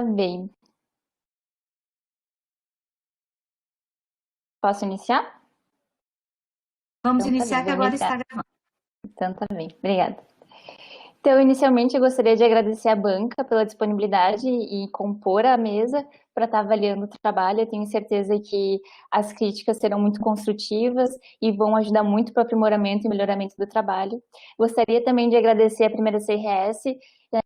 bem. Posso iniciar? Vamos Então tá bem, iniciar que vou agora iniciar. está gravando. Então tá bem, obrigada. Então, inicialmente, eu gostaria de agradecer à banca pela disponibilidade e compor a mesa para estar avaliando o trabalho. Eu tenho certeza que as críticas serão muito construtivas e vão ajudar muito para o aprimoramento e melhoramento do trabalho. Gostaria também de agradecer a primeira CRS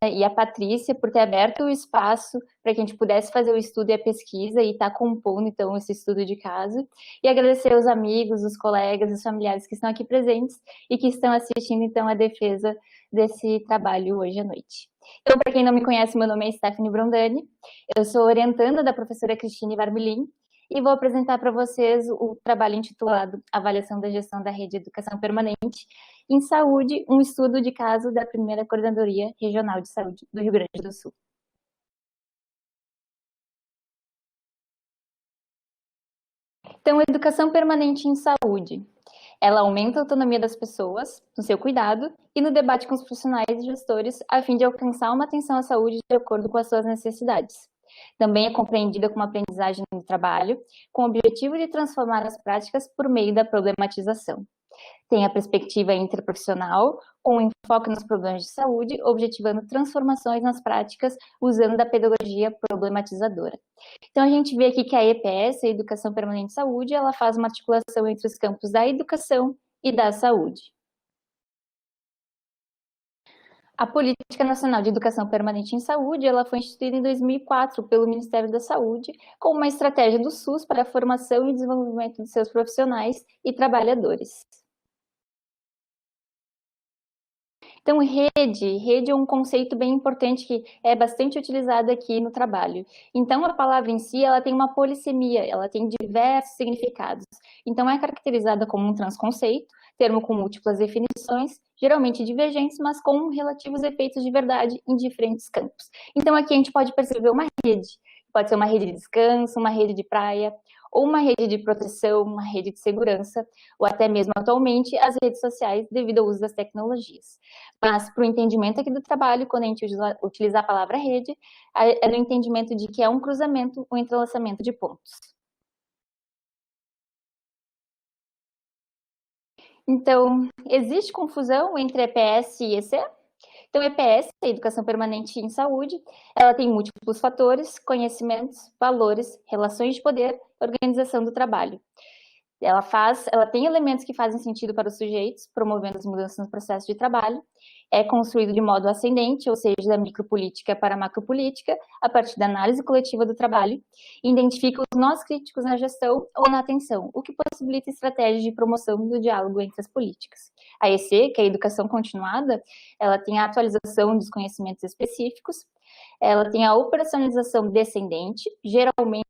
e a Patrícia por ter aberto o espaço para que a gente pudesse fazer o estudo e a pesquisa e estar compondo, então, esse estudo de caso. E agradecer aos amigos, os colegas, os familiares que estão aqui presentes e que estão assistindo, então, a defesa desse trabalho hoje à noite. Então, para quem não me conhece, meu nome é Stephanie Brondani, eu sou orientanda da professora Cristine Varmelin e vou apresentar para vocês o trabalho intitulado Avaliação da Gestão da Rede de Educação Permanente em Saúde, um estudo de caso da primeira Coordenadoria Regional de Saúde do Rio Grande do Sul. Então, educação permanente em saúde. Ela aumenta a autonomia das pessoas no seu cuidado e no debate com os profissionais e gestores, a fim de alcançar uma atenção à saúde de acordo com as suas necessidades. Também é compreendida como aprendizagem do trabalho, com o objetivo de transformar as práticas por meio da problematização. Tem a perspectiva interprofissional, com enfoque nos problemas de saúde, objetivando transformações nas práticas usando da pedagogia problematizadora. Então, a gente vê aqui que a EPS, a Educação Permanente de Saúde, ela faz uma articulação entre os campos da educação e da saúde. A Política Nacional de Educação Permanente em Saúde, ela foi instituída em 2004 pelo Ministério da Saúde, com uma estratégia do SUS para a formação e desenvolvimento de seus profissionais e trabalhadores. Então, rede é um conceito bem importante que é bastante utilizado aqui no trabalho. Então, a palavra em si, ela tem uma polissemia, ela tem diversos significados. Então, é caracterizada como um transconceito, termo com múltiplas definições, geralmente divergentes, mas com relativos efeitos de verdade em diferentes campos. Então, aqui a gente pode perceber uma rede. Pode ser uma rede de descanso, uma rede de praia, ou uma rede de proteção, uma rede de segurança, ou até mesmo atualmente as redes sociais devido ao uso das tecnologias. Mas para o entendimento aqui do trabalho, quando a gente utiliza a palavra rede, é no entendimento de que é um cruzamento, um entrelaçamento de pontos. Então, existe confusão entre EPS e EC? Então, EPS, a Educação Permanente em Saúde, ela tem múltiplos fatores, conhecimentos, valores, relações de poder, organização do trabalho. Ela tem elementos que fazem sentido para os sujeitos, promovendo as mudanças no processo de trabalho, é construído de modo ascendente, ou seja, da micropolítica para a macropolítica, a partir da análise coletiva do trabalho, e identifica os nós críticos na gestão ou na atenção, o que possibilita estratégias de promoção do diálogo entre as políticas. A EC, que é a educação continuada, ela tem a atualização dos conhecimentos específicos, ela tem a operacionalização descendente, geralmente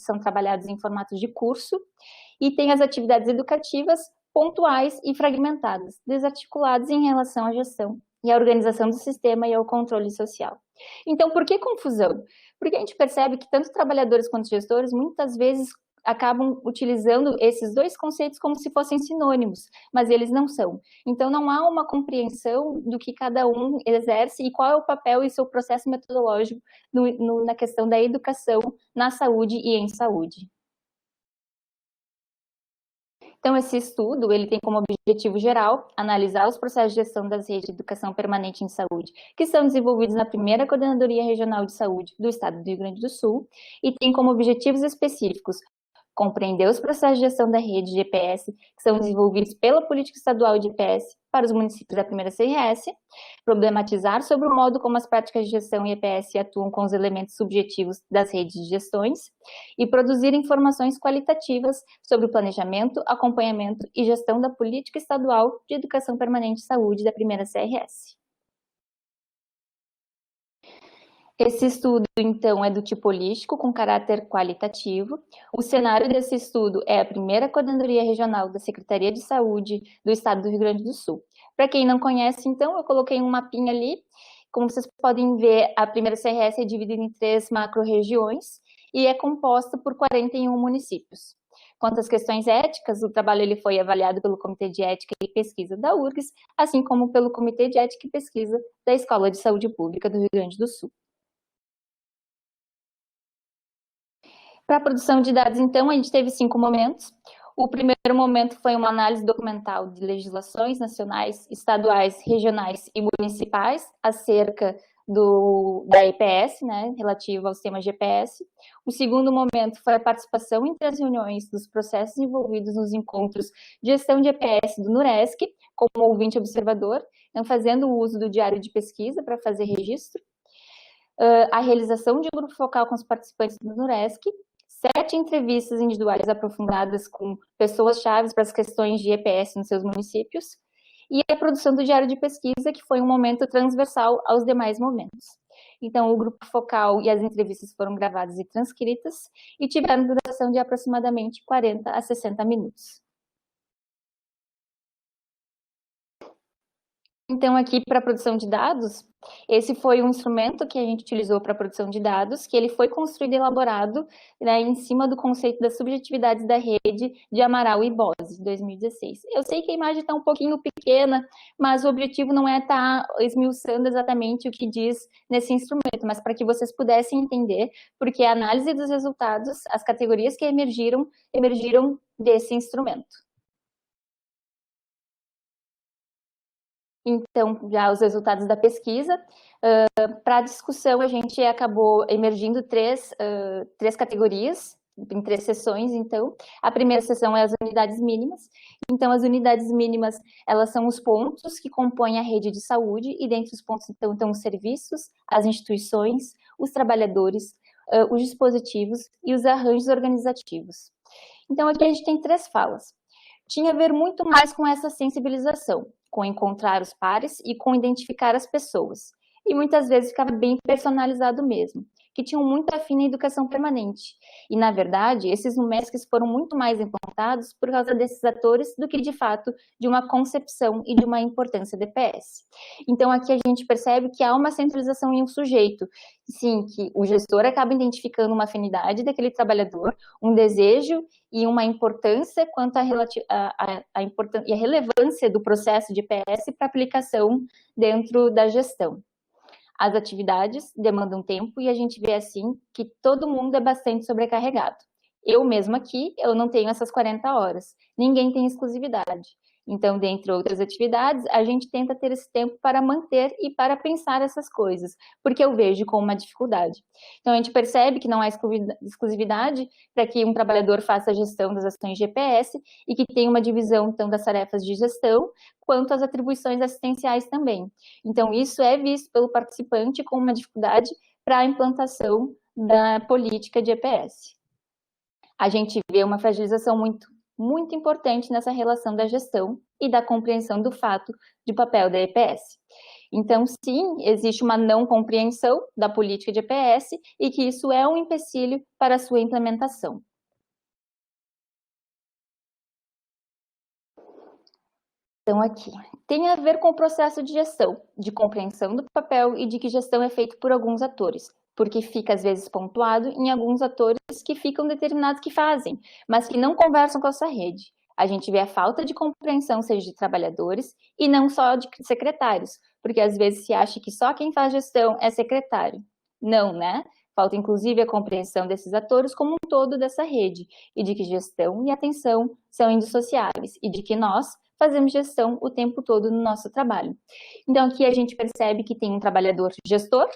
são trabalhados em formatos de curso, e tem as atividades educativas pontuais e fragmentadas, desarticuladas em relação à gestão e à organização do sistema e ao controle social. Então, por que confusão? Porque a gente percebe que tanto trabalhadores quanto gestores muitas vezes acabam utilizando esses dois conceitos como se fossem sinônimos, mas eles não são. Então, não há uma compreensão do que cada um exerce e qual é o papel e seu processo metodológico na questão da educação na saúde e em saúde. Então, esse estudo ele tem como objetivo geral analisar os processos de gestão das redes de educação permanente em saúde, que são desenvolvidos na primeira Coordenadoria Regional de Saúde do Estado do Rio Grande do Sul, e tem como objetivos específicos compreender os processos de gestão da rede de EPS que são desenvolvidos pela Política Estadual de EPS para os municípios da primeira CRS, problematizar sobre o modo como as práticas de gestão e EPS atuam com os elementos subjetivos das redes de gestões e produzir informações qualitativas sobre o planejamento, acompanhamento e gestão da Política Estadual de Educação Permanente e Saúde da primeira CRS. Esse estudo, então, é do tipo holístico, com caráter qualitativo. O cenário desse estudo é a primeira Coordenadoria Regional da Secretaria de Saúde do Estado do Rio Grande do Sul. Para quem não conhece, então, eu coloquei um mapinha ali. Como vocês podem ver, a primeira CRS é dividida em 3 macro-regiões e é composta por 41 municípios. Quanto às questões éticas, o trabalho ele foi avaliado pelo Comitê de Ética e Pesquisa da URGS, assim como pelo Comitê de Ética e Pesquisa da Escola de Saúde Pública do Rio Grande do Sul. Para a produção de dados, então, a gente teve 5 momentos. O primeiro momento foi uma análise documental de legislações nacionais, estaduais, regionais e municipais acerca da EPS, né, relativo ao sistema GPS. O segundo momento foi a participação entre as reuniões dos processos envolvidos nos encontros de gestão de EPS do NURESC, como ouvinte observador, então fazendo uso do diário de pesquisa para fazer registro. A realização de um grupo focal com os participantes do NURESC, 7 entrevistas individuais aprofundadas com pessoas-chave para as questões de EPS nos seus municípios, e a produção do diário de pesquisa, que foi um momento transversal aos demais momentos. Então, o grupo focal e as entrevistas foram gravadas e transcritas, e tiveram duração de aproximadamente 40 a 60 minutos. Então, aqui para a produção de dados, esse foi um instrumento que a gente utilizou para a produção de dados, que ele foi construído e elaborado, né, em cima do conceito das subjetividades da rede de Amaral e Bose, de 2016. Eu sei que a imagem está um pouquinho pequena, mas o objetivo não é estar esmiuçando exatamente o que diz nesse instrumento, mas para que vocês pudessem entender, porque a análise dos resultados, as categorias que emergiram desse instrumento. Então, já os resultados da pesquisa. Para a discussão, a gente acabou emergindo três categorias, em 3 sessões, então. A primeira sessão é as unidades mínimas. Então, as unidades mínimas, elas são os pontos que compõem a rede de saúde, e dentre os pontos, então, estão os serviços, as instituições, os trabalhadores, os dispositivos e os arranjos organizativos. Então, aqui a gente tem 3 falas. Tinha a ver muito mais com essa sensibilização, com encontrar os pares e com identificar as pessoas. E muitas vezes ficava bem personalizado mesmo, que tinham muito afim na educação permanente. E, na verdade, esses NUMESCs foram muito mais implantados por causa desses atores do que, de fato, de uma concepção e de uma importância do EPS. Então, aqui a gente percebe que há uma centralização em um sujeito. Sim, que o gestor acaba identificando uma afinidade daquele trabalhador, um desejo e uma importância quanto à e a relevância do processo de EPS para aplicação dentro da gestão. As atividades demandam tempo e a gente vê assim que todo mundo é bastante sobrecarregado. Eu mesmo aqui, eu não tenho essas 40 horas. Ninguém tem exclusividade. Então, dentre outras atividades, a gente tenta ter esse tempo para manter e para pensar essas coisas, porque eu vejo como uma dificuldade. Então, a gente percebe que não há exclusividade para que um trabalhador faça a gestão das ações de GPS e que tenha uma divisão, então, das tarefas de gestão, quanto às atribuições assistenciais também. Então, isso é visto pelo participante como uma dificuldade para a implantação da política de EPS. A gente vê uma fragilização muito importante nessa relação da gestão e da compreensão do fato de papel da EPS. Então, sim, existe uma não compreensão da política de EPS e que isso é um empecilho para a sua implementação. Então, aqui, tem a ver com o processo de gestão, de compreensão do papel e de que gestão é feito por alguns atores, porque fica, às vezes, pontuado em alguns atores que ficam determinados que fazem, mas que não conversam com a sua rede. A gente vê a falta de compreensão, seja de trabalhadores, e não só de secretários, porque às vezes se acha que só quem faz gestão é secretário. Não, né? Falta, inclusive, a compreensão desses atores como um todo dessa rede, e de que gestão e atenção são indissociáveis, e de que nós fazemos gestão o tempo todo no nosso trabalho. Então, aqui a gente percebe que tem um trabalhador gestor,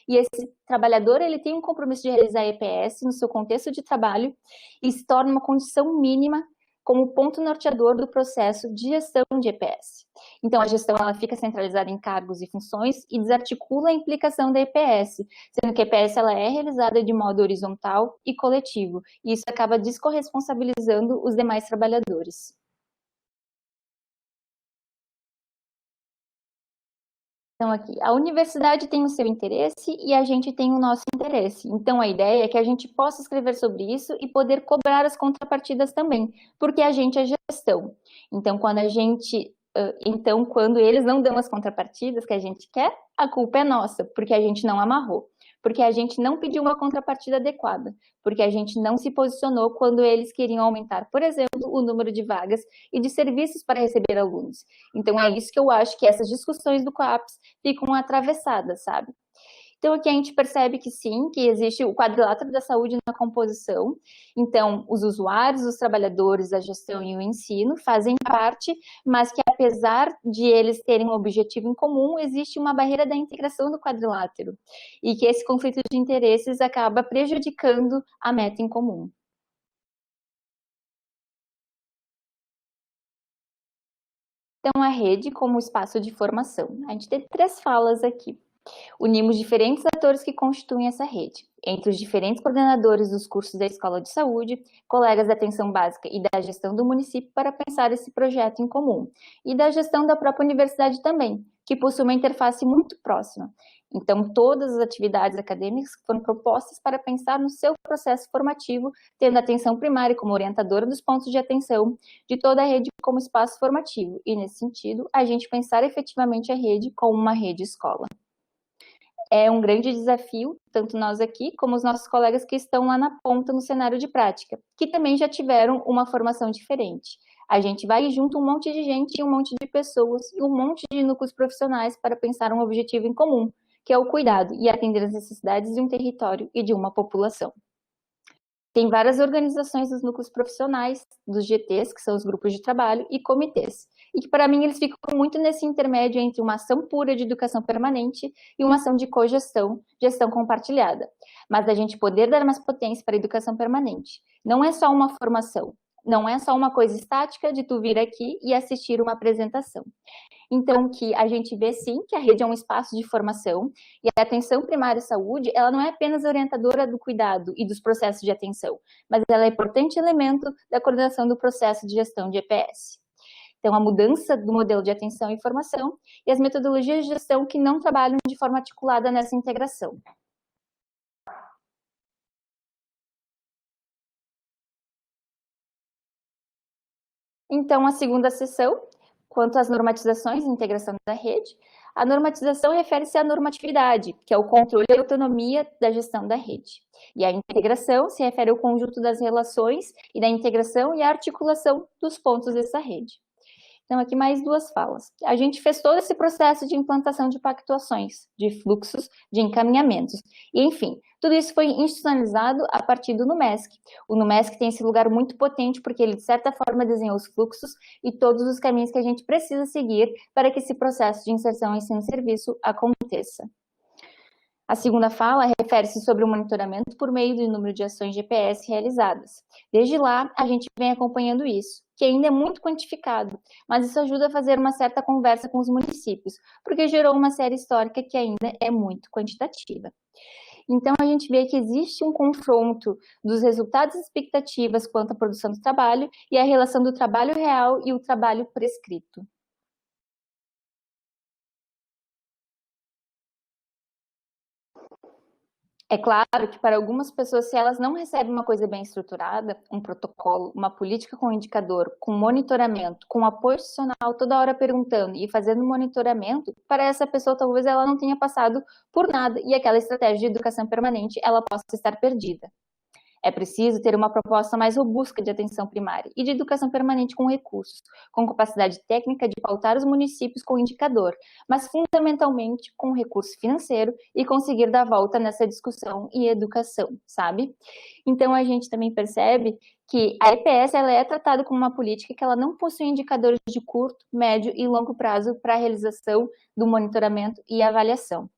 e esse trabalhador ele tem um compromisso de realizar EPS no seu contexto de trabalho e se torna uma condição mínima como ponto norteador do processo de gestão de EPS. Então, a gestão ela fica centralizada em cargos e funções e desarticula a implicação da EPS, sendo que a EPS ela é realizada de modo horizontal e coletivo, e isso acaba descorresponsabilizando os demais trabalhadores. Então, aqui, a universidade tem o seu interesse e a gente tem o nosso interesse. Então, a ideia é que a gente possa escrever sobre isso e poder cobrar as contrapartidas também, porque a gente é gestão. Então, quando eles não dão as contrapartidas que a gente quer, a culpa é nossa, porque a gente não amarrou, porque a gente não pediu uma contrapartida adequada, porque a gente não se posicionou quando eles queriam aumentar, por exemplo, o número de vagas e de serviços para receber alunos. Então, é isso que eu acho que essas discussões do COAPS ficam atravessadas, sabe? Então, aqui a gente percebe que sim, que existe o quadrilátero da saúde na composição. Então, os usuários, os trabalhadores, a gestão e o ensino fazem parte, mas que apesar de eles terem um objetivo em comum, existe uma barreira da integração do quadrilátero. E que esse conflito de interesses acaba prejudicando a meta em comum. Então, a rede como espaço de formação. A gente tem 3 falas aqui. Unimos diferentes atores que constituem essa rede, entre os diferentes coordenadores dos cursos da Escola de Saúde, colegas da atenção básica e da gestão do município para pensar esse projeto em comum, e da gestão da própria universidade também, que possui uma interface muito próxima. Então, todas as atividades acadêmicas foram propostas para pensar no seu processo formativo, tendo a atenção primária como orientadora dos pontos de atenção de toda a rede como espaço formativo, e nesse sentido, a gente pensar efetivamente a rede como uma rede escola. É um grande desafio, tanto nós aqui, como os nossos colegas que estão lá na ponta no cenário de prática, que também já tiveram uma formação diferente. A gente vai junto um monte de gente, um monte de pessoas e um monte de núcleos profissionais para pensar um objetivo em comum, que é o cuidado e atender as necessidades de um território e de uma população. Tem várias organizações dos núcleos profissionais, dos GTs, que são os grupos de trabalho, e comitês. E que, para mim, eles ficam muito nesse intermédio entre uma ação pura de educação permanente e uma ação de cogestão, gestão compartilhada. Mas a gente poder dar mais potência para a educação permanente. Não é só uma formação, não é só uma coisa estática de tu vir aqui e assistir uma apresentação. Então, que a gente vê, sim, que a rede é um espaço de formação e a atenção primária à saúde, ela não é apenas orientadora do cuidado e dos processos de atenção, mas ela é um importante elemento da coordenação do processo de gestão de EPS. Então, a mudança do modelo de atenção e formação e as metodologias de gestão que não trabalham de forma articulada nessa integração. Então, a segunda sessão, quanto às normatizações e integração da rede, a normatização refere-se à normatividade, que é o controle e autonomia da gestão da rede. E a integração se refere ao conjunto das relações e da integração e articulação dos pontos dessa rede. Então, aqui mais 2 falas. A gente fez todo esse processo de implantação de pactuações, de fluxos, de encaminhamentos. E, enfim, tudo isso foi institucionalizado a partir do NUMESC. O NUMESC tem esse lugar muito potente porque ele, de certa forma, desenhou os fluxos e todos os caminhos que a gente precisa seguir para que esse processo de inserção em ensino-serviço aconteça. A segunda fala refere-se sobre o monitoramento por meio do número de ações GPS realizadas. Desde lá, a gente vem acompanhando isso, que ainda é muito quantificado, mas isso ajuda a fazer uma certa conversa com os municípios, porque gerou uma série histórica que ainda é muito quantitativa. Então, a gente vê que existe um confronto dos resultados e expectativas quanto à produção do trabalho e a relação do trabalho real e o trabalho prescrito. É claro que para algumas pessoas, se elas não recebem uma coisa bem estruturada, um protocolo, uma política com indicador, com monitoramento, com apoio institucional, toda hora perguntando e fazendo monitoramento, para essa pessoa talvez ela não tenha passado por nada e aquela estratégia de educação permanente ela possa estar perdida. É preciso ter uma proposta mais robusta de atenção primária e de educação permanente com recursos, com capacidade técnica de pautar os municípios com indicador, mas fundamentalmente com recurso financeiro e conseguir dar volta nessa discussão e educação, sabe? Então, a gente também percebe que a EPS ela é tratada como uma política que ela não possui indicadores de curto, médio e longo prazo para a realização do monitoramento e avaliação.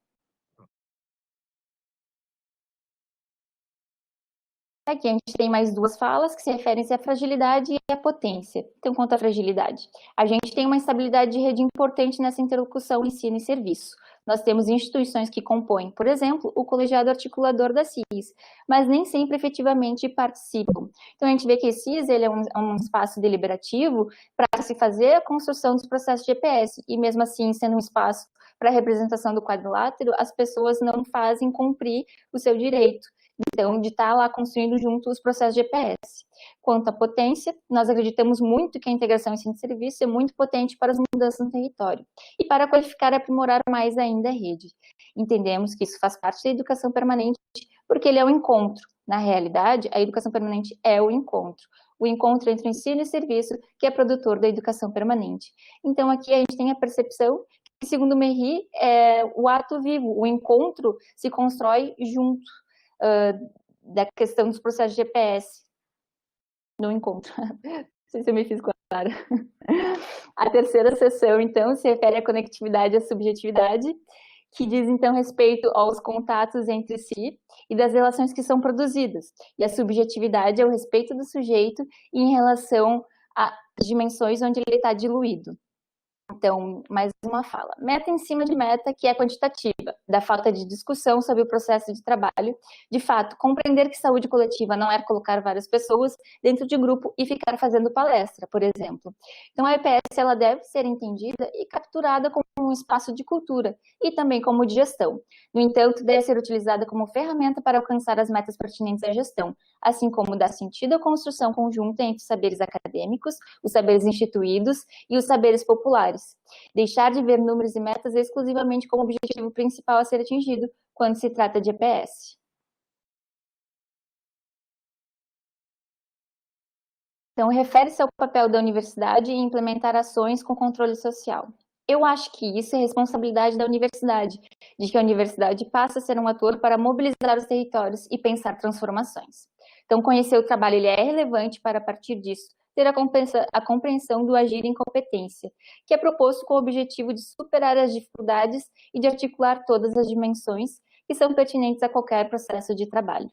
Aqui a gente tem mais 2 falas que se referem-se à fragilidade e à potência. Então, quanto à fragilidade, a gente tem uma instabilidade de rede importante nessa interlocução ensino e serviço. Nós temos instituições que compõem, por exemplo, o colegiado articulador da CIS, mas nem sempre efetivamente participam. Então, a gente vê que a CIS ele é um espaço deliberativo para se fazer a construção dos processos de EPS, e mesmo assim, sendo um espaço para a representação do quadrilátero, as pessoas não fazem cumprir o seu direito. Então, de estar lá construindo junto os processos de EPS. Quanto à potência, nós acreditamos muito que a integração ensino-serviço é muito potente para as mudanças no território e para qualificar e aprimorar mais ainda a rede. Entendemos que isso faz parte da educação permanente, porque ele é o encontro. Na realidade, a educação permanente é o encontro entre o ensino e serviço, que é produtor da educação permanente. Então, aqui a gente tem a percepção segundo Merri, é o ato vivo, o encontro se constrói junto da questão dos processos de GPS no encontro. Não sei se eu me fiz clara. A terceira seção, então, se refere à conectividade e à subjetividade, que diz, então, respeito aos contatos entre si e das relações que são produzidas. E a subjetividade é o respeito do sujeito em relação às dimensões onde ele está diluído. Então, mais uma fala. Meta em cima de meta, que é quantitativa, da falta de discussão sobre o processo de trabalho. De fato, compreender que saúde coletiva não é colocar várias pessoas dentro de grupo e ficar fazendo palestra, por exemplo. Então, a EPS ela deve ser entendida e capturada como um espaço de cultura e também como de gestão. No entanto, deve ser utilizada como ferramenta para alcançar as metas pertinentes à gestão, assim como dar sentido à construção conjunta entre os saberes acadêmicos, os saberes instituídos e os saberes populares. Deixar de ver números e metas exclusivamente como objetivo principal a ser atingido quando se trata de EPS. Então, refere-se ao papel da universidade em implementar ações com controle social. Eu acho que isso é responsabilidade da universidade, de que a universidade passa a ser um ator para mobilizar os territórios e pensar transformações. Então, conhecer o trabalho ele é relevante para, a partir disso, ter a compreensão do agir em competência, que é proposto com o objetivo de superar as dificuldades e de articular todas as dimensões que são pertinentes a qualquer processo de trabalho.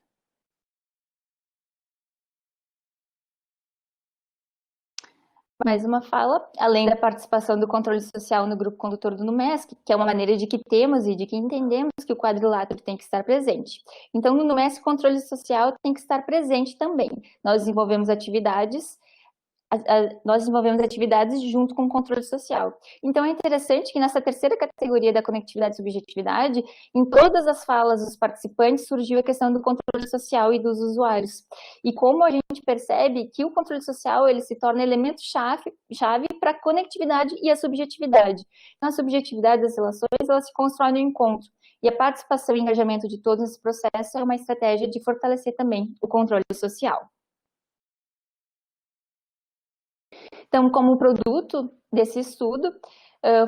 Mais uma fala, além da participação do controle social no grupo condutor do NUMESC, que é uma maneira de que temos e de que entendemos que o quadrilátero tem que estar presente. Então, no NUMESC, o controle social tem que estar presente também. Nós desenvolvemos atividades junto com o controle social. Então, é interessante que nessa terceira categoria da conectividade e subjetividade, em todas as falas dos participantes surgiu a questão do controle social e dos usuários. E como a gente percebe que o controle social ele se torna elemento-chave para a conectividade e a subjetividade. Então, a subjetividade das relações, ela se constrói no encontro. E a participação e engajamento de todos nesse processo é uma estratégia de fortalecer também o controle social. Então, como produto desse estudo,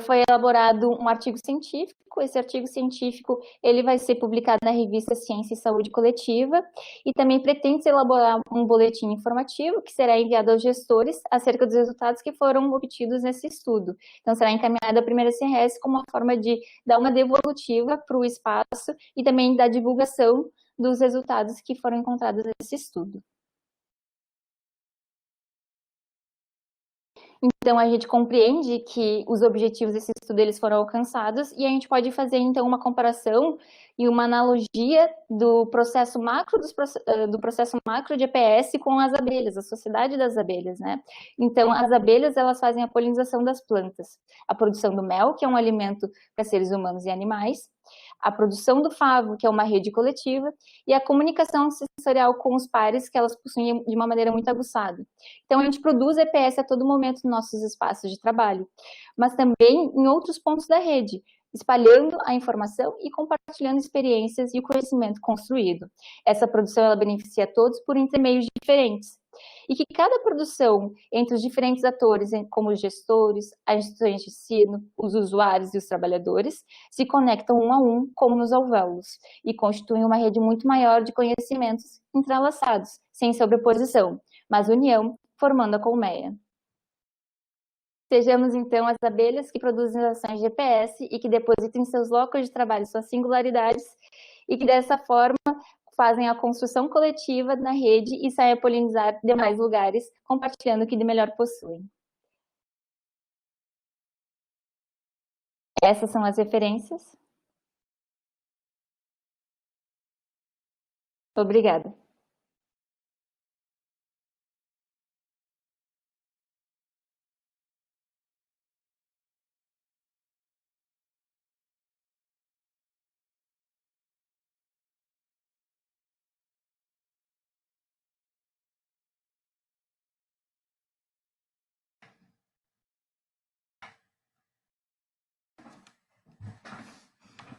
foi elaborado um artigo científico. Esse artigo científico ele vai ser publicado na revista Ciência e Saúde Coletiva e também pretende elaborar um boletim informativo que será enviado aos gestores acerca dos resultados que foram obtidos nesse estudo. Então, será encaminhado ao primeiro semestre como uma forma de dar uma devolutiva para o espaço e também da divulgação dos resultados que foram encontrados nesse estudo. Então, a gente compreende que os objetivos desse estudo eles foram alcançados e a gente pode fazer, então, uma comparação e uma analogia do processo macro, do processo macro de EPS com as abelhas, a sociedade das abelhas, né? Então, as abelhas, elas fazem a polinização das plantas, a produção do mel, que é um alimento para seres humanos e animais, a produção do favo, que é uma rede coletiva, e a comunicação sensorial com os pares, que elas possuem de uma maneira muito aguçada. Então, a gente produz EPS a todo momento nos nossos espaços de trabalho, mas também em outros pontos da rede, espalhando a informação e compartilhando experiências e o conhecimento construído. Essa produção, ela beneficia a todos por intermeios diferentes. E que cada produção entre os diferentes atores, como os gestores, as instituições de ensino, os usuários e os trabalhadores, se conectam um a um, como nos alvéolos, e constituem uma rede muito maior de conhecimentos entrelaçados, sem sobreposição, mas união, formando a colmeia. Sejamos, então, as abelhas que produzem ações de EPS e que depositam em seus locos de trabalho suas singularidades e que, dessa forma, fazem a construção coletiva na rede e saem a polinizar demais lugares, compartilhando o que de melhor possuem. Essas são as referências. Obrigada.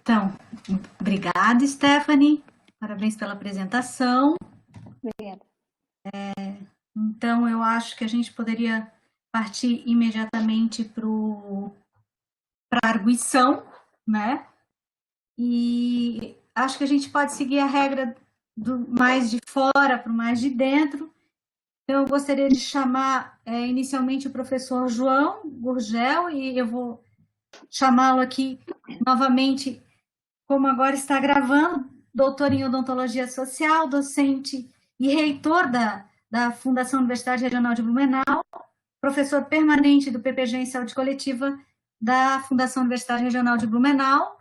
Então, obrigada, Stephanie. Parabéns pela apresentação. Obrigada. Então, eu acho que a gente poderia partir imediatamente para o para arguição, né? E acho que a gente pode seguir a regra do mais de fora para o mais de dentro. Então, eu gostaria de chamar inicialmente o professor João Gurgel, e eu vou chamá-lo aqui novamente, como agora está gravando, doutor em odontologia social, docente e reitor da Fundação Universidade Regional de Blumenau, professor permanente do PPG em Saúde Coletiva da Fundação Universidade Regional de Blumenau,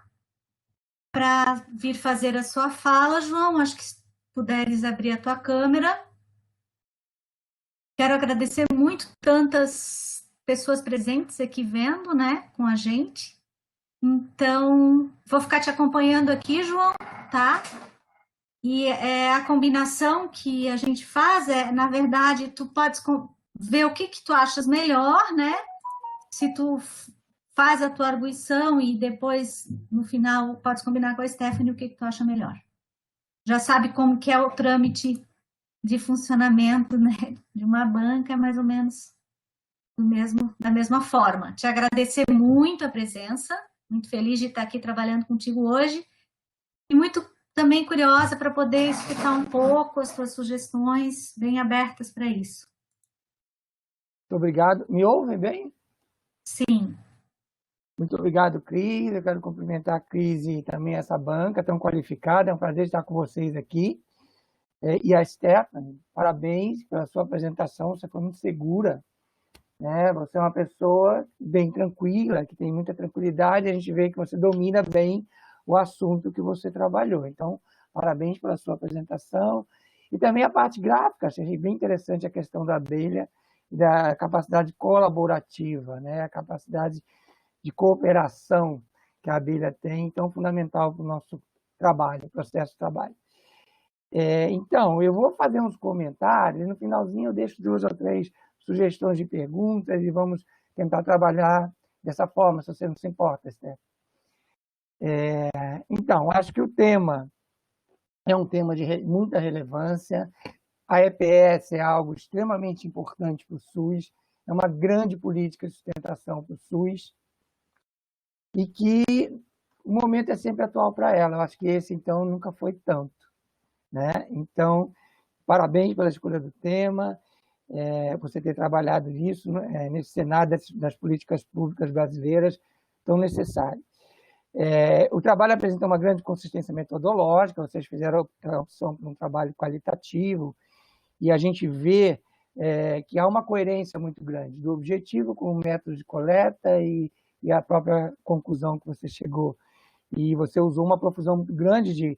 para vir fazer a sua fala. João, acho que se puderes abrir a tua câmera. Quero agradecer muito tantas pessoas presentes aqui vendo, né, com a gente. Então, vou ficar te acompanhando aqui, João, tá? E a combinação que a gente faz na verdade, tu podes ver o que tu achas melhor, né? Se tu faz a tua arguição e depois, no final, podes combinar com a Stephanie o que tu acha melhor. Já sabe como que é o trâmite de funcionamento, né, de uma banca, mais ou menos da mesma forma. Te agradecer muito a presença, muito feliz de estar aqui trabalhando contigo hoje, e muito também curiosa para poder escutar um pouco as tuas sugestões, bem abertas para isso. Muito obrigado. Me ouvem bem? Sim. Muito obrigado, Cris. Eu quero cumprimentar a Cris e também essa banca tão qualificada. É um prazer estar com vocês aqui. E a Stephanie, parabéns pela sua apresentação. Você foi muito segura, né? Você é uma pessoa bem tranquila, que tem muita tranquilidade. A gente vê que você domina bem o assunto que você trabalhou. Então, parabéns pela sua apresentação. E também a parte gráfica. Achei bem interessante a questão da abelha, da capacidade colaborativa, né? A capacidade de cooperação que a abelha tem, tão fundamental para o nosso trabalho, processo de trabalho. Então, eu vou fazer uns comentários, e no finalzinho eu deixo 2 ou 3 sugestões de perguntas e vamos tentar trabalhar dessa forma, se você não se importa, Esther. Então, acho que o tema é um tema de muita relevância. A EPS é algo extremamente importante para o SUS, é uma grande política de sustentação para o SUS, e que o momento é sempre atual para ela. Eu acho que esse, então, nunca foi tanto, né? Então, parabéns pela escolha do tema, você ter trabalhado nisso, nesse cenário das políticas públicas brasileiras tão necessárias. O trabalho apresenta uma grande consistência metodológica, vocês fizeram a opção por um trabalho qualitativo, e a gente vê que há uma coerência muito grande do objetivo com o método de coleta e a própria conclusão que você chegou. E você usou uma profusão muito grande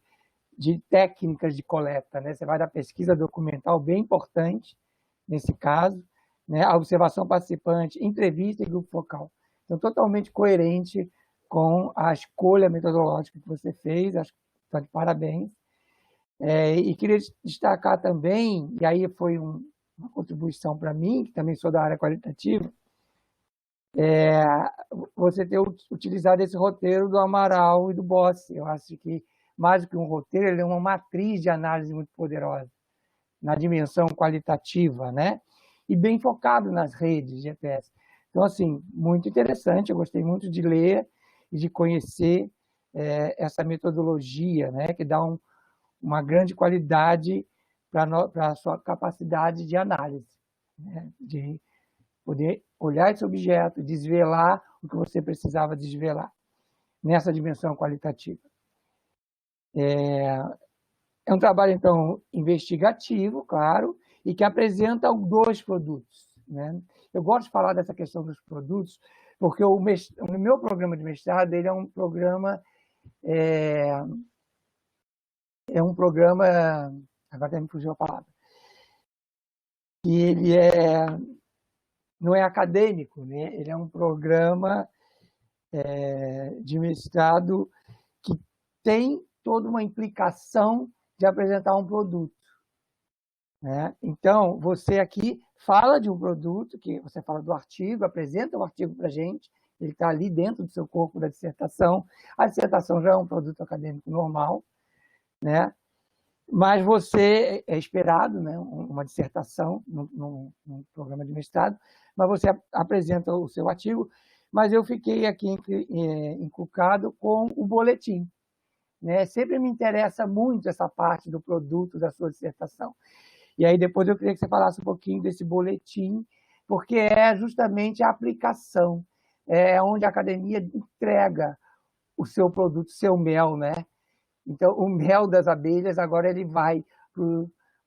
de técnicas de coleta, né? Você vai da pesquisa documental, bem importante nesse caso, né? A observação participante, entrevista e grupo focal. Então, totalmente coerente com a escolha metodológica que você fez, acho que está de parabéns. E queria destacar também, e aí foi uma contribuição para mim, que também sou da área qualitativa, você ter utilizado esse roteiro do Amaral e do Bossi. Eu acho que, mais do que um roteiro, ele é uma matriz de análise muito poderosa, na dimensão qualitativa, né? E bem focado nas redes de EPS. Então, assim, muito interessante, eu gostei muito de ler e de conhecer essa metodologia, né? Que dá uma grande qualidade para a sua capacidade de análise, né? De poder olhar esse objeto, desvelar o que você precisava desvelar, nessa dimensão qualitativa. É um trabalho, então, investigativo, claro, e que apresenta 2 produtos, né? Eu gosto de falar dessa questão dos produtos, porque o meu programa de mestrado ele é um programa... Agora até me fugiu a palavra. Que ele não é acadêmico, né? Ele é um programa de mestrado que tem toda uma implicação de apresentar um produto, né? Então, você aqui fala de um produto, que você fala do artigo, apresenta o artigo para a gente, ele está ali dentro do seu corpo da dissertação. A dissertação já é um produto acadêmico normal, né? Mas você é esperado, né, uma dissertação num programa de mestrado, mas você apresenta o seu artigo mas eu fiquei aqui encucado com o boletim, né? Sempre me interessa muito essa parte do produto da sua dissertação. E aí depois eu queria que você falasse um pouquinho desse boletim, porque é justamente a aplicação, é onde a academia entrega o seu produto, o seu mel, né? Então, o mel das abelhas agora ele vai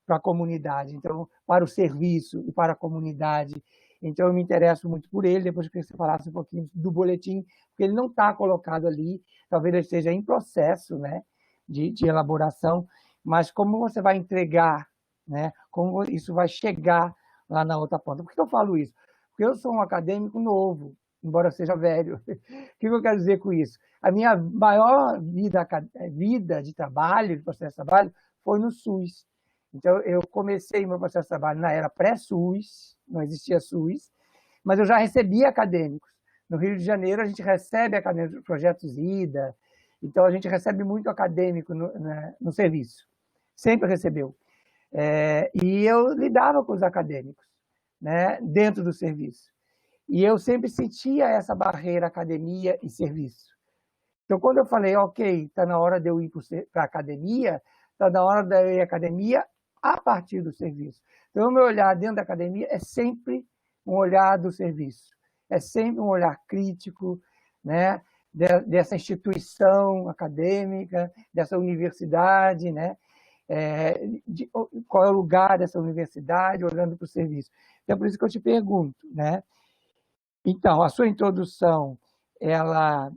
para a comunidade, então, para o serviço e para a comunidade. Então, eu me interesso muito por ele, depois que você falasse um pouquinho do boletim, porque ele não está colocado ali, talvez ele esteja em processo, né, de elaboração, mas como você vai entregar, né, como isso vai chegar lá na outra ponta. Por que eu falo isso? Porque eu sou um acadêmico novo, embora eu seja velho. O que eu quero dizer com isso? A minha maior vida de trabalho, de processo de trabalho, foi no SUS. Então, eu comecei meu processo de trabalho na era pré-SUS, não existia SUS, mas eu já recebia acadêmicos. No Rio de Janeiro, a gente recebe acadêmicos do Projetos IDA, então a gente recebe muito acadêmico no serviço. Sempre recebeu. E eu lidava com os acadêmicos, né, dentro do serviço. E eu sempre sentia essa barreira academia e serviço. Então, quando eu falei, ok, está na hora de eu ir para a academia, está na hora de eu ir à academia a partir do serviço. Então, o meu olhar dentro da academia é sempre um olhar do serviço, é sempre um olhar crítico, né, dessa instituição acadêmica, dessa universidade, né, qual é o lugar dessa universidade, olhando para o serviço. Então, é por isso que eu te pergunto, né? Então, a sua introdução, ela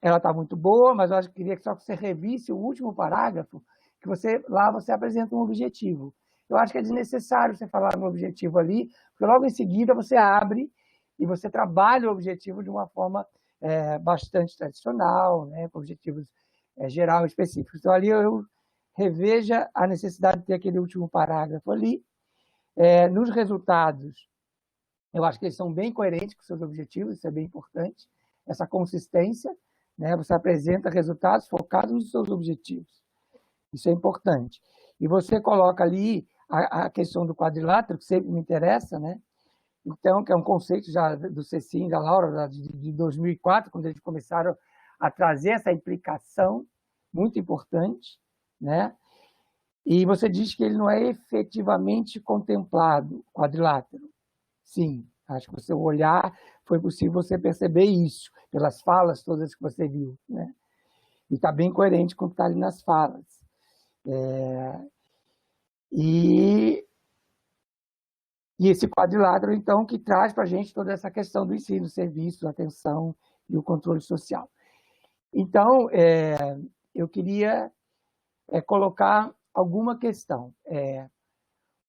está muito boa, mas eu acho que queria que só que você revisse o último parágrafo, que lá você apresenta um objetivo. Eu acho que é desnecessário você falar no objetivo ali, porque logo em seguida você abre e você trabalha o objetivo de uma forma bastante tradicional, né, com objetivos geral específicos. Então, ali eu reveja a necessidade de ter aquele último parágrafo ali. Nos resultados, eu acho que eles são bem coerentes com seus objetivos, isso é bem importante, essa consistência, né? Você apresenta resultados focados nos seus objetivos, isso é importante. E você coloca ali a questão do quadrilátero, que sempre me interessa, né? Então, que é um conceito já do Cecim, da Laura, de 2004, quando eles começaram a trazer essa implicação muito importante, né? E você diz que ele não é efetivamente contemplado, quadrilátero. Sim, acho que você olhar, foi possível você perceber isso, pelas falas todas que você viu, né? E está bem coerente com o que está ali nas falas. E esse quadrilátero, então, que traz para a gente toda essa questão do ensino, serviço, atenção e o controle social. Então, eu queria colocar alguma questão.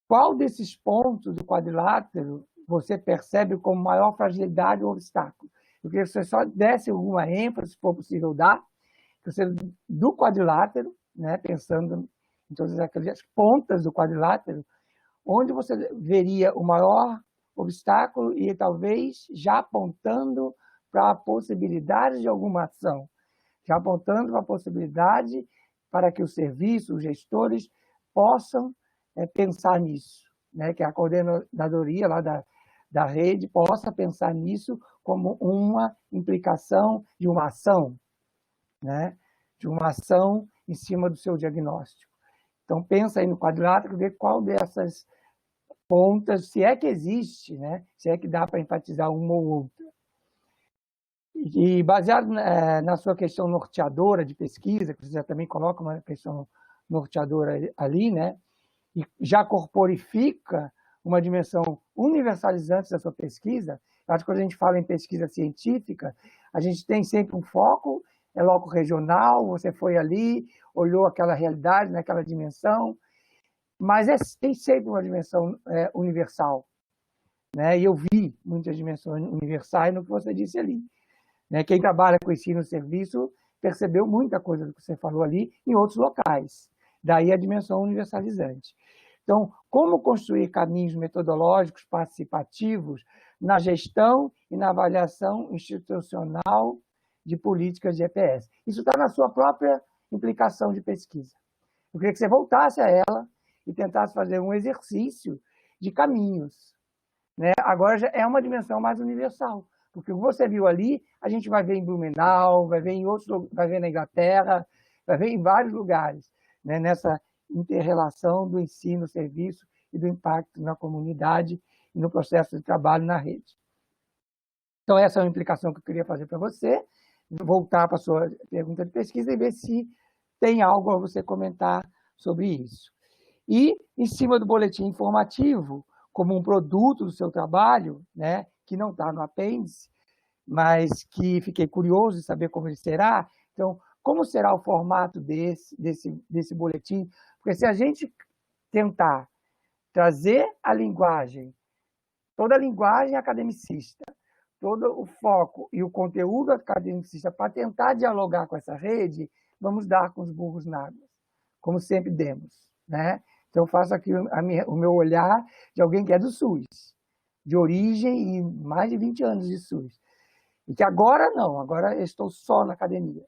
Qual desses pontos do quadrilátero você percebe como maior fragilidade ou obstáculo? Eu queria que você só desse alguma ênfase, se for possível dar, do quadrilátero, né, pensando em todas aquelas pontas do quadrilátero, onde você veria o maior obstáculo e talvez já apontando para a possibilidade de alguma ação, já apontando para a possibilidade para que o serviço, os gestores, possam pensar nisso, né? Que a coordenadoria lá da rede possa pensar nisso como uma implicação de uma ação, né? De uma ação em cima do seu diagnóstico. Então, pensa aí no quadrilátero, vê qual dessas pontas, se é que existe, né? Se é que dá para enfatizar uma ou outra. E baseado na sua questão norteadora de pesquisa, que você já também coloca uma questão norteadora ali, né? E já corporifica uma dimensão universalizante da sua pesquisa. Eu acho que quando a gente fala em pesquisa científica, a gente tem sempre um foco, é loco regional, você foi ali, olhou aquela realidade naquela dimensão, mas tem sempre uma dimensão universal, né? E eu vi muitas dimensões universais no que você disse ali, né? Quem trabalha com ensino e serviço percebeu muita coisa do que você falou ali em outros locais. Daí a dimensão universalizante. Então, como construir caminhos metodológicos participativos na gestão e na avaliação institucional de políticas de EPS? Isso está na sua própria implicação de pesquisa. Eu queria que você voltasse a ela e tentasse fazer um exercício de caminhos, né? Agora já é uma dimensão mais universal, Porque o que você viu ali, a gente vai ver em Blumenau, vai ver em outros, vai ver na Inglaterra, vai ver em vários lugares, né? Nessa inter-relação do ensino, serviço e do impacto na comunidade e no processo de trabalho na rede. Então, essa é uma implicação que eu queria fazer para você, voltar para a sua pergunta de pesquisa e ver se tem algo a você comentar sobre isso. E, em cima do boletim informativo, como um produto do seu trabalho, né, que não está no apêndice, mas que fiquei curioso de saber como ele será. Então, como será o formato desse boletim? Porque se a gente tentar trazer a linguagem, toda a linguagem academicista, todo o foco e o conteúdo academicista para tentar dialogar com essa rede, vamos dar com os burros na água, como sempre demos, né? Então, eu faço aqui o meu olhar de alguém que é do SUS, de origem e mais de 20 anos de SUS. E que agora não, agora eu estou só na academia,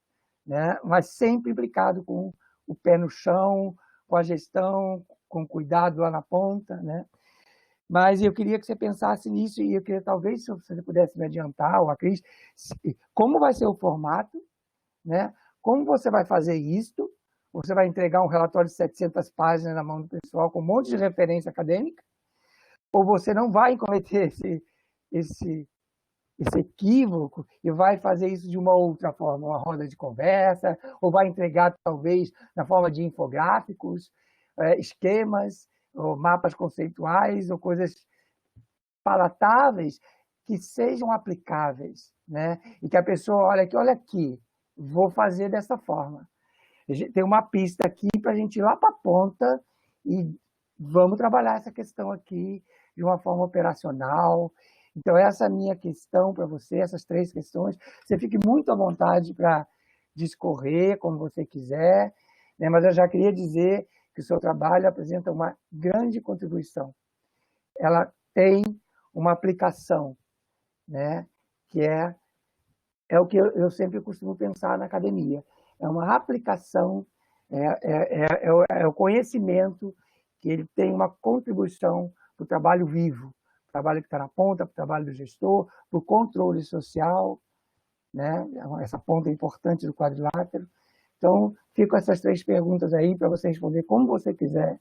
né? Mas sempre implicado com o pé no chão, com a gestão, com cuidado lá na ponta, né? Mas eu queria que você pensasse nisso e eu queria, talvez, se você pudesse me adiantar, ou a Cris, como vai ser o formato, né? Como você vai fazer isso? Você vai entregar um relatório de 700 páginas na mão do pessoal com um monte de referência acadêmica? Ou você não vai cometer esse equívoco e vai fazer isso de uma outra forma, uma roda de conversa, ou vai entregar, talvez, na forma de infográficos, esquemas, ou mapas conceituais, ou coisas palatáveis que sejam aplicáveis, né? E que a pessoa olha aqui, vou fazer dessa forma. Tem uma pista aqui para a gente ir lá para a ponta e vamos trabalhar essa questão aqui de uma forma operacional. Então, essa é a minha questão para você, essas 3 questões. Você fique muito à vontade para discorrer como você quiser, né? Mas eu já queria dizer que o seu trabalho apresenta uma grande contribuição. Ela tem uma aplicação, né? Que é o que eu sempre costumo pensar na academia. É uma aplicação, é o conhecimento que ele tem uma contribuição para o trabalho vivo, trabalho que está na ponta, para o trabalho do gestor, para o controle social, né? Essa ponta é importante do quadrilátero. Então, fico com essas 3 perguntas aí para você responder como você quiser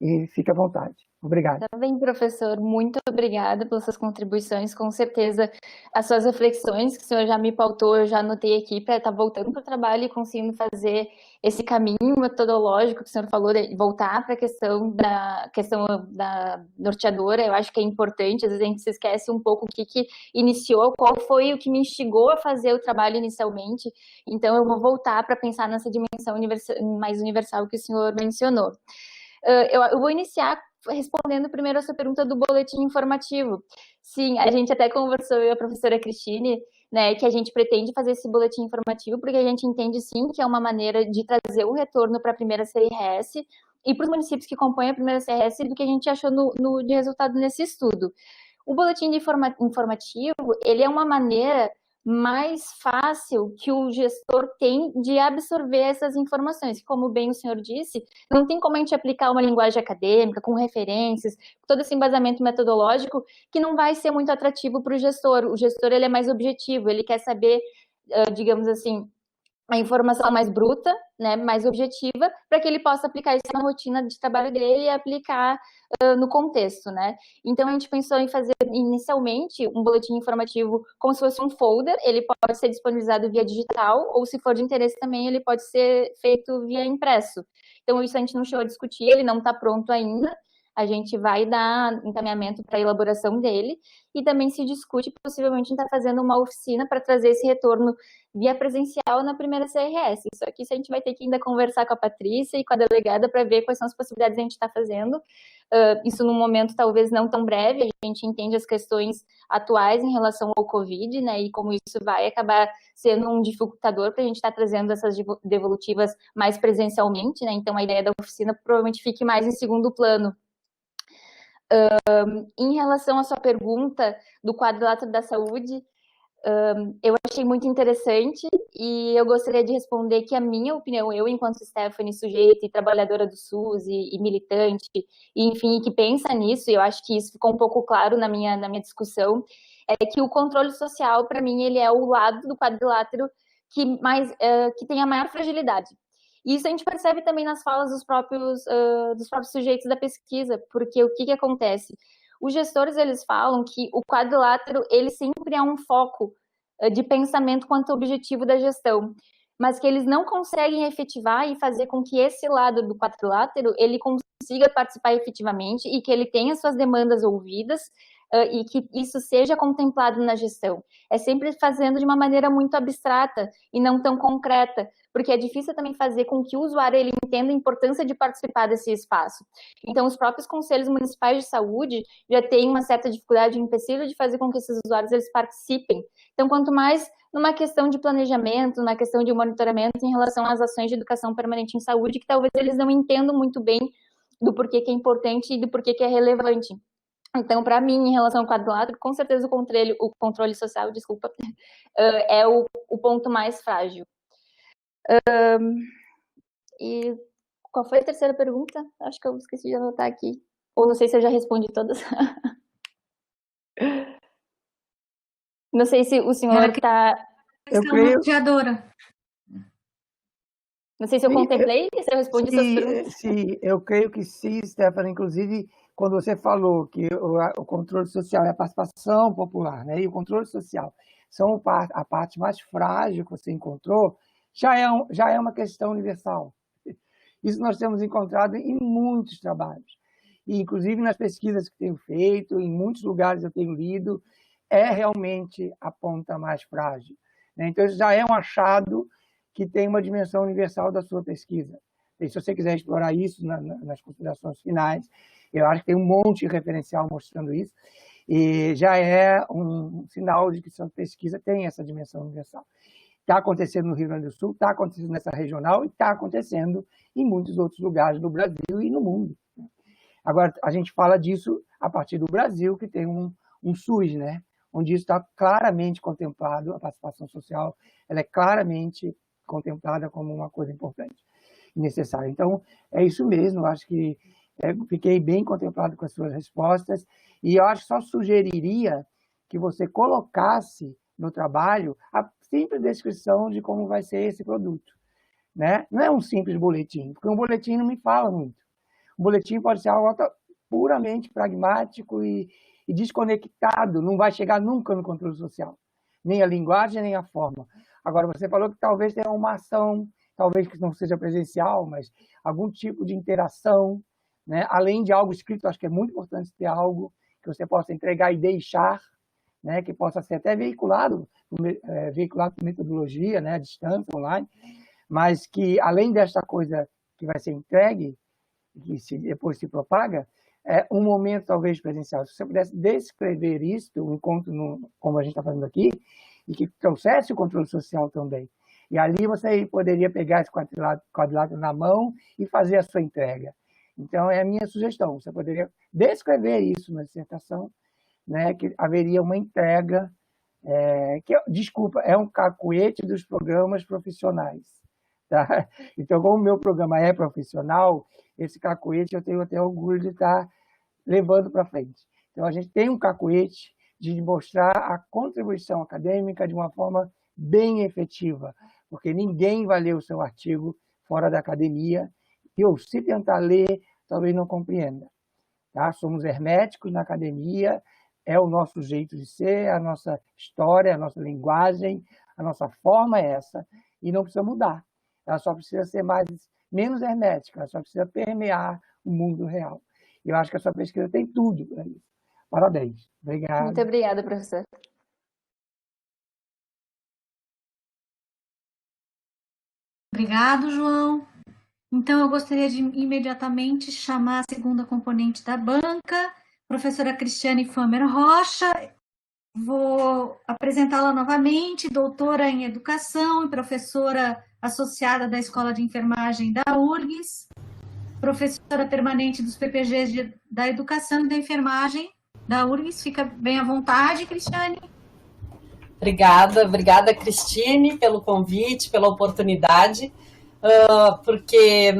e fique à vontade. Obrigado. Tá bem, professor. Muito obrigada pelas suas contribuições. Com certeza, as suas reflexões, que o senhor já me pautou, eu já anotei aqui para estar voltando para o trabalho e conseguindo fazer esse caminho metodológico que o senhor falou, de voltar para a questão da norteadora. Eu acho que é importante, às vezes a gente se esquece um pouco o que iniciou, qual foi o que me instigou a fazer o trabalho inicialmente. Então, eu vou voltar para pensar nessa dimensão mais universal que o senhor mencionou. Eu vou iniciar respondendo primeiro a sua pergunta do boletim informativo. Sim, a gente até conversou, eu e a professora Cristine, né, que a gente pretende fazer esse boletim informativo porque a gente entende, sim, que é uma maneira de trazer o retorno para a primeira CRS e para os municípios que compõem a primeira CRS do que a gente achou de resultado nesse estudo. O boletim informativo, ele é uma maneira mais fácil que o gestor tem de absorver essas informações. Como bem o senhor disse, não tem como a gente aplicar uma linguagem acadêmica, com referências, todo esse embasamento metodológico, que não vai ser muito atrativo para o gestor. O gestor, ele é mais objetivo, ele quer saber, digamos assim, a informação mais bruta, né, mais objetiva, para que ele possa aplicar isso na rotina de trabalho dele e aplicar no contexto, né? Então, a gente pensou em fazer, inicialmente, um boletim informativo como se fosse um folder, ele pode ser disponibilizado via digital, ou se for de interesse também, ele pode ser feito via impresso. Então, isso a gente não chegou a discutir, ele não está pronto ainda, a gente vai dar encaminhamento para a elaboração dele, e também se discute, possivelmente, estar fazendo uma oficina para trazer esse retorno via presencial na primeira CRS. Isso aqui a gente vai ter que ainda conversar com a Patrícia e com a delegada para ver quais são as possibilidades que a gente está fazendo. Isso num momento talvez não tão breve, a gente entende as questões atuais em relação ao Covid, né, e como isso vai acabar sendo um dificultador para a gente estar trazendo essas devolutivas mais presencialmente, né, então a ideia da oficina provavelmente fique mais em segundo plano. Em relação à sua pergunta do quadrilátero da saúde, Eu achei muito interessante e eu gostaria de responder que a minha opinião, eu enquanto Stephanie, sujeita e trabalhadora do SUS e militante, e, enfim, que pensa nisso, e eu acho que isso ficou um pouco claro na minha discussão, é que o controle social, para mim, ele é o lado do quadrilátero que tem a maior fragilidade. E isso a gente percebe também nas falas dos próprios sujeitos da pesquisa, porque o que acontece? Os gestores, eles falam que o quadrilátero, ele sempre é um foco de pensamento quanto ao objetivo da gestão, mas que eles não conseguem efetivar e fazer com que esse lado do quadrilátero, ele consiga participar efetivamente e que ele tenha suas demandas ouvidas e que isso seja contemplado na gestão. É sempre fazendo de uma maneira muito abstrata e não tão concreta, porque é difícil também fazer com que o usuário ele entenda a importância de participar desse espaço. Então, os próprios conselhos municipais de saúde já têm uma certa dificuldade, um empecilho de fazer com que esses usuários eles participem. Então, quanto mais numa questão de planejamento, numa questão de monitoramento em relação às ações de educação permanente em saúde, que talvez eles não entendam muito bem do porquê que é importante e do porquê que é relevante. Então, para mim, em relação ao quadrilátero, com certeza o controle social, é o ponto mais frágil. E qual foi a terceira pergunta? Acho que eu esqueci de anotar aqui. Ou não sei se eu já respondi todas. Não sei se o senhor está... Eu creio... Não sei se eu contemplei, se eu respondi essas perguntas. Sim, eu creio que sim, Stephanie. Inclusive, quando você falou que o controle social é a participação popular, né, e o controle social são a parte mais frágil que você encontrou, já é uma questão universal. Isso nós temos encontrado em muitos trabalhos. E, inclusive, nas pesquisas que tenho feito, em muitos lugares eu tenho lido, é realmente a ponta mais frágil. Né? Então, isso já é um achado que tem uma dimensão universal da sua pesquisa. E se você quiser explorar isso nas considerações finais, eu acho que tem um monte de referencial mostrando isso, e já é um sinal de que sua pesquisa tem essa dimensão universal. Está acontecendo no Rio Grande do Sul, está acontecendo nessa regional e está acontecendo em muitos outros lugares do Brasil e no mundo. Agora, a gente fala disso a partir do Brasil, que tem um SUS, né? Onde isso está claramente contemplado, a participação social ela é claramente contemplada como uma coisa importante e necessária. Então, é isso mesmo, eu acho que fiquei bem contemplado com as suas respostas e eu acho que só sugeriria que você colocasse no trabalho a simples descrição de como vai ser esse produto. Né? Não é um simples boletim, porque um boletim não me fala muito. Um boletim pode ser algo puramente pragmático e desconectado, não vai chegar nunca no controle social, nem a linguagem, nem a forma. Agora, você falou que talvez tenha uma ação, talvez que não seja presencial, mas algum tipo de interação, né? Além de algo escrito, acho que é muito importante ter algo que você possa entregar e deixar, né? Que possa ser até veiculado por metodologia, né? À distância, online, mas que, além desta coisa que vai ser entregue, que depois se propaga, é um momento talvez presencial. Se você pudesse descrever isso, um encontro como a gente está fazendo aqui, e que trouxesse o controle social também. E ali você poderia pegar esse quadrilátero na mão e fazer a sua entrega. Então, é a minha sugestão. Você poderia descrever isso na dissertação, né, que haveria uma entrega, desculpa, é um cacuete dos programas profissionais. Tá? Então, como o meu programa é profissional, esse cacuete eu tenho até orgulho de estar levando para frente. Então, a gente tem um cacuete de mostrar a contribuição acadêmica de uma forma bem efetiva, porque ninguém vai ler o seu artigo fora da academia, e ou se tentar ler, talvez não compreenda. Tá? Somos herméticos na academia, é o nosso jeito de ser, a nossa história, a nossa linguagem, a nossa forma é essa, e não precisa mudar. Ela só precisa ser menos hermética, ela só precisa permear o mundo real. E eu acho que a sua pesquisa tem tudo para isso. Parabéns. Obrigado. Muito obrigada, professor. Obrigado, João. Então, eu gostaria de imediatamente chamar a segunda componente da banca, professora Cristiane Famer Rocha. Vou apresentá-la novamente, doutora em Educação e professora associada da Escola de Enfermagem da URGS, professora permanente dos PPGs da Educação e da Enfermagem da URGS. Fica bem à vontade, Cristiane. Obrigada, Cristine, pelo convite, pela oportunidade, porque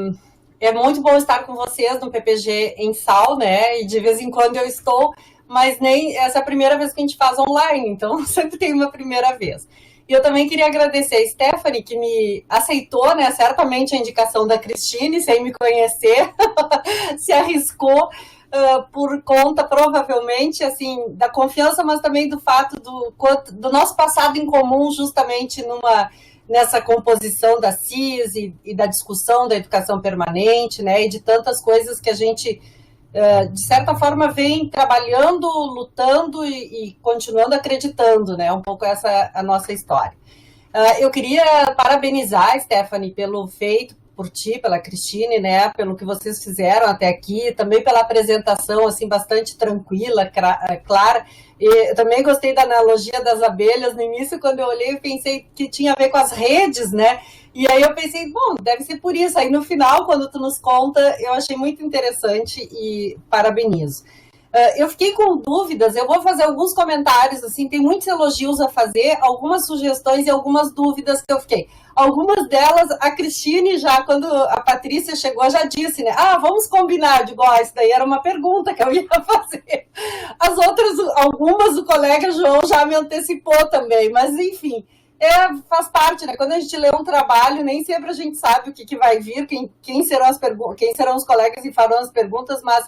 é muito bom estar com vocês no PPG em Sal, né? E de vez em quando eu estou, mas nem essa é a primeira vez que a gente faz online, então sempre tem uma primeira vez. E eu também queria agradecer a Stephanie, que me aceitou, né, certamente a indicação da Cristine, sem me conhecer, se arriscou por conta, provavelmente, assim, da confiança, mas também do fato do nosso passado em comum, justamente nessa composição da CIS e da discussão da educação permanente, né, e de tantas coisas que a gente, de certa forma, vem trabalhando, lutando e continuando acreditando, né, um pouco essa a nossa história. Eu queria parabenizar, Stephanie, pelo feito por ti, pela Cristine, né, pelo que vocês fizeram até aqui, também pela apresentação, assim, bastante tranquila, clara. E eu também gostei da analogia das abelhas. No início, quando eu olhei, eu pensei que tinha a ver com as redes, né, e aí eu pensei, bom, deve ser por isso. Aí no final, quando tu nos conta, eu achei muito interessante e parabenizo. Eu fiquei com dúvidas, eu vou fazer alguns comentários, assim, tem muitos elogios a fazer, algumas sugestões e algumas dúvidas que eu fiquei. Algumas delas, a Cristine já, quando a Patrícia chegou, já disse, né, vamos combinar, digo, isso daí era uma pergunta que eu ia fazer. As outras, algumas o colega João já me antecipou também, mas enfim, faz parte, né, quando a gente lê um trabalho, nem sempre a gente sabe o que vai vir, quem serão os colegas que farão as perguntas, mas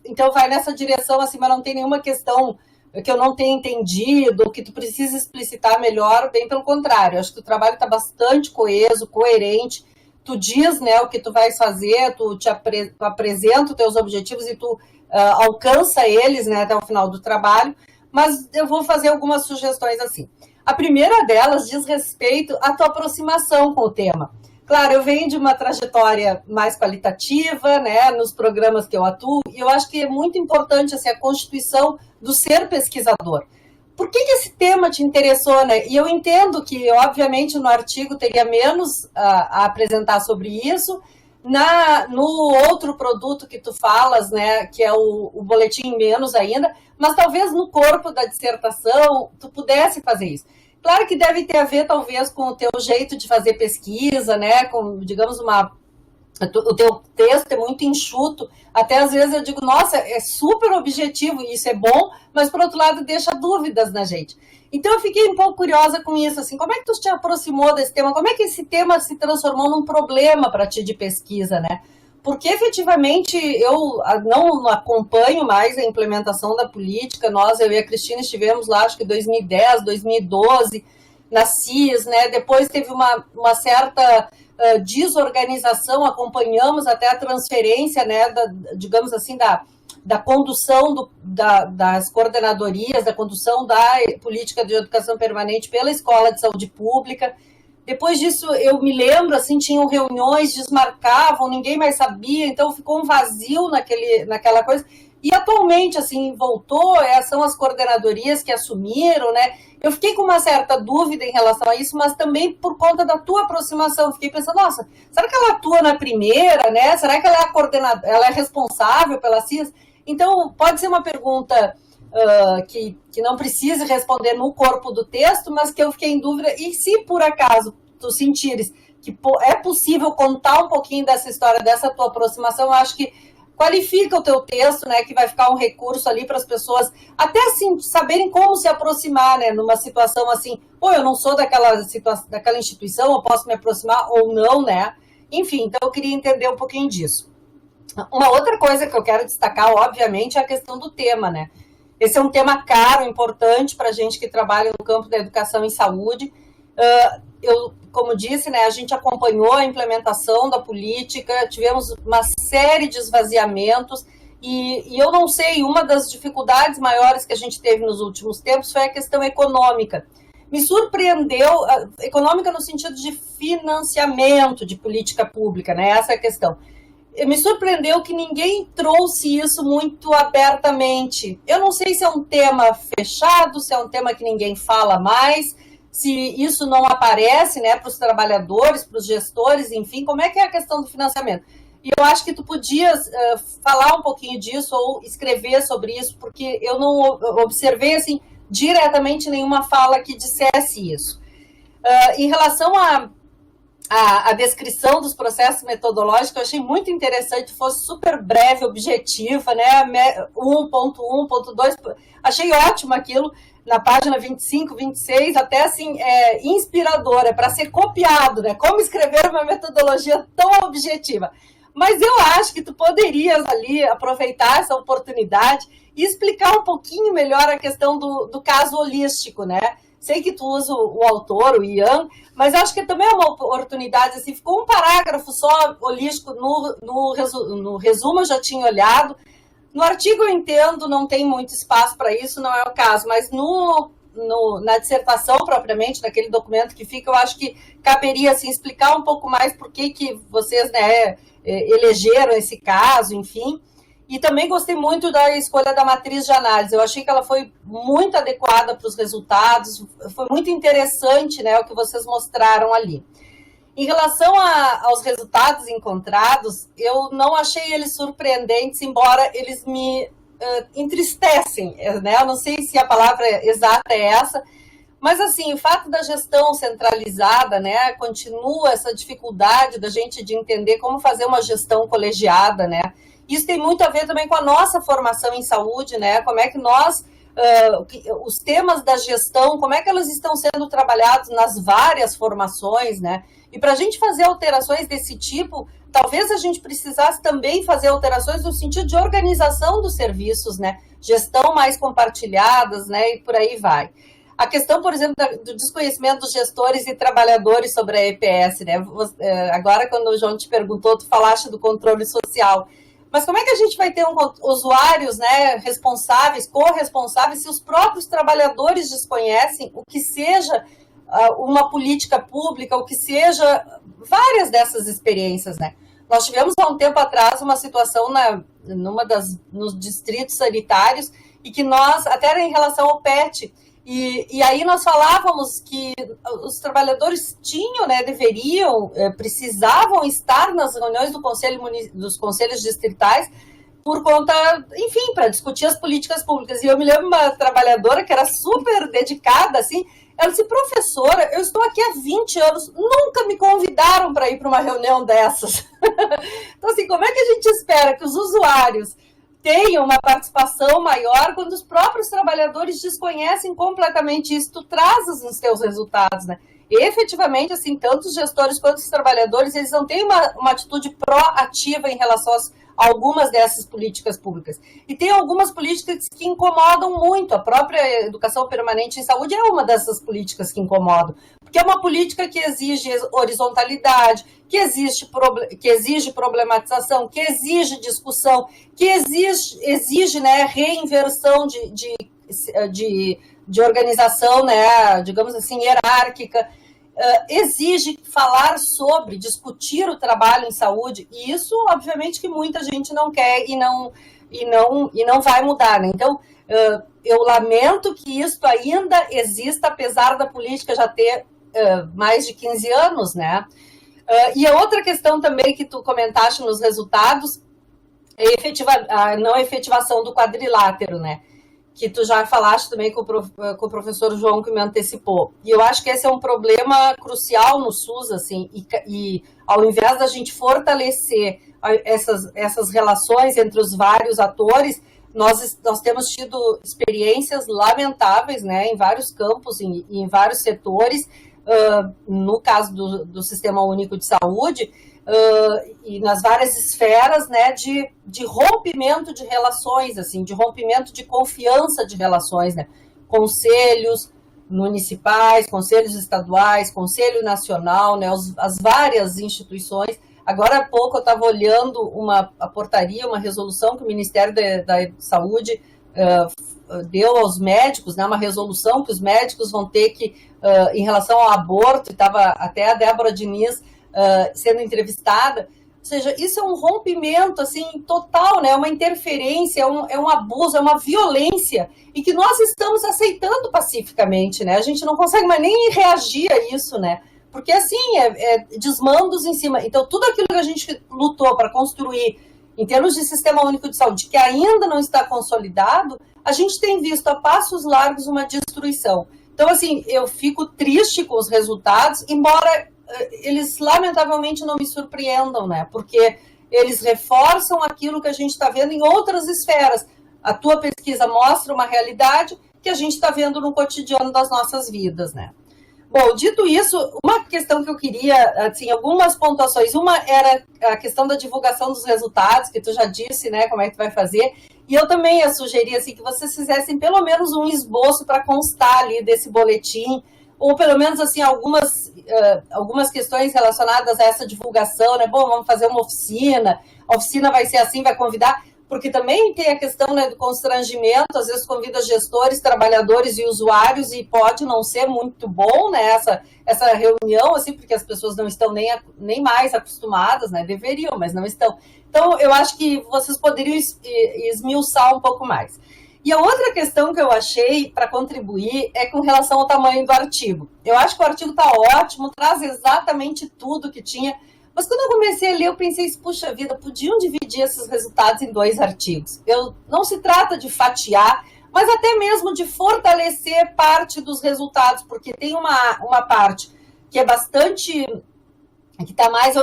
então vai nessa direção, assim, mas não tem nenhuma questão que eu não tenha entendido, que tu precisa explicitar melhor, bem pelo contrário, acho que o trabalho está bastante coeso, coerente, tu diz, né, o que tu vais fazer, tu apresenta os teus objetivos e tu alcança eles, né, até o final do trabalho, mas eu vou fazer algumas sugestões assim. A primeira delas diz respeito à tua aproximação com o tema. Claro, eu venho de uma trajetória mais qualitativa, né, nos programas que eu atuo, e eu acho que é muito importante assim, a constituição do ser pesquisador. Por que esse tema te interessou, né? E eu entendo que, obviamente, no artigo teria menos a apresentar sobre isso, no outro produto que tu falas, né, que é o boletim menos ainda, mas talvez no corpo da dissertação tu pudesse fazer isso. Claro que deve ter a ver, talvez, com o teu jeito de fazer pesquisa, né? Com, digamos, o teu texto é muito enxuto. Até às vezes eu digo, nossa, é super objetivo, e isso é bom, mas, por outro lado, deixa dúvidas na gente. Então, eu fiquei um pouco curiosa com isso, assim, como é que tu te aproximou desse tema? Como é que esse tema se transformou num problema para ti de pesquisa, né? Porque, efetivamente, eu não acompanho mais a implementação da política. Eu e a Cristine estivemos lá, acho que 2010, 2012, na CIS, né? Depois teve uma certa desorganização, acompanhamos até a transferência, né, digamos assim, da condução das coordenadorias, da condução da política de educação permanente pela Escola de Saúde Pública. Depois disso, eu me lembro, assim, tinham reuniões, desmarcavam, ninguém mais sabia, então ficou um vazio naquela coisa. E atualmente, assim, voltou, são as coordenadorias que assumiram, né? Eu fiquei com uma certa dúvida em relação a isso, mas também por conta da tua aproximação. Fiquei pensando, nossa, será que ela atua na primeira, né? Será que ela é a coordenadora, ela é responsável pela CIS? Então, pode ser uma pergunta que não precise responder no corpo do texto, mas que eu fiquei em dúvida, e se por acaso tu sentires que é possível contar um pouquinho dessa história, dessa tua aproximação, eu acho que qualifica o teu texto, né, que vai ficar um recurso ali para as pessoas, até assim, saberem como se aproximar, né, numa situação assim, eu não sou daquela instituição, eu posso me aproximar ou não, né, enfim, então eu queria entender um pouquinho disso. Uma outra coisa que eu quero destacar, obviamente, é a questão do tema, né. Esse é um tema caro, importante para a gente que trabalha no campo da educação e saúde. Como disse, né, a gente acompanhou a implementação da política, tivemos uma série de esvaziamentos, e eu não sei, uma das dificuldades maiores que a gente teve nos últimos tempos foi a questão econômica. Me surpreendeu, econômica no sentido de financiamento de política pública, né, essa é a questão. Me surpreendeu que ninguém trouxe isso muito abertamente. Eu não sei se é um tema fechado, se é um tema que ninguém fala mais, se isso não aparece, né, para os trabalhadores, para os gestores, enfim, como é que é a questão do financiamento? E eu acho que tu podias falar um pouquinho disso ou escrever sobre isso, porque eu não observei, assim, diretamente nenhuma fala que dissesse isso. Em relação à descrição dos processos metodológicos, eu achei muito interessante, fosse super breve, objetiva, né? 1.1.2, achei ótimo aquilo, na página 25, 26, até assim, inspiradora, para ser copiado, né? Como escrever uma metodologia tão objetiva. Mas eu acho que tu poderias ali aproveitar essa oportunidade e explicar um pouquinho melhor a questão do caso holístico, né? Sei que tu usa o autor, o Ian, mas acho que também é uma oportunidade, assim, ficou um parágrafo só holístico, no resumo eu já tinha olhado, no artigo eu entendo, não tem muito espaço para isso, não é o caso, mas na dissertação propriamente, naquele documento que fica, eu acho que caberia, assim, explicar um pouco mais por que vocês, né, elegeram esse caso, enfim. E também gostei muito da escolha da matriz de análise. Eu achei que ela foi muito adequada para os resultados, foi muito interessante, né, o que vocês mostraram ali. Em relação aos resultados encontrados, eu não achei eles surpreendentes, embora eles me entristecem, né? Eu não sei se a palavra exata é essa, mas assim, o fato da gestão centralizada, né, continua essa dificuldade da gente de entender como fazer uma gestão colegiada, né? Isso tem muito a ver também com a nossa formação em saúde, né? Como é que nós, os temas da gestão, como é que elas estão sendo trabalhados nas várias formações, né? E para a gente fazer alterações desse tipo, talvez a gente precisasse também fazer alterações no sentido de organização dos serviços, né? Gestão mais compartilhadas, né? E por aí vai. A questão, por exemplo, do desconhecimento dos gestores e trabalhadores sobre a EPS, né? Agora, quando o João te perguntou, tu falaste do controle social. Mas como é que a gente vai ter usuários, né, responsáveis, corresponsáveis, se os próprios trabalhadores desconhecem o que seja uma política pública, o que seja várias dessas experiências, né? Nós tivemos há um tempo atrás uma situação nos distritos sanitários e que nós, até era em relação ao PET, e aí nós falávamos que os trabalhadores tinham, né, deveriam, precisavam estar nas reuniões dos conselhos distritais por conta, enfim, para discutir as políticas públicas. E eu me lembro uma trabalhadora que era super dedicada, assim, ela disse, professora, eu estou aqui há 20 anos, nunca me convidaram para ir para uma reunião dessas. Então, assim, como é que a gente espera que os usuários tenham uma participação maior quando os próprios trabalhadores desconhecem completamente isso? Tu trazes nos teus resultados, né? E, efetivamente, assim, tanto os gestores quanto os trabalhadores, eles não têm uma atitude proativa em relação a algumas dessas políticas públicas. E tem algumas políticas que incomodam muito. A própria educação permanente em saúde é uma dessas políticas que incomodam. Porque é uma política que exige horizontalidade, que exige problematização, que exige discussão, que exige, né, reinversão de organização, né, digamos assim, hierárquica, exige falar sobre, discutir o trabalho em saúde, e isso, obviamente, que muita gente não quer e não vai mudar, né? Então, eu lamento que isso ainda exista, apesar da política já ter mais de 15 anos, né? E a outra questão também que tu comentaste nos resultados é a não efetivação do quadrilátero, né? Que tu já falaste também com o professor João, que me antecipou. E eu acho que esse é um problema crucial no SUS, assim, e ao invés da gente fortalecer essas relações entre os vários atores, nós temos tido experiências lamentáveis, né, em vários campos e em vários setores, no caso do Sistema Único de Saúde, e nas várias esferas, né, de rompimento de relações, assim, de rompimento de confiança de relações, né, conselhos municipais, conselhos estaduais, conselho nacional, né, as várias instituições. Agora há pouco eu estava olhando a portaria, uma resolução que o Ministério da Saúde deu aos médicos, né, uma resolução que os médicos vão ter que, em relação ao aborto, estava até a Débora Diniz sendo entrevistada, ou seja, isso é um rompimento, assim, total, né, uma interferência, é um abuso, é uma violência, e que nós estamos aceitando pacificamente, né, a gente não consegue mais nem reagir a isso, né, porque, assim, desmandos em cima, então tudo aquilo que a gente lutou para construir em termos de Sistema Único de Saúde, que ainda não está consolidado, a gente tem visto a passos largos uma destruição. Então, assim, eu fico triste com os resultados, embora eles, lamentavelmente, não me surpreendam, né? Porque eles reforçam aquilo que a gente está vendo em outras esferas. A tua pesquisa mostra uma realidade que a gente está vendo no cotidiano das nossas vidas, né? Bom, dito isso, uma questão que eu queria, assim, algumas pontuações. Uma era a questão da divulgação dos resultados, que tu já disse, né, como é que tu vai fazer. E eu também ia sugerir, assim, que vocês fizessem pelo menos um esboço para constar ali desse boletim, ou pelo menos, assim, algumas questões relacionadas a essa divulgação, né? Bom, vamos fazer uma oficina, a oficina vai ser assim, vai convidar, porque também tem a questão, né, do constrangimento, às vezes convida gestores, trabalhadores e usuários, e pode não ser muito bom, né, essa reunião, assim, porque as pessoas não estão nem mais acostumadas, né, deveriam, mas não estão. Então, eu acho que vocês poderiam esmiuçar um pouco mais. E a outra questão que eu achei para contribuir é com relação ao tamanho do artigo. Eu acho que o artigo está ótimo, traz exatamente tudo que tinha. Mas quando eu comecei a ler, eu pensei, puxa vida, podiam dividir esses resultados em 2 artigos. Não se trata de fatiar, mas até mesmo de fortalecer parte dos resultados, porque tem uma parte que é bastante, que está mais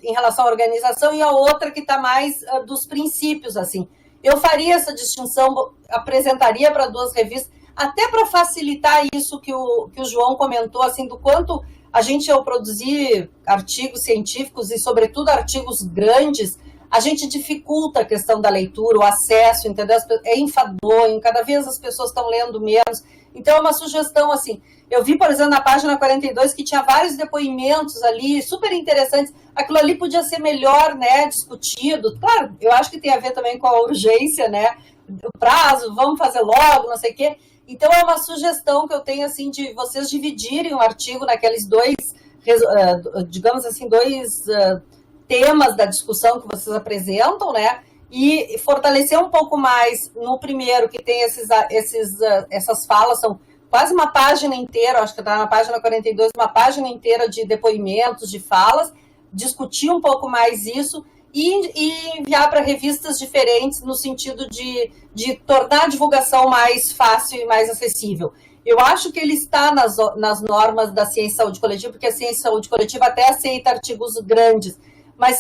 em relação à organização, e a outra que está mais dos princípios, assim. Eu faria essa distinção, apresentaria para 2 revistas, até para facilitar isso que o João comentou, assim, do quanto a gente, ao produzir artigos científicos e, sobretudo, artigos grandes, a gente dificulta a questão da leitura, o acesso, entendeu? É enfadonho, cada vez as pessoas estão lendo menos. Então, é uma sugestão, assim. Eu vi, por exemplo, na página 42, que tinha vários depoimentos ali, super interessantes. Aquilo ali podia ser melhor, né, discutido. Claro, eu acho que tem a ver também com a urgência, né? O prazo, vamos fazer logo, não sei o quê. Então, é uma sugestão que eu tenho, assim, de vocês dividirem o artigo naqueles 2, digamos assim, 2 temas da discussão que vocês apresentam, né? E fortalecer um pouco mais no primeiro, que tem essas falas, são quase uma página inteira, acho que está na página 42, uma página inteira de depoimentos, de falas, discutir um pouco mais isso e enviar para revistas diferentes no sentido de tornar a divulgação mais fácil e mais acessível. Eu acho que ele está nas normas da ciência e saúde coletiva, porque a ciência e saúde coletiva até aceita artigos grandes, mas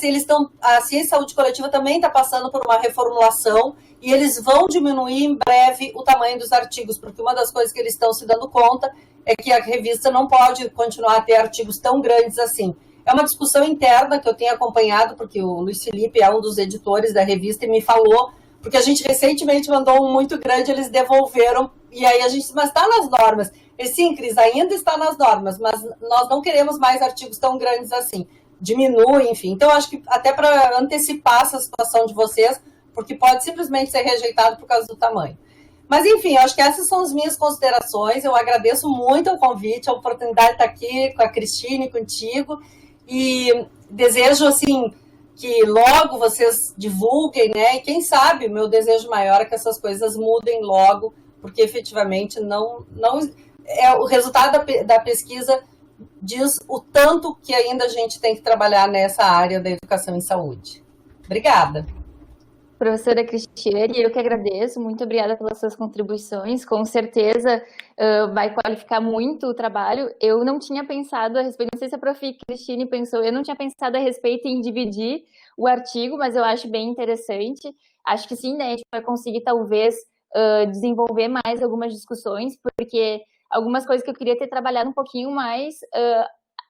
a ciência e saúde coletiva também está passando por uma reformulação e eles vão diminuir em breve o tamanho dos artigos, porque uma das coisas que eles estão se dando conta é que a revista não pode continuar a ter artigos tão grandes assim. É uma discussão interna que eu tenho acompanhado, porque o Luiz Felipe é um dos editores da revista e me falou, porque a gente recentemente mandou um muito grande, eles devolveram, e aí a gente disse, mas está nas normas. E sim, Cris, ainda está nas normas, mas nós não queremos mais artigos tão grandes assim. Diminui, enfim. Então, acho que até para antecipar essa situação de vocês, porque pode simplesmente ser rejeitado por causa do tamanho. Mas, enfim, eu acho que essas são as minhas considerações. Eu agradeço muito o convite, a oportunidade de estar aqui com a Cristine, contigo, e desejo, assim, que logo vocês divulguem, né? E quem sabe, meu desejo maior é que essas coisas mudem logo, porque efetivamente não é o resultado da pesquisa diz o tanto que ainda a gente tem que trabalhar nessa área da educação em saúde. Obrigada. Professora Cristiane, eu que agradeço, muito obrigada pelas suas contribuições, com certeza vai qualificar muito o trabalho. Eu não tinha pensado a respeito, não sei se a prof. Cristine pensou, eu não tinha pensado a respeito em dividir o artigo, mas eu acho bem interessante. Acho que sim, né, a gente vai conseguir talvez desenvolver mais algumas discussões, porque algumas coisas que eu queria ter trabalhado um pouquinho mais,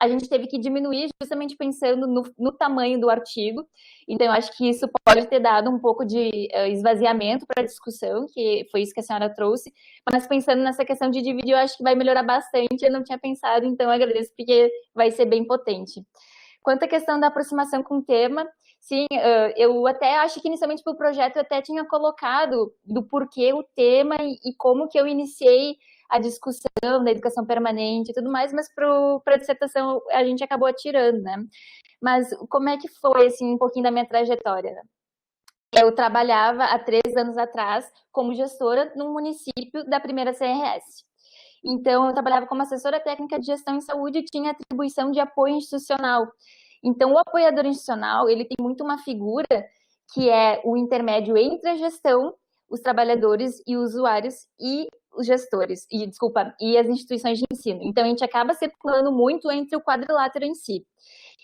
a gente teve que diminuir justamente pensando no tamanho do artigo. Então, eu acho que isso pode ter dado um pouco de esvaziamento para a discussão, que foi isso que a senhora trouxe. Mas pensando nessa questão de dividir, eu acho que vai melhorar bastante. Eu não tinha pensado, então eu agradeço, porque vai ser bem potente. Quanto à questão da aproximação com o tema, sim, eu até acho que inicialmente para o projeto eu até tinha colocado do porquê o tema e como que eu iniciei a discussão da educação permanente e tudo mais, mas para a dissertação a gente acabou atirando, né? Mas como é que foi, assim, um pouquinho da minha trajetória? Eu trabalhava há 3 anos atrás como gestora num município da primeira CRS. Então, eu trabalhava como assessora técnica de gestão em saúde e tinha atribuição de apoio institucional. Então, o apoiador institucional, ele tem muito uma figura que é o intermédio entre a gestão, os trabalhadores e os usuários e os gestores, e as instituições de ensino. Então, a gente acaba circulando muito entre o quadrilátero em si.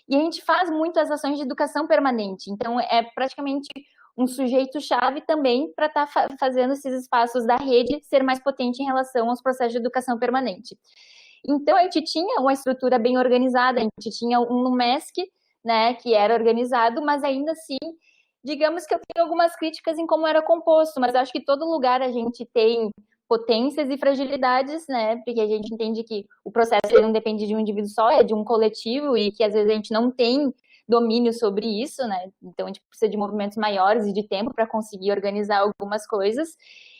E a gente faz muito as ações de educação permanente. Então, é praticamente um sujeito-chave também para estar fazendo esses espaços da rede ser mais potente em relação aos processos de educação permanente. Então, a gente tinha uma estrutura bem organizada, a gente tinha um NUMESC, né, que era organizado, mas ainda assim, digamos que eu tenho algumas críticas em como era composto, mas acho que todo lugar a gente tem potências e fragilidades, né, porque a gente entende que o processo não depende de um indivíduo só, é de um coletivo, e que às vezes a gente não tem domínio sobre isso, né, então a gente precisa de movimentos maiores e de tempo para conseguir organizar algumas coisas.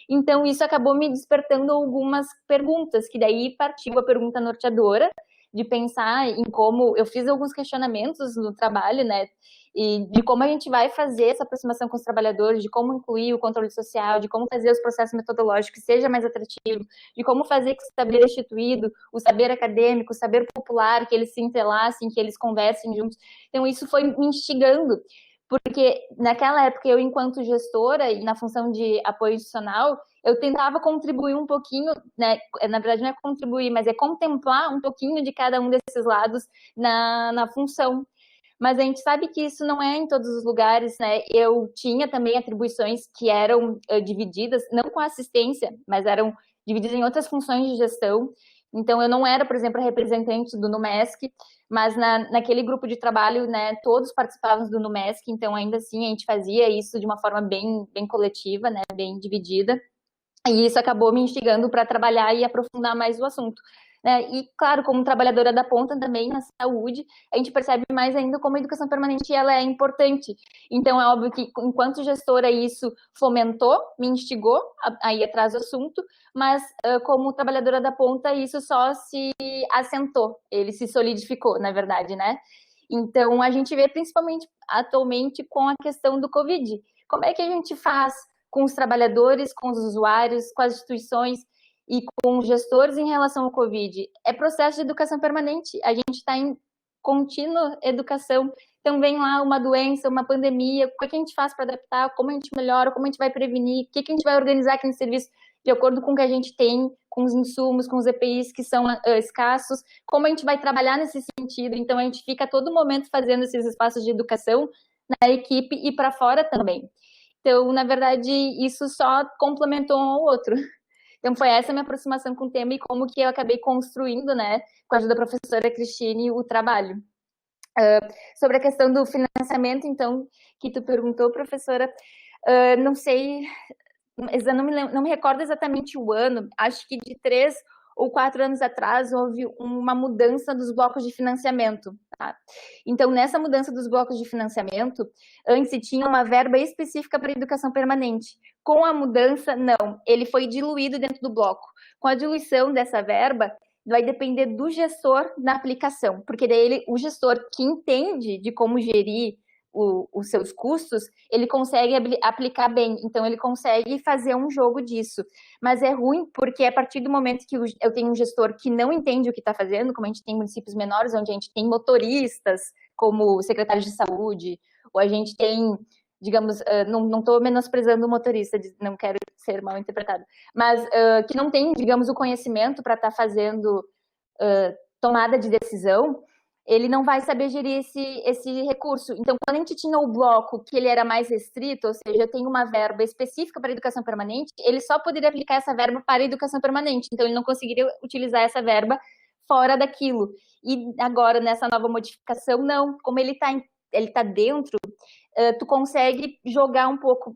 Então, isso acabou me despertando algumas perguntas, que daí partiu a pergunta norteadora, de pensar em como... Eu fiz alguns questionamentos no trabalho, né? E de como a gente vai fazer essa aproximação com os trabalhadores, de como incluir o controle social, de como fazer os processos metodológicos que seja mais atrativo, de como fazer que o saber instituído, o saber acadêmico, o saber popular, que eles se entrelacem, que eles conversem juntos. Então, isso foi me instigando, porque naquela época eu, enquanto gestora e na função de apoio institucional, eu tentava contribuir um pouquinho, né? Na verdade não é contribuir, mas é contemplar um pouquinho de cada um desses lados na função. Mas a gente sabe que isso não é em todos os lugares, né? Eu tinha também atribuições que eram divididas, não com assistência, mas eram divididas em outras funções de gestão. Então, eu não era, por exemplo, a representante do NUMESC, mas naquele grupo de trabalho, né, todos participavam do NUMESC, então, ainda assim, a gente fazia isso de uma forma bem coletiva, né, bem dividida, e isso acabou me instigando para trabalhar e aprofundar mais o assunto. Né? E, claro, como trabalhadora da ponta também na saúde, a gente percebe mais ainda como a educação permanente ela é importante. Então, é óbvio que, enquanto gestora, isso fomentou, me instigou a ir atrás do assunto, mas, como trabalhadora da ponta, isso só se assentou, ele se solidificou, na verdade, né? Então, a gente vê, principalmente, atualmente, com a questão do Covid. Como é que a gente faz com os trabalhadores, com os usuários, com as instituições e com os gestores em relação ao Covid? É processo de educação permanente, a gente está em contínua educação. Então, vem lá uma doença, uma pandemia, o que a gente faz para adaptar, como a gente melhora, como a gente vai prevenir, o que a gente vai organizar aqui no serviço de acordo com o que a gente tem, com os insumos, com os EPIs que são escassos, como a gente vai trabalhar nesse sentido. Então, a gente fica a todo momento fazendo esses espaços de educação na equipe e para fora também. Então, na verdade, isso só complementou um ao outro. Então, foi essa a minha aproximação com o tema e como que eu acabei construindo, né, com a ajuda da professora Cristine, o trabalho. Sobre a questão do financiamento, então, que tu perguntou, professora, não sei, não me recordo exatamente o ano, acho que de 3 ou 4 anos atrás houve uma mudança dos blocos de financiamento. Tá? Então, nessa mudança dos blocos de financiamento, antes tinha uma verba específica para educação permanente. Com a mudança, não, ele foi diluído dentro do bloco. Com a diluição dessa verba, vai depender do gestor na aplicação, porque daí o gestor que entende de como gerir os seus custos, ele consegue aplicar bem, então ele consegue fazer um jogo disso. Mas é ruim porque a partir do momento que eu tenho um gestor que não entende o que está fazendo, como a gente tem municípios menores, onde a gente tem motoristas, como secretários de saúde, ou a gente tem, digamos, não estou menosprezando o motorista, não quero ser mal interpretado, mas que não tem, digamos, o conhecimento para estar fazendo tomada de decisão, ele não vai saber gerir esse recurso. Então, quando a gente tinha o bloco que ele era mais restrito, ou seja, eu tenho uma verba específica para a educação permanente, ele só poderia aplicar essa verba para a educação permanente, então ele não conseguiria utilizar essa verba fora daquilo. E agora, nessa nova modificação, não, como ele tá dentro, tu consegue jogar um pouco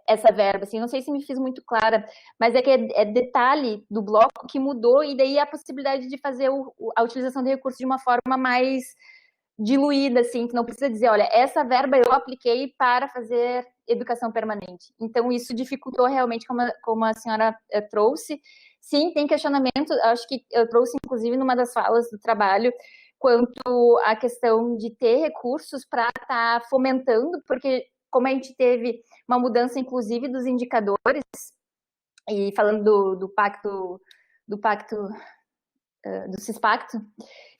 essa verba, assim, não sei se me fiz muito clara, mas é que é detalhe do bloco que mudou e daí a possibilidade de fazer a utilização de recursos de uma forma mais diluída, assim, que não precisa dizer, olha, essa verba eu apliquei para fazer educação permanente. Então, isso dificultou realmente, como a senhora trouxe. Sim, tem questionamento, acho que eu trouxe, inclusive, numa das falas do trabalho, quanto à questão de ter recursos para estar fomentando, porque como a gente teve uma mudança, inclusive, dos indicadores, e falando do CISPACTO,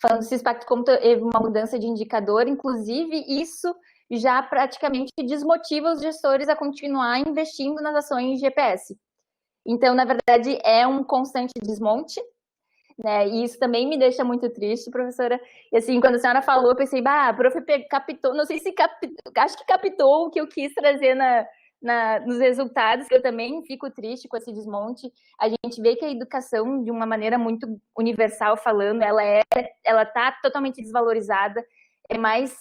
falando do CISPACTO, como teve uma mudança de indicador, inclusive, isso já praticamente desmotiva os gestores a continuar investindo nas ações de EPS. Então, na verdade, é um constante desmonte, né? E isso também me deixa muito triste, professora. E assim, quando a senhora falou, eu pensei, a prof captou, não sei se captou, acho que captou o que eu quis trazer nos resultados, que eu também fico triste com esse desmonte. A gente vê que a educação, de uma maneira muito universal falando, ela está totalmente desvalorizada. É mais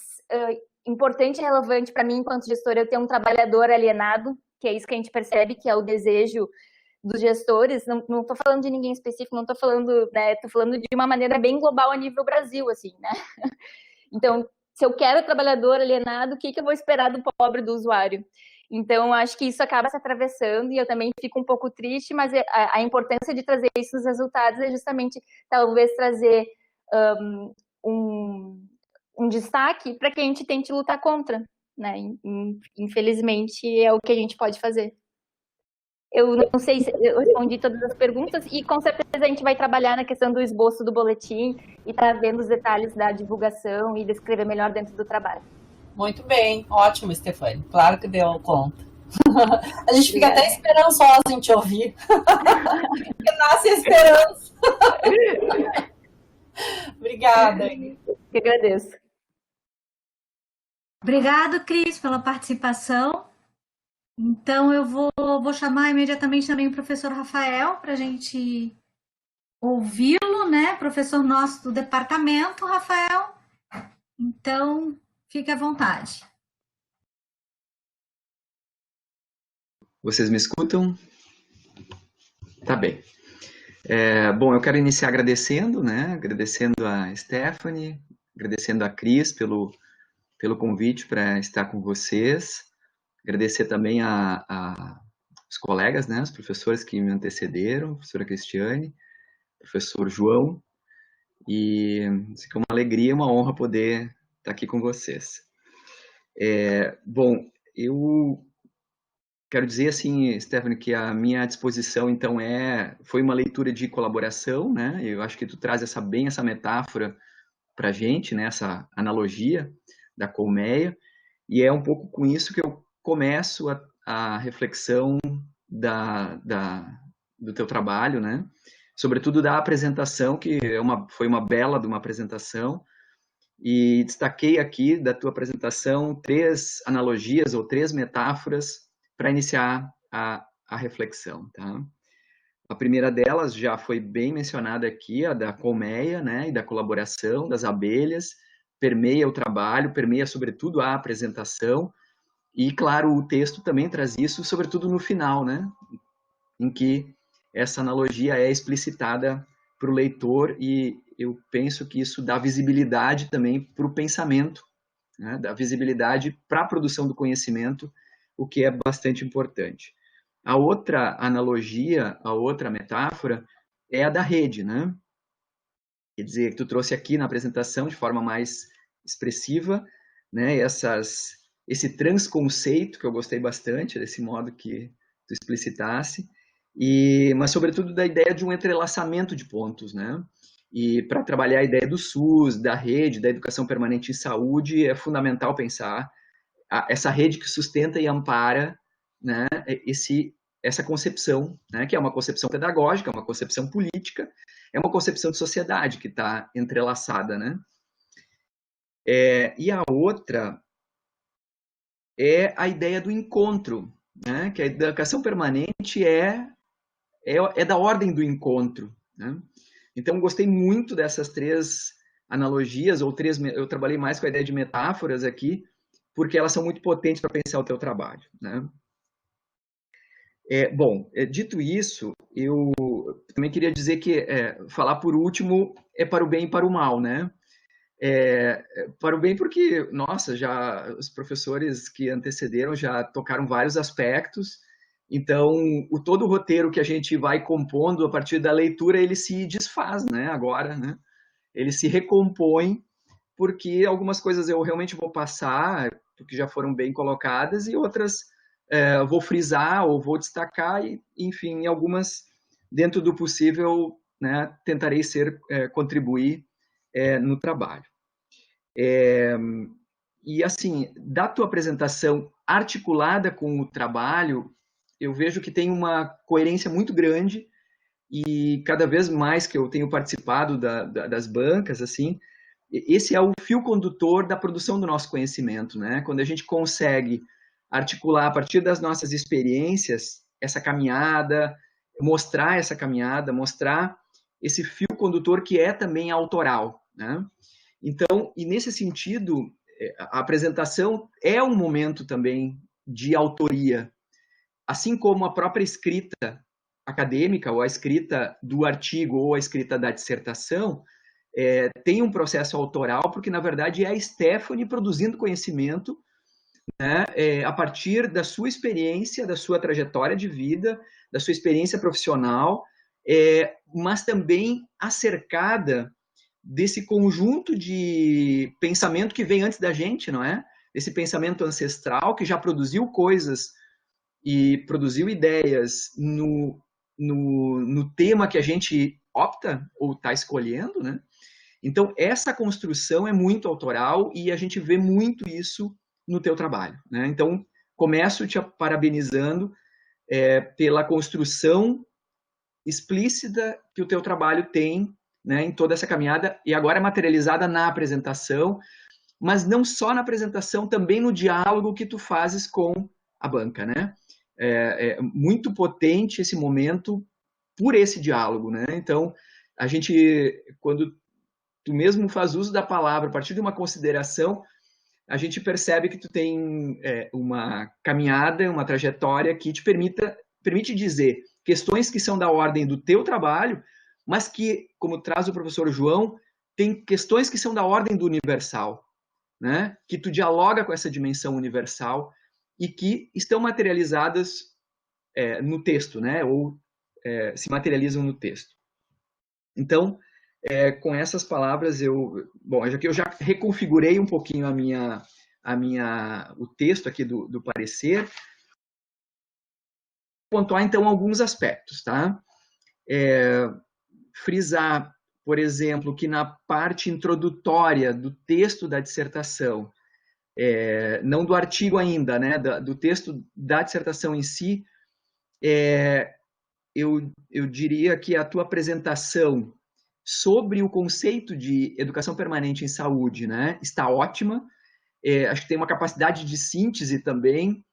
importante e relevante para mim, enquanto gestora, eu ter um trabalhador alienado, que é isso que a gente percebe, que é o desejo dos gestores. Não estou falando de ninguém específico, não estou falando, né, estou falando de uma maneira bem global a nível Brasil, assim, né? Então, se eu quero trabalhador alienado, o que eu vou esperar do pobre, do usuário? Então, acho que isso acaba se atravessando e eu também fico um pouco triste, mas a importância de trazer isso nos resultados é justamente, talvez, trazer um destaque para que a gente tente lutar contra, né? Infelizmente, é o que a gente pode fazer. Eu não sei se eu respondi todas as perguntas e com certeza a gente vai trabalhar na questão do esboço do boletim e tá vendo os detalhes da divulgação e descrever melhor dentro do trabalho. Muito bem, ótimo, Stefane. Claro que deu conta. A gente fica até esperançosa em te ouvir. Porque nasce a esperança. Obrigada. Eu agradeço. Obrigado, Cris, pela participação. Então, eu vou chamar imediatamente também o professor Rafael para a gente ouvi-lo, né? Professor nosso do departamento, Rafael. Então, fique à vontade. Vocês me escutam? Tá bem. Bom, eu quero iniciar agradecendo, né? Agradecendo a Stephanie, agradecendo a Cris pelo convite para estar com vocês. Agradecer também os colegas, né? Os professores que me antecederam, a professora Cristiane, professor João. E é uma alegria, uma honra poder estar aqui com vocês. Bom, eu quero dizer assim, Stephanie, que a minha disposição, então, foi uma leitura de colaboração, né? Eu acho que tu traz essa metáfora para a gente, né? Essa analogia da colmeia, e é um pouco com isso que eu começo a reflexão do teu trabalho, né? Sobretudo da apresentação, que foi uma bela de uma apresentação, e destaquei aqui da tua apresentação 3 analogias ou 3 metáforas para iniciar a reflexão, tá? A primeira delas já foi bem mencionada aqui, a da colmeia, né, e da colaboração das abelhas, permeia o trabalho, permeia sobretudo a apresentação, e claro, o texto também traz isso, sobretudo no final, né, em que essa analogia é explicitada para o leitor, e eu penso que isso dá visibilidade também para o pensamento, né, dá visibilidade para a produção do conhecimento, o que é bastante importante. A outra analogia, a outra metáfora é a da rede, né? Quer dizer, que tu trouxe aqui na apresentação de forma mais expressiva, né? Esse transconceito, que eu gostei bastante, desse modo que tu explicitasse, mas sobretudo da ideia de um entrelaçamento de pontos, né? E para trabalhar a ideia do SUS, da rede, da educação permanente em saúde, é fundamental pensar essa rede que sustenta e ampara, né, essa concepção, né, que é uma concepção pedagógica, uma concepção política, é uma concepção de sociedade que está entrelaçada, né? E a outra é a ideia do encontro, né, que a educação permanente é da ordem do encontro, né? Então, gostei muito dessas 3 analogias, eu trabalhei mais com a ideia de metáforas aqui, porque elas são muito potentes para pensar o teu trabalho, né? Bom, dito isso, eu também queria dizer que falar por último é para o bem e para o mal, né? Para o bem porque, nossa, já os professores que antecederam já tocaram vários aspectos, então todo o roteiro que a gente vai compondo a partir da leitura, ele se desfaz, né? Agora, né? Ele se recompõe, porque algumas coisas eu realmente vou passar, porque já foram bem colocadas, e outras vou frisar ou vou destacar, e, enfim, algumas, dentro do possível, né, tentarei contribuir no trabalho. E assim, da tua apresentação articulada com o trabalho, eu vejo que tem uma coerência muito grande e cada vez mais que eu tenho participado das bancas, assim, esse é o fio condutor da produção do nosso conhecimento, né? Quando a gente consegue articular a partir das nossas experiências essa caminhada, mostrar essa caminhada, mostrar esse fio condutor que é também autoral, né? Então, e nesse sentido, a apresentação é um momento também de autoria, assim como a própria escrita acadêmica, ou a escrita do artigo, ou a escrita da dissertação, tem um processo autoral, porque, na verdade, é a Stephanie produzindo conhecimento, né, a partir da sua experiência, da sua trajetória de vida, da sua experiência profissional, mas também acercada desse conjunto de pensamento que vem antes da gente, não é? Esse pensamento ancestral que já produziu coisas e produziu ideias no tema que a gente opta ou está escolhendo, né? Então, essa construção é muito autoral e a gente vê muito isso no teu trabalho, né? Então, começo te parabenizando pela construção explícita que o teu trabalho tem, né, em toda essa caminhada, e agora é materializada na apresentação, mas não só na apresentação, também no diálogo que tu fazes com a banca, né? É muito potente esse momento por esse diálogo, né? Então, a gente, quando tu mesmo faz uso da palavra a partir de uma consideração, a gente percebe que tu tem uma caminhada, uma trajetória que te permite dizer questões que são da ordem do teu trabalho, mas que, como traz o professor João, tem questões que são da ordem do universal, né? Que tu dialoga com essa dimensão universal e que estão materializadas no texto, né? Ou se materializam no texto. Então, com essas palavras, eu já reconfigurei um pouquinho o texto aqui do parecer. Vou pontuar, então, alguns aspectos, tá? Frisar, por exemplo, que na parte introdutória do texto da dissertação, não do artigo ainda, né, do texto da dissertação em si, eu diria que a tua apresentação sobre o conceito de educação permanente em saúde, né, está ótima. Acho que tem uma capacidade de síntese também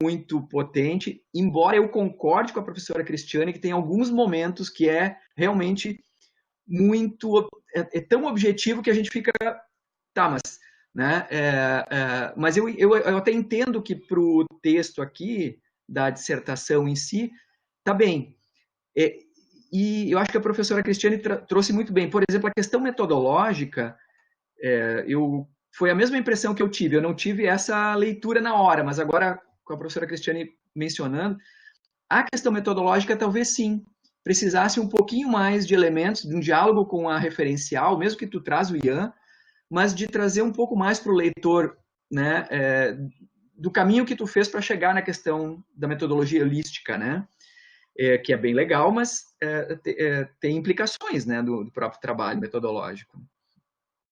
muito potente, embora eu concorde com a professora Cristiane que tem alguns momentos que é realmente muito... tão objetivo que a gente fica... Tá, mas... Né, mas eu até entendo que para o texto aqui, da dissertação em si, tá bem. E eu acho que a professora Cristiane trouxe muito bem. Por exemplo, a questão metodológica, foi a mesma impressão que eu tive. Eu não tive essa leitura na hora, mas agora, com a professora Cristiane mencionando, a questão metodológica talvez sim precisasse um pouquinho mais de elementos, de um diálogo com a referencial, mesmo que tu traz o Ian, mas de trazer um pouco mais para o leitor, né, do caminho que tu fez para chegar na questão da metodologia holística, né, que é bem legal, mas tem implicações, né, do próprio trabalho metodológico.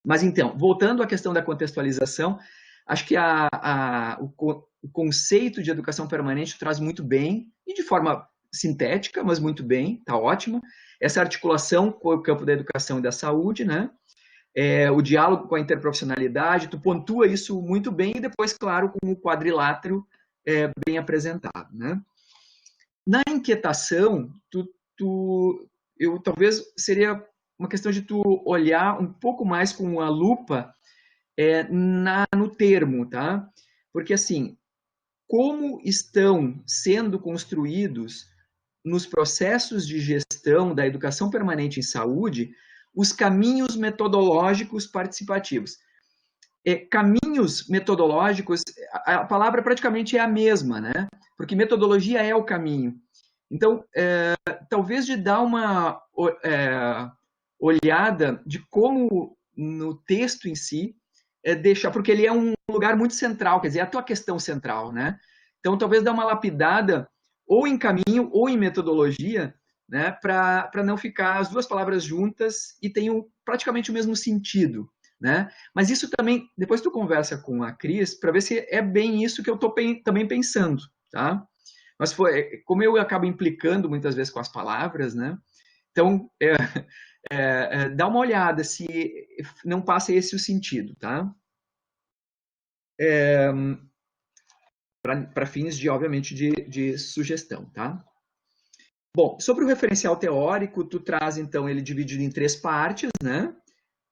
Mas então, voltando à questão da contextualização, acho que o conceito de educação permanente traz muito bem, e de forma sintética, mas muito bem, está ótimo, essa articulação com o campo da educação e da saúde, né? O diálogo com a interprofissionalidade, tu pontua isso muito bem, e depois, claro, com o quadrilátero bem apresentado, né? Na inquietação, talvez seria uma questão de tu olhar um pouco mais com a lupa no termo, tá? Porque, assim, como estão sendo construídos nos processos de gestão da educação permanente em saúde os caminhos metodológicos participativos. Caminhos metodológicos, a palavra praticamente é a mesma, né? Porque metodologia é o caminho. Então, talvez de dar uma olhada de como no texto em si, deixar, porque ele é um lugar muito central, quer dizer, é a tua questão central, né? Então, talvez dar uma lapidada ou em caminho ou em metodologia, né, para não ficar as duas palavras juntas e tenham praticamente o mesmo sentido, né? Mas isso também, depois tu conversa com a Cris para ver se é bem isso que eu estou também pensando, tá? Mas como eu acabo implicando muitas vezes com as palavras, né? Então, dá uma olhada se não passa esse o sentido, tá? Para fins de, obviamente, de sugestão, tá? Bom, sobre o referencial teórico, tu traz, então, ele dividido em 3 partes, né?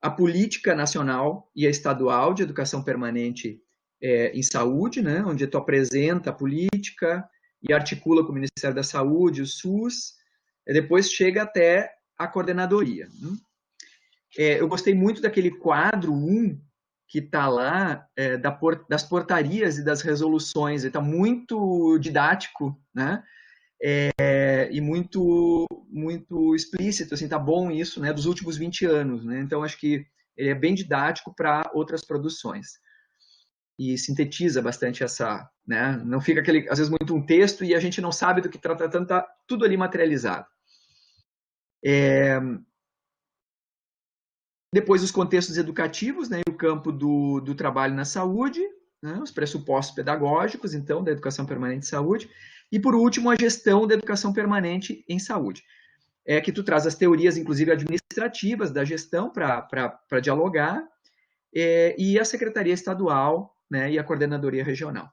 A política nacional e a estadual de educação permanente em saúde, né? Onde tu apresenta a política e articula com o Ministério da Saúde, o SUS, e depois chega até a coordenadoria. Né? Eu gostei muito daquele quadro 1 que está lá, das portarias e das resoluções, ele está muito didático, né? E muito explícito, assim, tá bom isso, né, dos últimos 20 anos, né? Então acho que ele é bem didático para outras produções e sintetiza bastante essa, né? Não fica aquele, às vezes, muito um texto e a gente não sabe do que está tratando, tá tudo ali materializado. Depois os contextos educativos, né, e o campo do trabalho na saúde, né, os pressupostos pedagógicos, então, da educação permanente em saúde, e por último a gestão da educação permanente em saúde. Que tu traz as teorias, inclusive administrativas da gestão para dialogar, e a secretaria estadual, né, e a coordenadoria regional.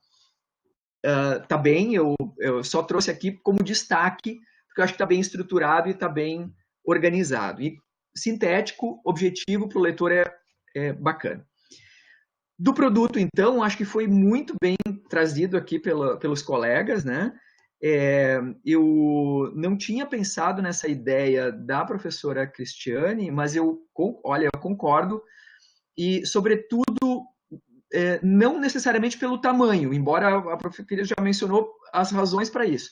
Tá bem, eu só trouxe aqui como destaque, porque eu acho que está bem estruturado e está bem organizado. E sintético, objetivo para o leitor é bacana. Do produto, então, acho que foi muito bem trazido aqui pelos colegas, né? Eu não tinha pensado nessa ideia da professora Cristiane, mas eu concordo, e, sobretudo, não necessariamente pelo tamanho, embora a professora já mencionou as razões para isso,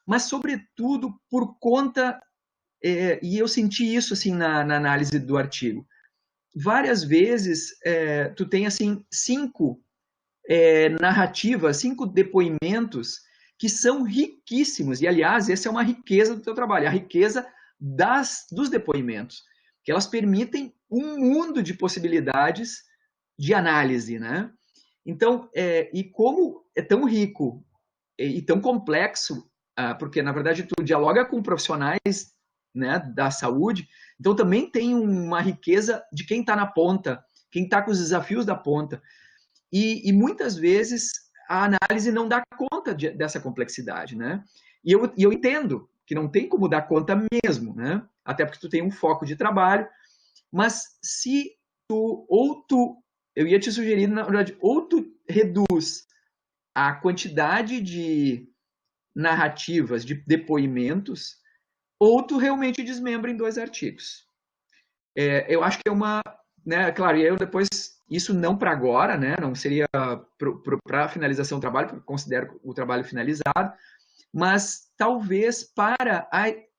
mas, sobretudo, por conta, e eu senti isso assim, na análise do artigo, várias vezes tu tem assim 5 narrativas, 5 depoimentos que são riquíssimos, e aliás, essa é uma riqueza do teu trabalho, a riqueza dos depoimentos, que elas permitem um mundo de possibilidades de análise, né? Então, e como é tão rico e tão complexo, porque na verdade tu dialoga com profissionais, né, da saúde, então também tem uma riqueza de quem está na ponta, quem está com os desafios da ponta, e muitas vezes a análise não dá conta dessa complexidade, né? E eu entendo que não tem como dar conta mesmo, né? Até porque tu tem um foco de trabalho, mas se eu ia te sugerir, na verdade, ou tu reduz a quantidade de narrativas, de depoimentos, ou tu realmente desmembra em 2 artigos. Eu acho que é uma, né, claro, e eu depois, isso não para agora, né, não seria para a finalização do trabalho, porque eu considero o trabalho finalizado, mas talvez para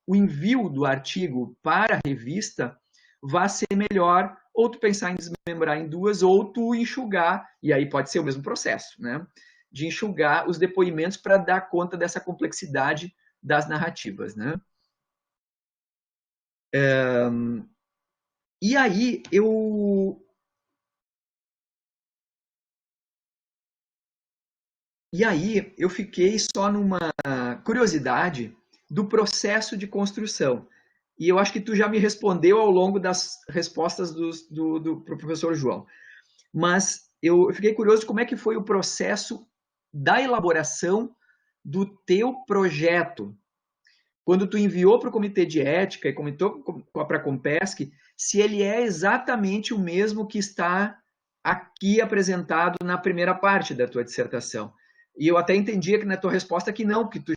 o envio do artigo para a revista vá ser melhor ou tu pensar em desmembrar em 2, ou tu enxugar, e aí pode ser o mesmo processo, né, de enxugar os depoimentos para dar conta dessa complexidade das narrativas, né. E aí eu fiquei só numa curiosidade do processo de construção. E eu acho que tu já me respondeu ao longo das respostas do professor João. Mas eu fiquei curioso de como é que foi o processo da elaboração do teu projeto. Quando tu enviou para o Comitê de Ética e comentou para a Compesc, se ele é exatamente o mesmo que está aqui apresentado na primeira parte da tua dissertação. E eu até entendia que na tua resposta que não, que tu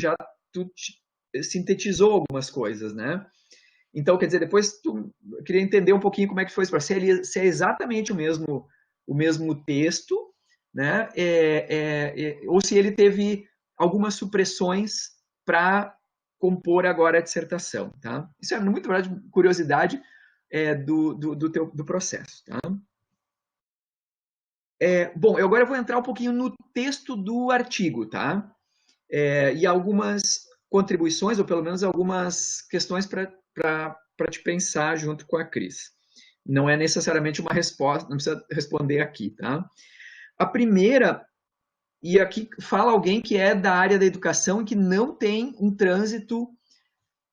sintetizou algumas coisas, né? Então, quer dizer, depois eu queria entender um pouquinho como é que foi isso, se é exatamente o mesmo texto, né? Ou se ele teve algumas supressões para compor agora a dissertação, tá? Isso é muito, na verdade, curiosidade do processo, tá? Bom, eu agora vou entrar um pouquinho no texto do artigo, tá? E algumas contribuições, ou pelo menos algumas questões para te pensar junto com a Cris. não é necessariamente uma resposta, não precisa responder aqui, tá? A primeira, e aqui fala alguém que é da área da educação e que não tem um trânsito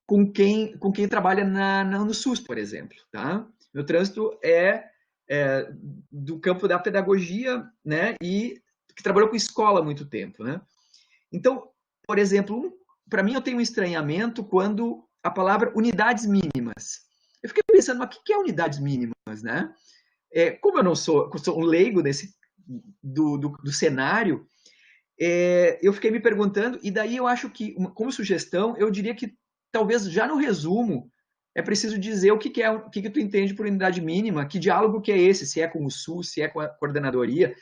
com quem trabalha no SUS, por exemplo, tá? Meu trânsito é do campo da pedagogia, né? E que trabalhou com escola há muito tempo, né? Então, por exemplo, para mim eu tenho um estranhamento quando a palavra unidades mínimas. Eu fiquei pensando, mas o que é unidades mínimas, né? Como eu não sou um leigo do cenário, eu fiquei me perguntando, e daí eu acho que, como sugestão, eu diria que talvez já no resumo é preciso dizer o que tu entende por unidade mínima, que diálogo que é esse, se é com o SUS, se é com a coordenadoria.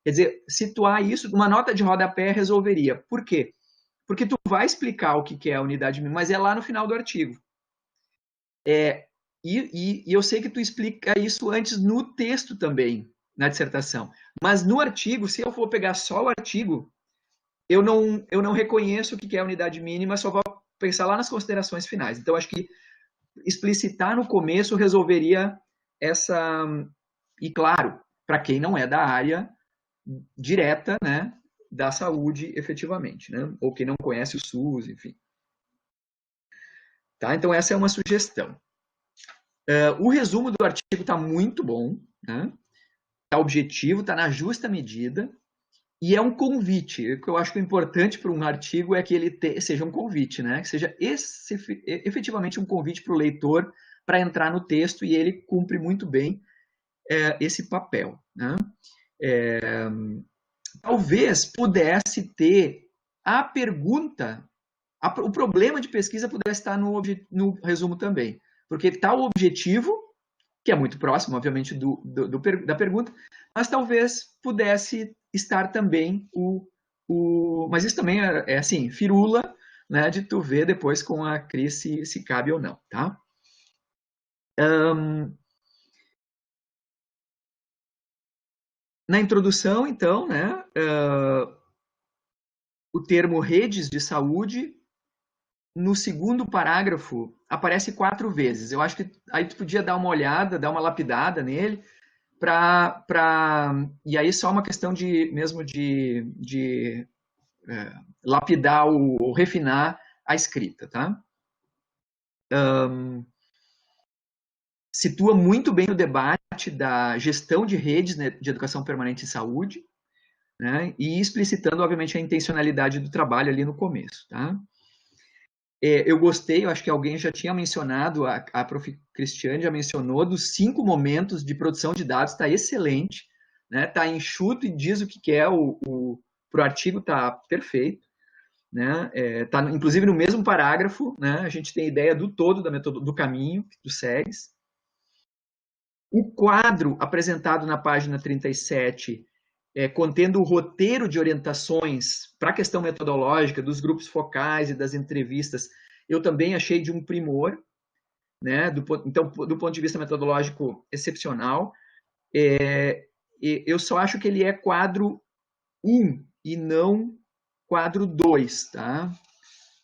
Quer dizer, situar isso, uma nota de rodapé resolveria. Por quê? Porque tu vai explicar o que é a unidade mínima, mas é lá no final do artigo. E eu sei que tu explica isso antes no texto também, na dissertação. Mas no artigo, se eu for pegar só o artigo, eu não reconheço o que é a unidade mínima, só vou pensar lá nas considerações finais. Então, acho que explicitar no começo resolveria essa... E, claro, para quem não é da área direta, né, da saúde, efetivamente, né? Ou quem não conhece o SUS, enfim. Tá? Então, essa é uma sugestão. O resumo do artigo está muito bom, né? Está objetivo, está na justa medida, e é um convite. O que eu acho que o importante para um artigo é que ele seja um convite, né? Que seja efetivamente um convite para o leitor para entrar no texto, e ele cumpre muito bem esse papel, né? Talvez pudesse ter a pergunta, o problema de pesquisa pudesse estar no resumo também, porque está o objetivo, que é muito próximo, obviamente, da pergunta, mas talvez pudesse estar também mas isso também é assim, firula, né, de tu ver depois com a Cris se cabe ou não, tá? Na introdução, então, né, o termo redes de saúde, no segundo parágrafo, aparece 4 vezes. Eu acho que aí tu podia dar uma olhada, dar uma lapidada nele, e aí só uma questão mesmo de lapidar ou refinar a escrita, tá? Situa muito bem o debate da gestão de redes, né, de educação permanente em saúde, né, e explicitando, obviamente, a intencionalidade do trabalho ali no começo, tá? Eu gostei, eu acho que alguém já tinha mencionado, a prof. Cristiane já mencionou, dos 5 momentos de produção de dados, está excelente, né? Está enxuto e diz o que é para o artigo, está perfeito, né? Tá, inclusive, no mesmo parágrafo, né? A gente tem ideia do todo do caminho que tu segues. O quadro apresentado na página 37, contendo o roteiro de orientações para a questão metodológica dos grupos focais e das entrevistas, eu também achei de um primor, né? Então, do ponto de vista metodológico, excepcional. Eu só acho que ele é quadro 1 e não quadro 2, tá?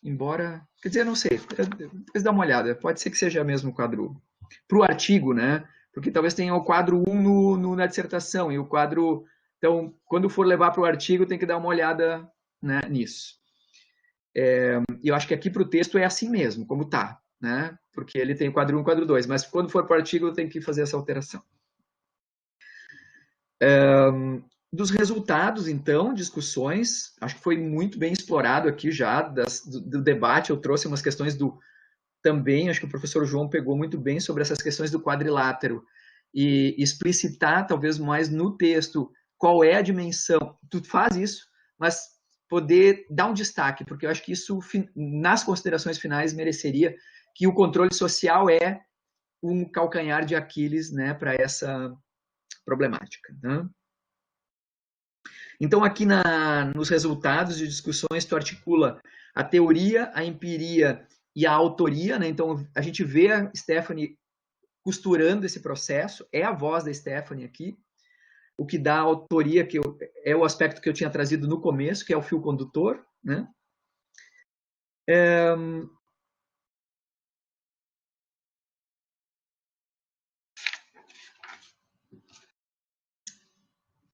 Embora, quer dizer, eu não sei, depois dá uma olhada, pode ser que seja mesmo o quadro para o artigo, né? Porque talvez tenha o quadro 1 na dissertação e o quadro... Então, quando for levar para o artigo, tem que dar uma olhada, né, nisso. E eu acho que aqui para o texto é assim mesmo, como está, né? Porque ele tem quadro 1 e quadro 2, mas quando for para o artigo, eu tenho que fazer essa alteração. Dos resultados, então, discussões, acho que foi muito bem explorado aqui já, do debate, eu trouxe umas questões também, acho que o professor João pegou muito bem sobre essas questões do quadrilátero, e explicitar, talvez mais no texto, qual é a dimensão. Tu faz isso, mas poder dar um destaque, porque eu acho que isso, nas considerações finais, mereceria que o controle social é um calcanhar de Aquiles, né, para essa problemática, né? Então, aqui nos resultados de discussões, tu articula a teoria, a empiria e a autoria, né? Então, a gente vê a Stephanie costurando esse processo, é a voz da Stephanie aqui, o que dá a autoria, é o aspecto que eu tinha trazido no começo, que é o fio condutor, né?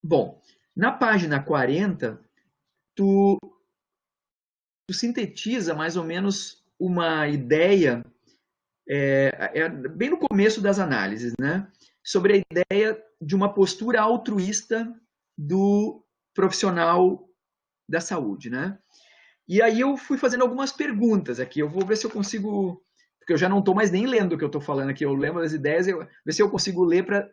Bom, na página 40, tu sintetiza mais ou menos uma ideia, bem no começo das análises, né? Sobre a ideia de uma postura altruísta do profissional da saúde, né? E aí eu fui fazendo algumas perguntas aqui, eu vou ver se eu consigo, porque eu já não estou mais nem lendo o que eu estou falando aqui, eu lembro das ideias, ver se eu consigo ler para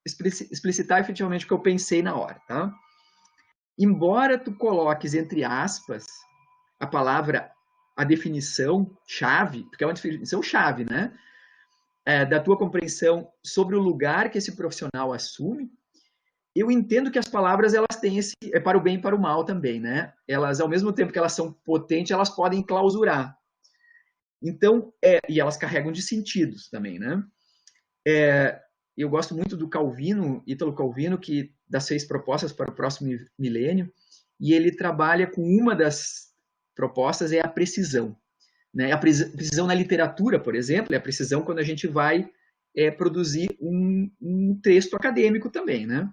explicitar efetivamente o que eu pensei na hora, tá? Embora tu coloques entre aspas a palavra, a definição chave, porque é uma definição chave, né? Da tua compreensão sobre o lugar que esse profissional assume, eu entendo que as palavras, elas têm esse, para o bem e para o mal também, né? Elas, ao mesmo tempo que elas são potentes, elas podem clausurar. Então, e elas carregam de sentidos também, né? Eu gosto muito do Calvino, Ítalo Calvino, que das 6 propostas para o próximo milênio, e ele trabalha com uma das propostas, é a precisão. Né? A precisão na literatura, por exemplo, é a precisão quando a gente vai produzir um texto acadêmico também, né?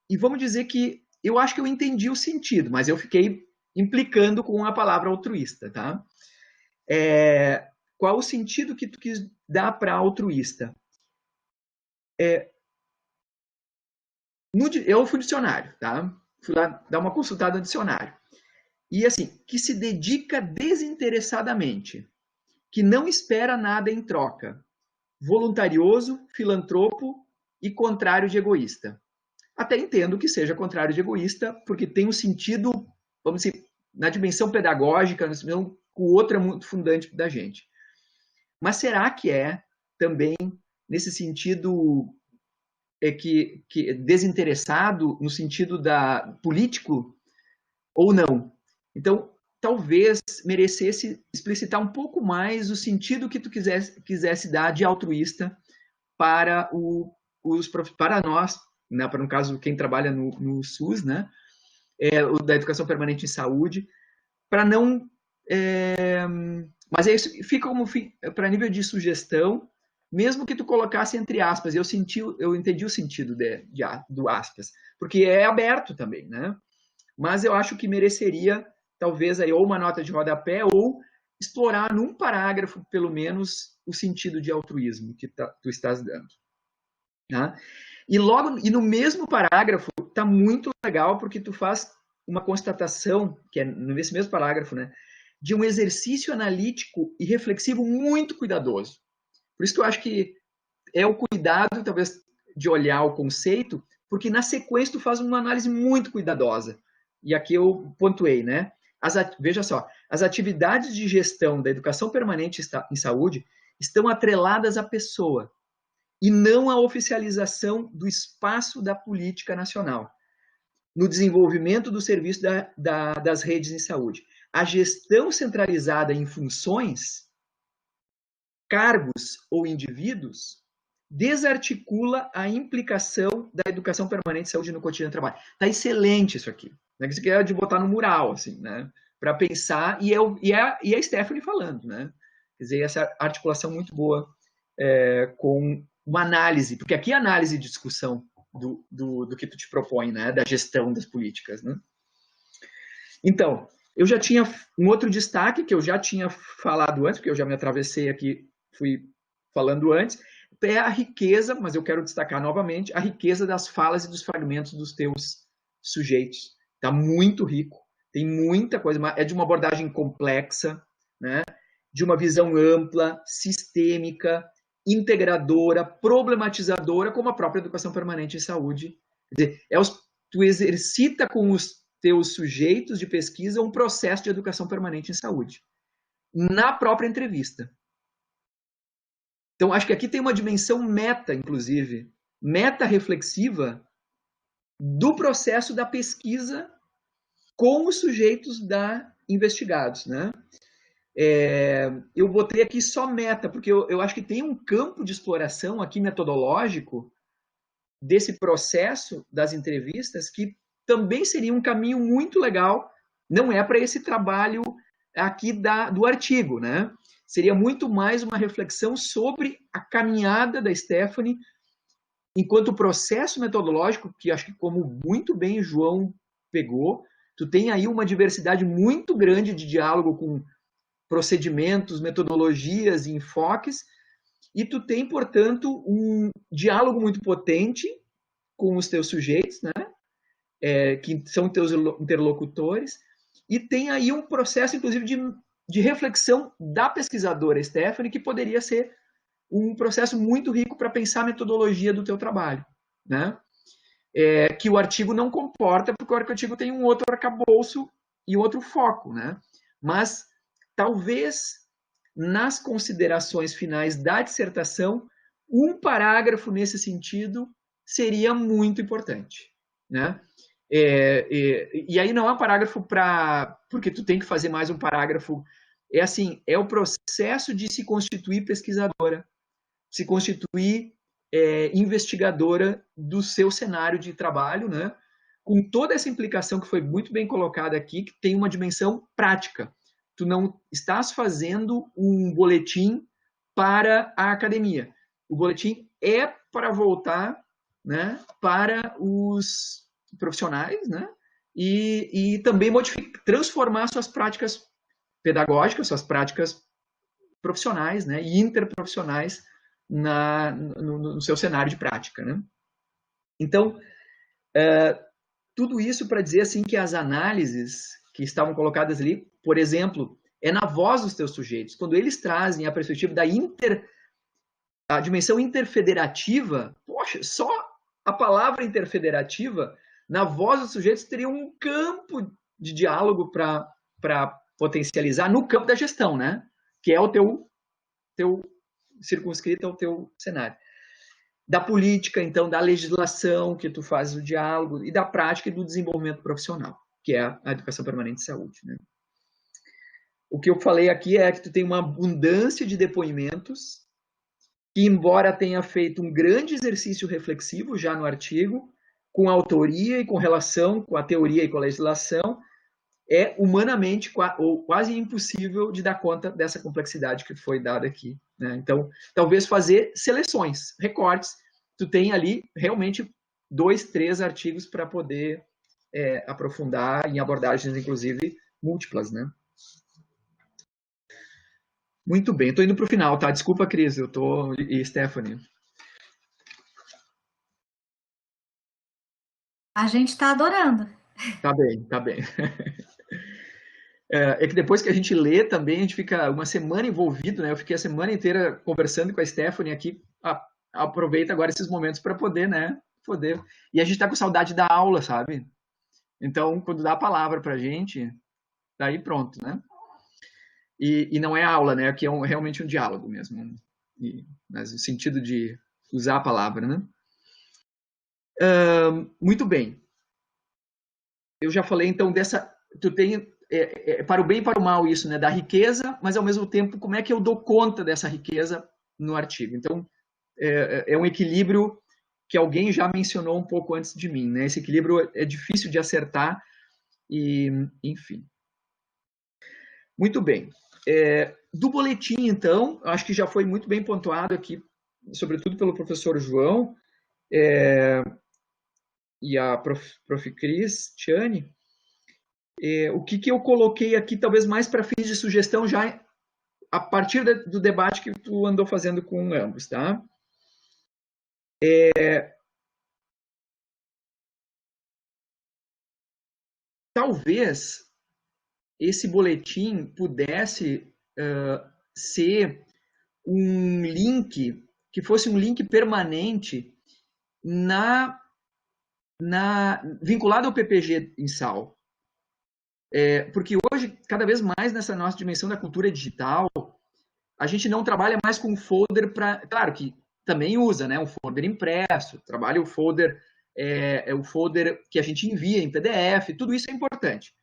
E vamos dizer que eu acho que eu entendi o sentido, mas eu fiquei implicando com a palavra altruísta, tá? Qual o sentido que tu quis dar para altruísta? Eu fui no dicionário, tá? Fui lá dar uma consultada no dicionário. E assim, que se dedica desinteressadamente, que não espera nada em troca, voluntarioso, filantropo e contrário de egoísta. Até entendo que seja contrário de egoísta, porque tem um sentido, vamos dizer, na dimensão pedagógica, com o outro é muito fundante da gente. Mas será que é também nesse sentido que desinteressado, no sentido político, ou não? Então, talvez merecesse explicitar um pouco mais o sentido que tu quisesse dar de altruísta para para nós, né, para no caso quem trabalha no SUS, né, da educação permanente em saúde, para não, mas isso fica como para nível de sugestão, mesmo que tu colocasse entre aspas. Eu entendi o sentido do aspas, porque é aberto também, né? Mas eu acho que mereceria talvez aí ou uma nota de rodapé ou explorar num parágrafo pelo menos o sentido de altruísmo que tu estás dando. Tá? E no mesmo parágrafo tá muito legal, porque tu faz uma constatação, que é nesse mesmo parágrafo, né, de um exercício analítico e reflexivo muito cuidadoso. Por isso que eu acho que é o cuidado, talvez, de olhar o conceito, porque na sequência tu faz uma análise muito cuidadosa. E aqui eu pontuei, né? Veja só, as atividades de gestão da educação permanente em saúde estão atreladas à pessoa e não à oficialização do espaço da política nacional no desenvolvimento do serviço das redes em saúde. A gestão centralizada em funções, cargos ou indivíduos desarticula a implicação da educação permanente de saúde no cotidiano do trabalho. Tá excelente isso aqui. Isso aqui é de botar no mural, assim, né? Para pensar, e a Stephanie falando, né? Quer dizer, essa articulação muito boa com uma análise, porque aqui é análise de discussão do que tu te propõe, né? Da gestão das políticas, né? Então, eu já tinha um outro destaque que eu já tinha falado antes, porque eu já me atravessei aqui, fui falando antes, é a riqueza, mas eu quero destacar novamente, a riqueza das falas e dos fragmentos dos teus sujeitos. Está muito rico, tem muita coisa, é de uma abordagem complexa, né? De uma visão ampla, sistêmica, integradora, problematizadora, como a própria educação permanente em saúde. Quer dizer, tu exercita com os teus sujeitos de pesquisa um processo de educação permanente em saúde, na própria entrevista. Então, acho que aqui tem uma dimensão meta, inclusive, meta-reflexiva do processo da pesquisa com os sujeitos investigados, né? Eu botei aqui só meta, porque eu acho que tem um campo de exploração aqui metodológico desse processo das entrevistas que também seria um caminho muito legal, não é para esse trabalho aqui do artigo, né? Seria muito mais uma reflexão sobre a caminhada da Stephanie enquanto processo metodológico, que acho que como muito bem o João pegou, tu tem aí uma diversidade muito grande de diálogo com procedimentos, metodologias e enfoques, e tu tem, portanto, um diálogo muito potente com os teus sujeitos, né? Que são teus interlocutores, e tem aí um processo, inclusive, de reflexão da pesquisadora Stephanie, que poderia ser um processo muito rico para pensar a metodologia do teu trabalho, né? Que o artigo não comporta, porque o artigo tem um outro arcabouço e outro foco, né? Mas talvez nas considerações finais da dissertação, um parágrafo nesse sentido seria muito importante, né? E aí não é um parágrafo porque tu tem que fazer mais um parágrafo. É assim, é o processo de se constituir pesquisadora, se constituir investigadora do seu cenário de trabalho, né? Com toda essa implicação que foi muito bem colocada aqui, que tem uma dimensão prática. Tu não estás fazendo um boletim para a academia. O boletim é para voltar, né, para os profissionais, né, e também transformar suas práticas pedagógicas, suas práticas profissionais, né, e interprofissionais no seu cenário de prática, né? Então, tudo isso para dizer assim que as análises que estavam colocadas ali, por exemplo, é na voz dos teus sujeitos. Quando eles trazem a perspectiva a dimensão interfederativa, poxa, só a palavra interfederativa, na voz dos sujeitos, teria um campo de diálogo para potencializar no campo da gestão, né? Que é o teu circunscrito ao teu cenário. Da política, então, da legislação, que tu fazes o diálogo, e da prática e do desenvolvimento profissional, que é a educação permanente de saúde, né? O que eu falei aqui é que tu tem uma abundância de depoimentos que, embora tenha feito um grande exercício reflexivo já no artigo, com autoria e com relação com a teoria e com a legislação, é humanamente ou quase impossível de dar conta dessa complexidade que foi dada aqui, né? Então, talvez fazer seleções, recortes. Tu tem ali realmente 2, 3 artigos para poder aprofundar em abordagens, inclusive, múltiplas, né? Muito bem, estou indo para o final, tá? Desculpa, Cris, e Stephanie. A gente está adorando. Tá bem, tá bem. É que depois que a gente lê também, a gente fica uma semana envolvido, né? Eu fiquei a semana inteira conversando com a Stephanie aqui. Aproveita agora esses momentos para poder, né? E a gente está com saudade da aula, sabe? Então, quando dá a palavra para a gente, daí pronto, né? E não é aula, né? Aqui é realmente um diálogo mesmo. Mas no sentido de usar a palavra, né? Muito bem. Eu já falei, então, tu tem para o bem e para o mal isso, né? Da riqueza, mas ao mesmo tempo, como é que eu dou conta dessa riqueza no artigo? Então, é um equilíbrio que alguém já mencionou um pouco antes de mim, né? Esse equilíbrio é difícil de acertar e, enfim. Muito bem. Do boletim, então, acho que já foi muito bem pontuado aqui, sobretudo pelo professor João e a prof. Cristiane. O que eu coloquei aqui, talvez mais para fins de sugestão, já a partir do debate que tu andou fazendo com ambos, tá? Talvez esse boletim pudesse ser um link, que fosse um link permanente vinculado ao PPG em SAL. Porque hoje, cada vez mais nessa nossa dimensão da cultura digital, a gente não trabalha mais com folder para... Claro que também usa, né, um folder impresso, trabalha o folder, o folder que a gente envia em PDF, tudo isso é importante.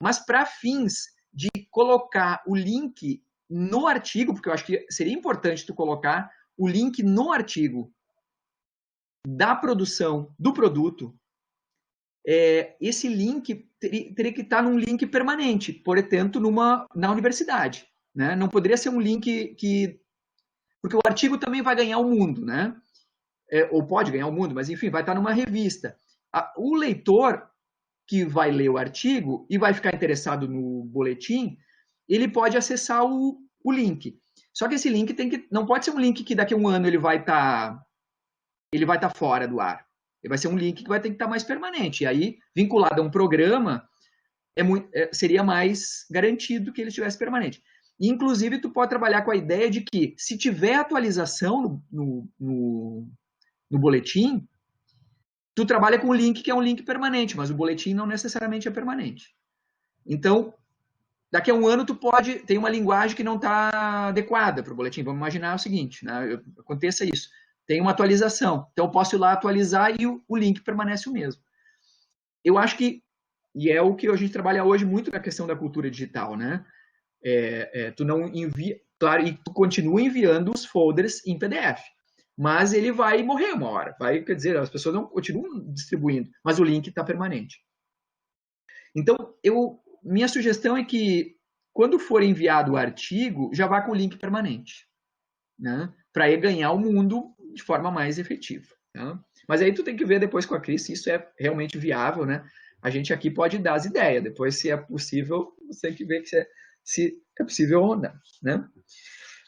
Mas para fins de colocar o link no artigo, porque eu acho que seria importante tu colocar o link no artigo da produção do produto, esse link teria que estar num link permanente, portanto, na universidade, né? Não poderia ser um link porque o artigo também vai ganhar o mundo, né? ou pode ganhar o mundo, mas enfim, vai estar numa revista. O leitor que vai ler o artigo e vai ficar interessado no boletim, ele pode acessar o link. Só que esse link não pode ser um link que daqui a um ano ele vai estar fora do ar. Ele vai ser um link que vai ter que estar mais permanente. E aí, vinculado a um programa, seria mais garantido que ele estivesse permanente. E, inclusive, tu pode trabalhar com a ideia de que, se tiver atualização no boletim, tu trabalha com o link que é um link permanente, mas o boletim não necessariamente é permanente. Então, daqui a um ano tem uma linguagem que não está adequada para o boletim. Vamos imaginar o seguinte, né? Aconteça isso. Tem uma atualização. Então, eu posso ir lá atualizar e o link permanece o mesmo. Eu acho que, e é o que a gente trabalha hoje muito na questão da cultura digital, né? Tu não envia, claro, e tu continua enviando os folders em PDF. Mas ele vai morrer uma hora. Quer dizer, as pessoas não continuam distribuindo, mas o link está permanente. Então, minha sugestão é que, quando for enviado o artigo, já vá com o link permanente, né? Para ele ganhar o mundo de forma mais efetiva. Tá? Mas aí tu tem que ver depois com a Cris se isso é realmente viável, né? A gente aqui pode dar as ideias. Depois, se é possível, você tem que ver se é possível ou não, né?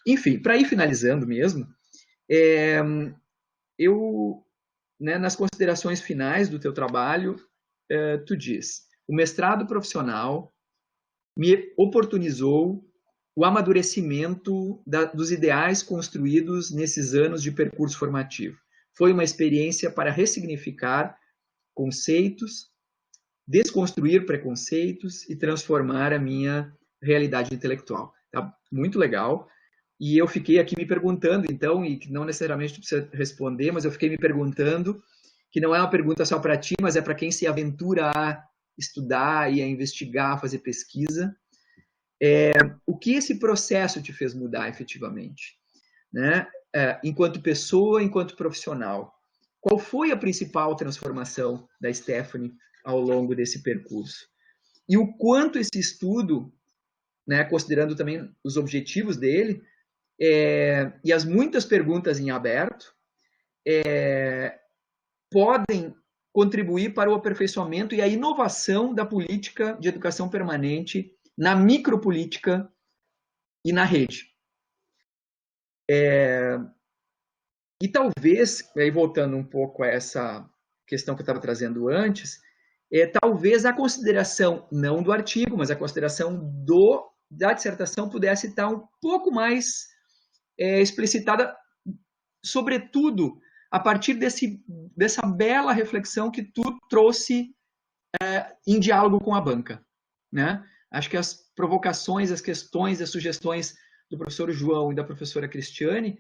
Enfim, para ir finalizando mesmo, nas considerações finais do teu trabalho, tu diz: o mestrado profissional me oportunizou o amadurecimento dos ideais construídos nesses anos de percurso formativo. Foi uma experiência para ressignificar conceitos, desconstruir preconceitos e transformar a minha realidade intelectual. Tá muito legal. E eu fiquei aqui me perguntando, então, e que não necessariamente tu precisa responder, mas eu fiquei me perguntando, que não é uma pergunta só para ti, mas é para quem se aventura a estudar e a investigar, a fazer pesquisa. O que esse processo te fez mudar efetivamente, né? Enquanto pessoa, enquanto profissional. Qual foi a principal transformação da Stephanie ao longo desse percurso? E o quanto esse estudo, né, considerando também os objetivos dele, e as muitas perguntas em aberto, podem contribuir para o aperfeiçoamento e a inovação da política de educação permanente na micropolítica e na rede. E talvez, aí voltando um pouco a essa questão que eu estava trazendo antes, talvez a consideração, não do artigo, mas a consideração da dissertação pudesse estar um pouco mais explicitada, sobretudo a partir dessa bela reflexão que tu trouxe em diálogo com a banca, né? Acho que as provocações, as questões, as sugestões do professor João e da professora Cristiane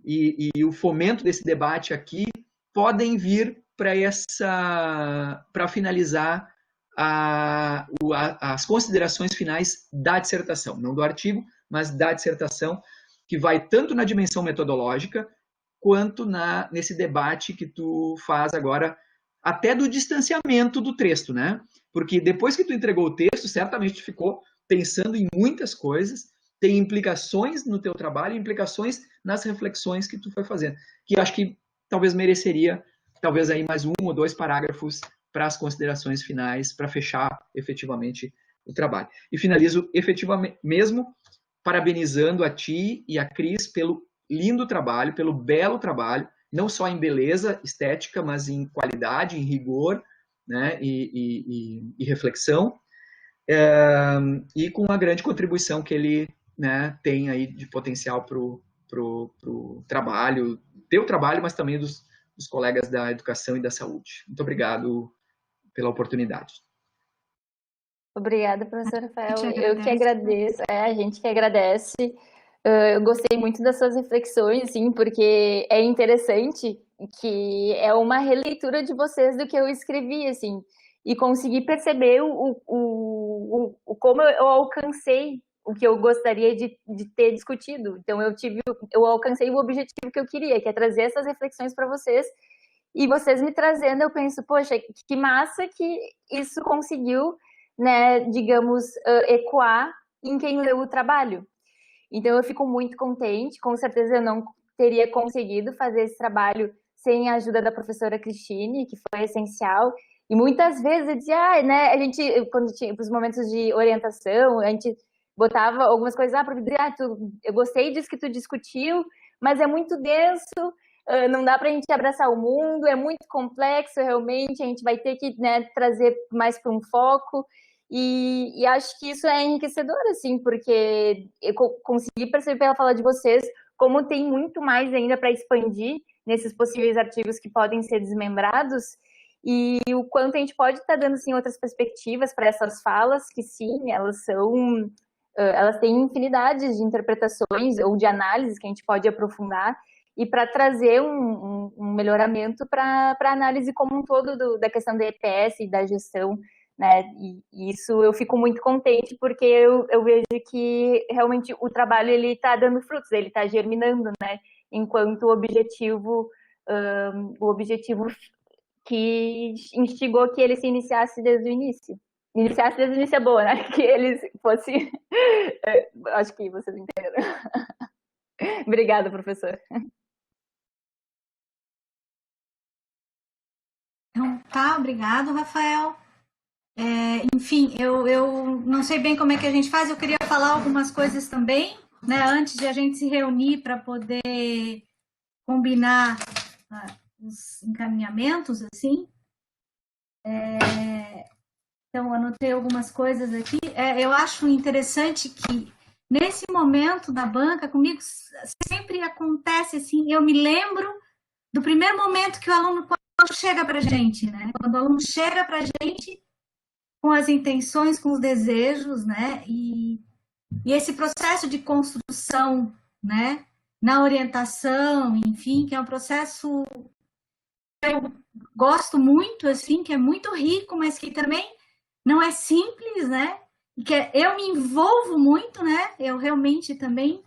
e o fomento desse debate aqui podem vir para finalizar as considerações finais da dissertação, não do artigo, mas da dissertação, que vai tanto na dimensão metodológica quanto nesse debate que tu faz agora, até do distanciamento do texto, né? Porque depois que tu entregou o texto, certamente tu ficou pensando em muitas coisas, tem implicações no teu trabalho, implicações nas reflexões que tu foi fazendo, que eu acho que talvez mereceria, talvez aí mais 1 ou 2 parágrafos para as considerações finais, para fechar efetivamente o trabalho. E finalizo efetivamente mesmo parabenizando a ti e a Cris pelo lindo trabalho, pelo belo trabalho, não só em beleza estética, mas em qualidade, em rigor, né, e reflexão, e com a grande contribuição que ele, né, tem aí de potencial para o trabalho, teu trabalho, mas também dos colegas da educação e da saúde. Muito obrigado pela oportunidade. Obrigada, professor Rafael. Eu que agradeço, a gente que agradece. Eu gostei muito das suas reflexões, sim, porque é interessante que é uma releitura de vocês do que eu escrevi, assim, e consegui perceber como eu alcancei o que eu gostaria de ter discutido. Então, eu alcancei o objetivo que eu queria, que é trazer essas reflexões para vocês, e vocês me trazendo, eu penso, poxa, que massa que isso conseguiu, né, digamos, ecoar em quem leu o trabalho. Então, eu fico muito contente. Com certeza, eu não teria conseguido fazer esse trabalho sem a ajuda da professora Cristine, que foi essencial. E muitas vezes eu dizia, né, a gente, quando tinha os momentos de orientação, a gente botava algumas coisas, eu gostei disso que tu discutiu, mas é muito denso, não dá para a gente abraçar o mundo, é muito complexo realmente, a gente vai ter que, né, trazer mais para um foco, e acho que isso é enriquecedor, assim, porque eu consegui perceber pela fala de vocês como tem muito mais ainda para expandir nesses possíveis artigos que podem ser desmembrados, e o quanto a gente pode estar dando, assim, outras perspectivas para essas falas, que sim, elas têm infinidades de interpretações ou de análises que a gente pode aprofundar, e para trazer um melhoramento para a análise como um todo da questão da EPS e da gestão, né? E isso eu fico muito contente, porque eu vejo que realmente o trabalho ele está dando frutos, ele está germinando, né? Enquanto o objetivo que instigou que ele se iniciasse desde o início. Iniciasse desde o início é boa, né? Que eles fossem... Acho que vocês entenderam. Obrigada, professor. Então, tá, obrigado, Rafael. Enfim, eu não sei bem como é que a gente faz, eu queria falar algumas coisas também, né, antes de a gente se reunir para poder combinar os encaminhamentos, assim. Então, anotei algumas coisas aqui. Eu acho interessante que, nesse momento da banca, comigo sempre acontece assim, eu me lembro do primeiro momento que o aluno chega para a gente, né? Quando o aluno chega para a gente com as intenções, com os desejos, né? E esse processo de construção, né? Na orientação, enfim, que é um processo que eu gosto muito, assim, que é muito rico, mas que também não é simples, né? E que eu me envolvo muito, né? Eu realmente também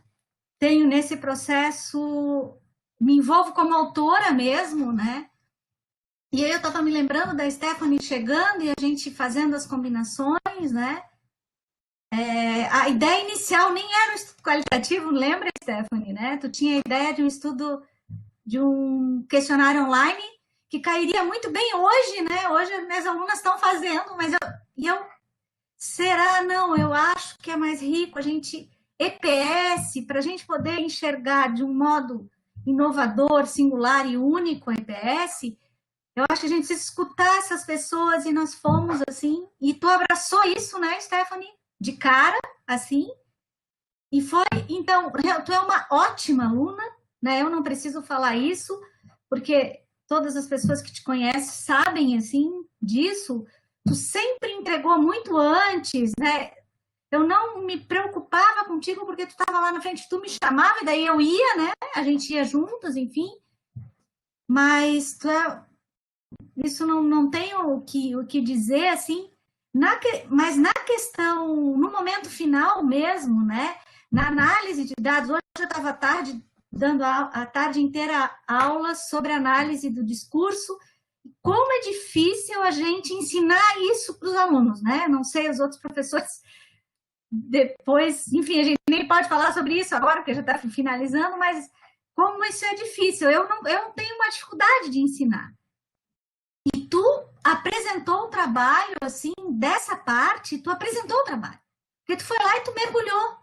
tenho nesse processo, me envolvo como autora mesmo, né? E aí eu estava me lembrando da Stephanie chegando e a gente fazendo as combinações, né? A ideia inicial nem era um estudo qualitativo, lembra, Stephanie, né? Tu tinha a ideia de um estudo, de um questionário online que cairia muito bem hoje, né? Hoje as minhas alunas estão fazendo, mas será? Não, eu acho que é mais rico a gente, EPS, para a gente poder enxergar de um modo inovador, singular e único a EPS. Eu acho que a gente precisa escutar essas pessoas e nós fomos assim, e tu abraçou isso, né, Stephanie? De cara, assim, e foi, então, tu é uma ótima aluna, né, eu não preciso falar isso, porque todas as pessoas que te conhecem sabem, assim, disso, tu sempre entregou muito antes, né, eu não me preocupava contigo porque tu estava lá na frente, tu me chamava e daí eu ia, né, a gente ia juntos, enfim, mas isso não tem o que dizer, assim, mas na questão, no momento final mesmo, né, na análise de dados, hoje eu estava dando a tarde inteira aulas sobre análise do discurso, como é difícil a gente ensinar isso para os alunos, né, não sei, os outros professores depois, enfim, a gente nem pode falar sobre isso agora, porque já está finalizando, mas como isso é difícil, eu não tenho uma dificuldade de ensinar. E tu apresentou o trabalho, assim, dessa parte, tu apresentou o trabalho. Porque tu foi lá e tu mergulhou.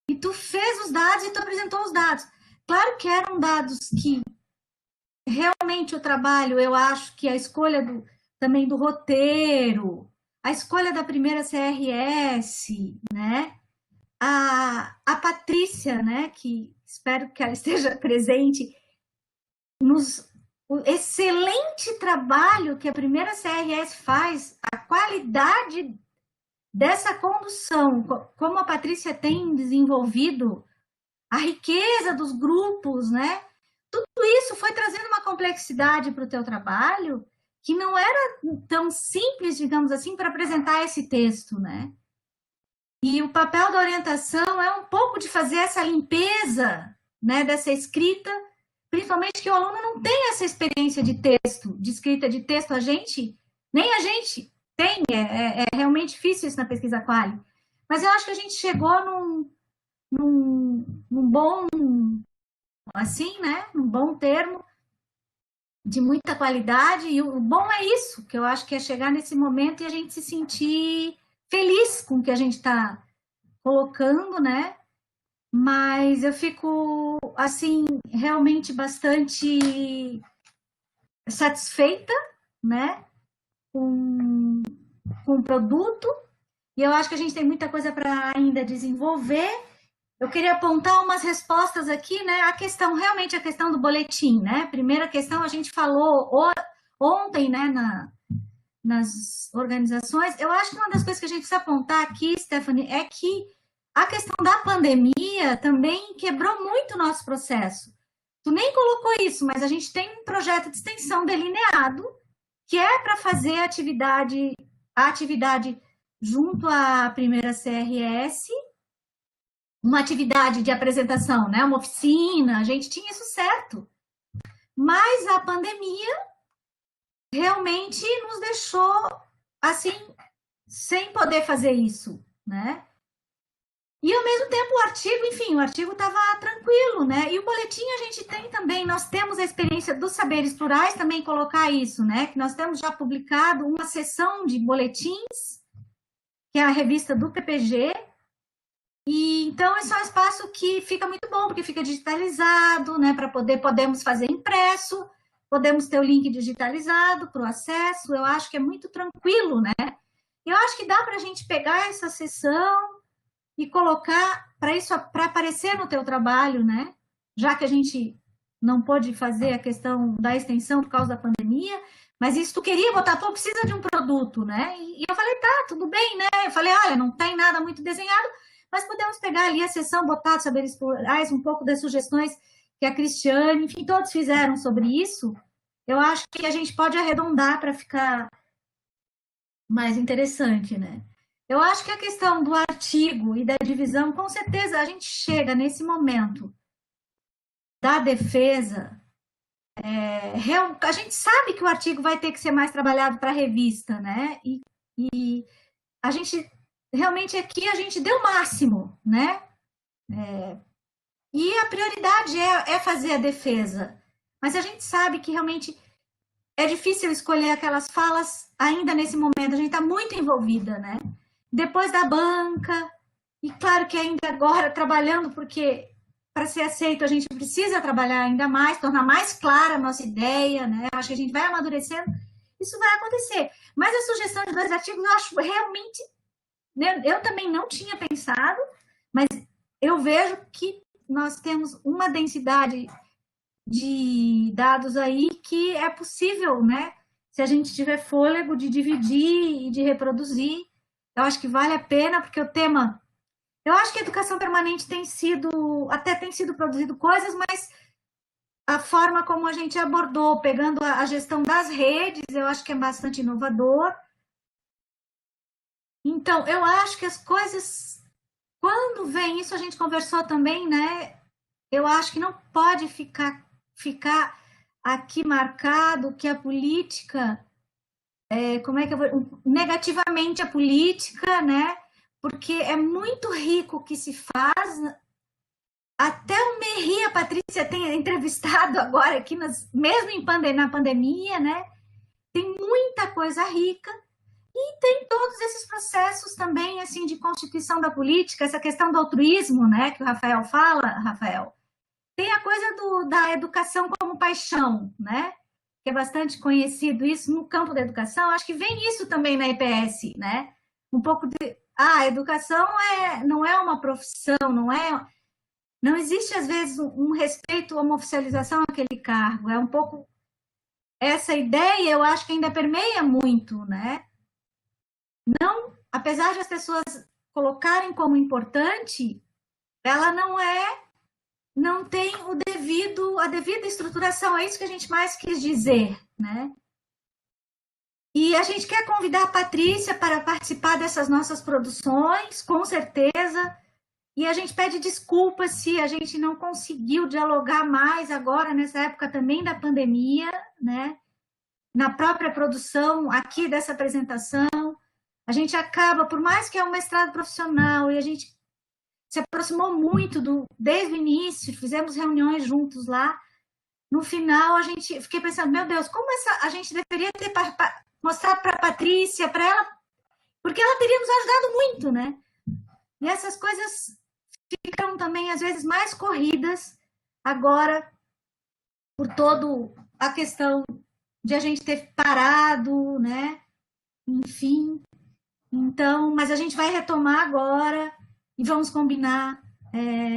E tu fez os dados e tu apresentou os dados. Claro que eram dados que realmente o trabalho, eu acho que a escolha também do roteiro, a escolha da primeira CRS, né? A Patrícia, né? Que espero que ela esteja presente, o excelente trabalho que a primeira CRS faz, a qualidade dessa condução, como a Patrícia tem desenvolvido, a riqueza dos grupos, né? Tudo isso foi trazendo uma complexidade para o teu trabalho que não era tão simples, digamos assim, para apresentar esse texto, né? E o papel da orientação é um pouco de fazer essa limpeza, né, dessa escrita, principalmente que o aluno não tem essa experiência de texto, de escrita de texto, nem a gente tem, é realmente difícil isso na pesquisa quali. Mas eu acho que a gente chegou num bom, assim, né, num bom termo, de muita qualidade, e o bom é isso, que eu acho que é chegar nesse momento e a gente se sentir feliz com o que a gente está colocando, né? Mas eu fico, assim, realmente bastante satisfeita, né? Com o produto, e eu acho que a gente tem muita coisa para ainda desenvolver. Eu queria apontar umas respostas aqui, né? Realmente a questão do boletim, né? Primeira questão, a gente falou ontem, né, nas organizações. Eu acho que uma das coisas que a gente precisa apontar aqui, Stephanie, é que a questão da pandemia também quebrou muito o nosso processo. Tu nem colocou isso, mas a gente tem um projeto de extensão delineado, que é para fazer a atividade junto à primeira CRS, uma atividade de apresentação, né? Uma oficina, a gente tinha isso certo. Mas a pandemia realmente nos deixou, assim, sem poder fazer isso, né? E, ao mesmo tempo, o artigo estava tranquilo, né? E o boletim a gente tem também, nós temos a experiência dos saberes plurais, também colocar isso, né? Que nós temos já publicado uma seção de boletins, que é a revista do PPG, e então esse é um espaço que fica muito bom, porque fica digitalizado, né? Podemos fazer impresso, podemos ter o link digitalizado para o acesso, eu acho que é muito tranquilo, né? Eu acho que dá para a gente pegar essa seção e colocar para aparecer no teu trabalho, né? Já que a gente não pôde fazer a questão da extensão por causa da pandemia, mas isso tu queria botar, pô, precisa de um produto, né? E eu falei, tá, tudo bem, né? Eu falei, olha, não tem nada muito desenhado, mas podemos pegar ali a sessão, botar saberes plurais, um pouco das sugestões que a Cristiane, enfim, todos fizeram sobre isso. Eu acho que a gente pode arredondar para ficar mais interessante, né? Eu acho que a questão do artigo e da divisão, com certeza a gente chega nesse momento da defesa. A gente sabe que o artigo vai ter que ser mais trabalhado para a revista, né? E a gente realmente aqui a gente deu o máximo, né? E a prioridade é fazer a defesa. Mas a gente sabe que realmente é difícil escolher aquelas falas ainda nesse momento. A gente está muito envolvida, né? Depois da banca, e claro que ainda agora trabalhando, porque para ser aceito a gente precisa trabalhar ainda mais, tornar mais clara a nossa ideia, né? Acho que a gente vai amadurecendo, isso vai acontecer. Mas a sugestão de 2 artigos eu acho realmente, né? Eu também não tinha pensado, mas eu vejo que nós temos uma densidade de dados aí que é possível, né? Se a gente tiver fôlego de dividir e de reproduzir. Eu acho que vale a pena, porque o tema... Eu acho que a educação permanente tem sido produzido coisas, mas a forma como a gente abordou, pegando a gestão das redes, eu acho que é bastante inovador. Então, eu acho que as coisas... Quando vem isso, a gente conversou também, né? Eu acho que não pode ficar aqui marcado que a política... negativamente a política, né? Porque é muito rico o que se faz. Até o Merri, a Patrícia tem entrevistado agora aqui, mesmo na pandemia, né? Tem muita coisa rica e tem todos esses processos também, assim, de constituição da política, essa questão do altruísmo, né? Que o Rafael fala, Rafael. Tem a coisa da educação como paixão, né? Que é bastante conhecido isso no campo da educação, acho que vem isso também na EPS, né? Um pouco de... a educação não é uma profissão, não existe, às vezes, um respeito a uma oficialização àquele cargo, é um pouco... Essa ideia, eu acho que ainda permeia muito, né? Não, apesar de as pessoas colocarem como importante, ela não tem a devida estruturação, é isso que a gente mais quis dizer, né? E a gente quer convidar a Patrícia para participar dessas nossas produções, com certeza, e a gente pede desculpas se a gente não conseguiu dialogar mais agora, nessa época também da pandemia, né? Na própria produção aqui dessa apresentação, a gente acaba, por mais que é um mestrado profissional, e a gente se aproximou muito desde o início, fizemos reuniões juntos lá, no final fiquei pensando, meu Deus, como a gente deveria ter mostrado para a Patrícia, para ela, porque ela teria nos ajudado muito, né? E essas coisas ficam também, às vezes, mais corridas agora, por toda a questão de a gente ter parado, né? Enfim. Então, mas a gente vai retomar agora e vamos combinar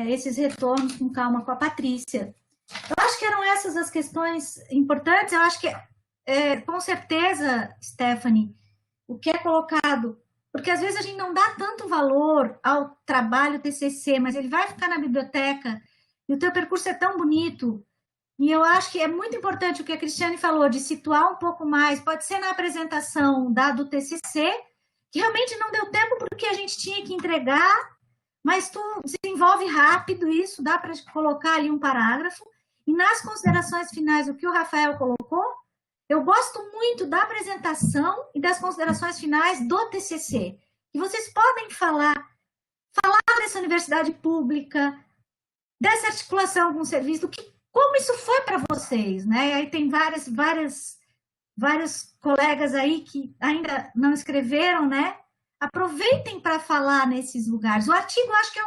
esses retornos com calma com a Patrícia. Eu acho que eram essas as questões importantes. Eu acho que, com certeza, Stephanie, o que é colocado, porque às vezes a gente não dá tanto valor ao trabalho TCC, mas ele vai ficar na biblioteca e o teu percurso é tão bonito. E eu acho que é muito importante o que a Cristiane falou, de situar um pouco mais, pode ser na apresentação do TCC, que realmente não deu tempo porque a gente tinha que entregar, mas tu desenvolve rápido isso, dá para colocar ali um parágrafo. E nas considerações finais, o que o Rafael colocou, eu gosto muito da apresentação e das considerações finais do TCC. E vocês podem falar dessa universidade pública, dessa articulação com o serviço, como isso foi para vocês, né? E aí tem vários colegas aí que ainda não escreveram, né? Aproveitem para falar nesses lugares. O artigo eu acho que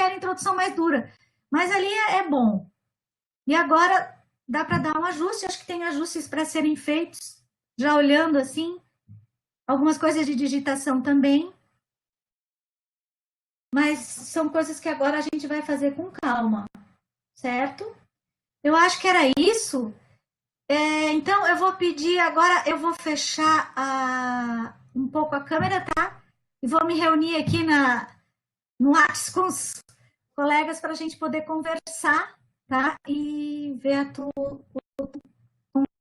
era a introdução mais dura, mas ali é bom. E agora dá para dar um ajuste, acho que tem ajustes para serem feitos, já olhando assim, algumas coisas de digitação também, mas são coisas que agora a gente vai fazer com calma, certo? Eu acho que era isso. Então, eu vou pedir agora, eu vou fechar um pouco a câmera, tá? E vou me reunir aqui no WhatsApp com os colegas para a gente poder conversar, tá? E ver a tua...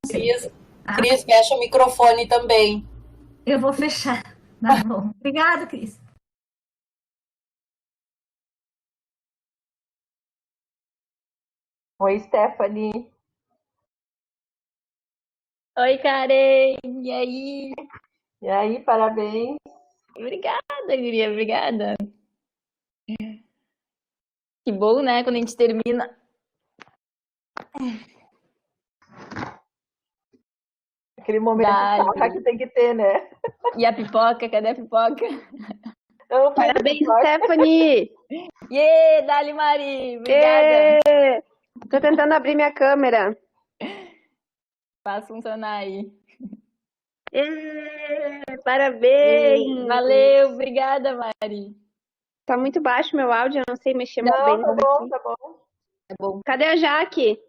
Cris, fecha o microfone também. Eu vou fechar. Tá bom. Obrigada, Cris. Oi, Stephanie. Oi, Karen. E aí? E aí, parabéns. Obrigada, guria. Obrigada. Que bom, né? Quando a gente termina. Aquele momento de saca que tem que ter, né? E a pipoca? Cadê a pipoca? Não, parabéns, Stephanie! Yê, Dali Mari! Obrigada! Tô tentando abrir minha câmera. Faz funcionar aí. Parabéns! Valeu, obrigada, Mari. Tá muito baixo meu áudio, eu não sei mexer muito Não, bem. tá bom, tá bom. É bom. Cadê a Jaque?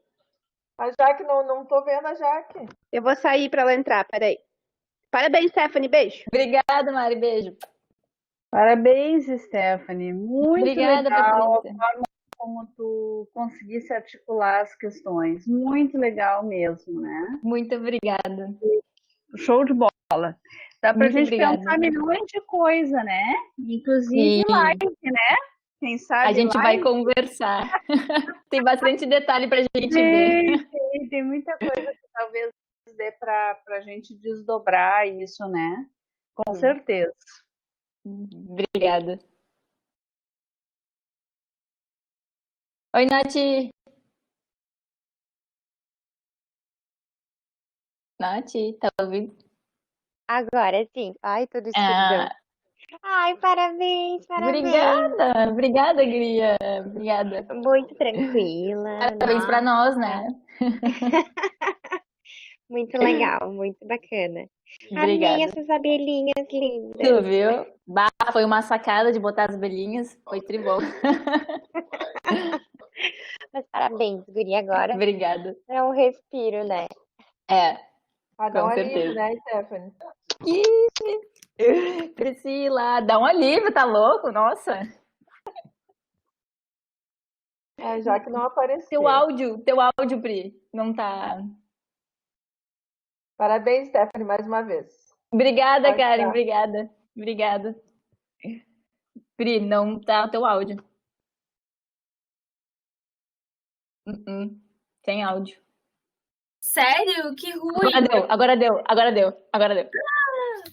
A Jaque, não tô vendo a Jaque. Eu vou sair pra ela entrar, peraí. Parabéns, Stephanie, beijo. Obrigada, Mari, beijo. Parabéns, Stephanie. Muito obrigada, legal Patrícia. a forma como tu conseguisse articular as questões. Muito legal mesmo, né? Muito obrigada. Show de bola. Dá pra Muito gente obrigada. pensar milhões de coisa, né? Inclusive Sim. live, né? Quem sabe A gente vai live? conversar. Tem bastante detalhe pra gente ver. Tem muita coisa que talvez dê pra gente desdobrar isso, né? Com certeza. Obrigada. Oi, Nath. Nath, tá ouvindo? Agora sim. Ai, tudo escuridão. Ai, parabéns, parabéns. Obrigada, obrigada, guria. Obrigada. Muito tranquila. Parabéns pra nós, né? Muito legal, muito bacana. Obrigada. Amei essas abelhinhas lindas. Tu viu? Bah, foi uma sacada de botar as abelhinhas. Foi tribom. Mas parabéns, guria, agora. Obrigada. É um respiro, né? Dá um com alívio, certeza. né, Stephanie? Priscila, dá um alívio, tá louco? Nossa. Já que não apareceu. Teu áudio, Pri, não tá... Parabéns, Stephanie, mais uma vez. Obrigada, Pode Karen, dar. obrigada. Obrigada. Pri, não tá o teu áudio. Sem áudio. Sério? Que ruim! Agora deu.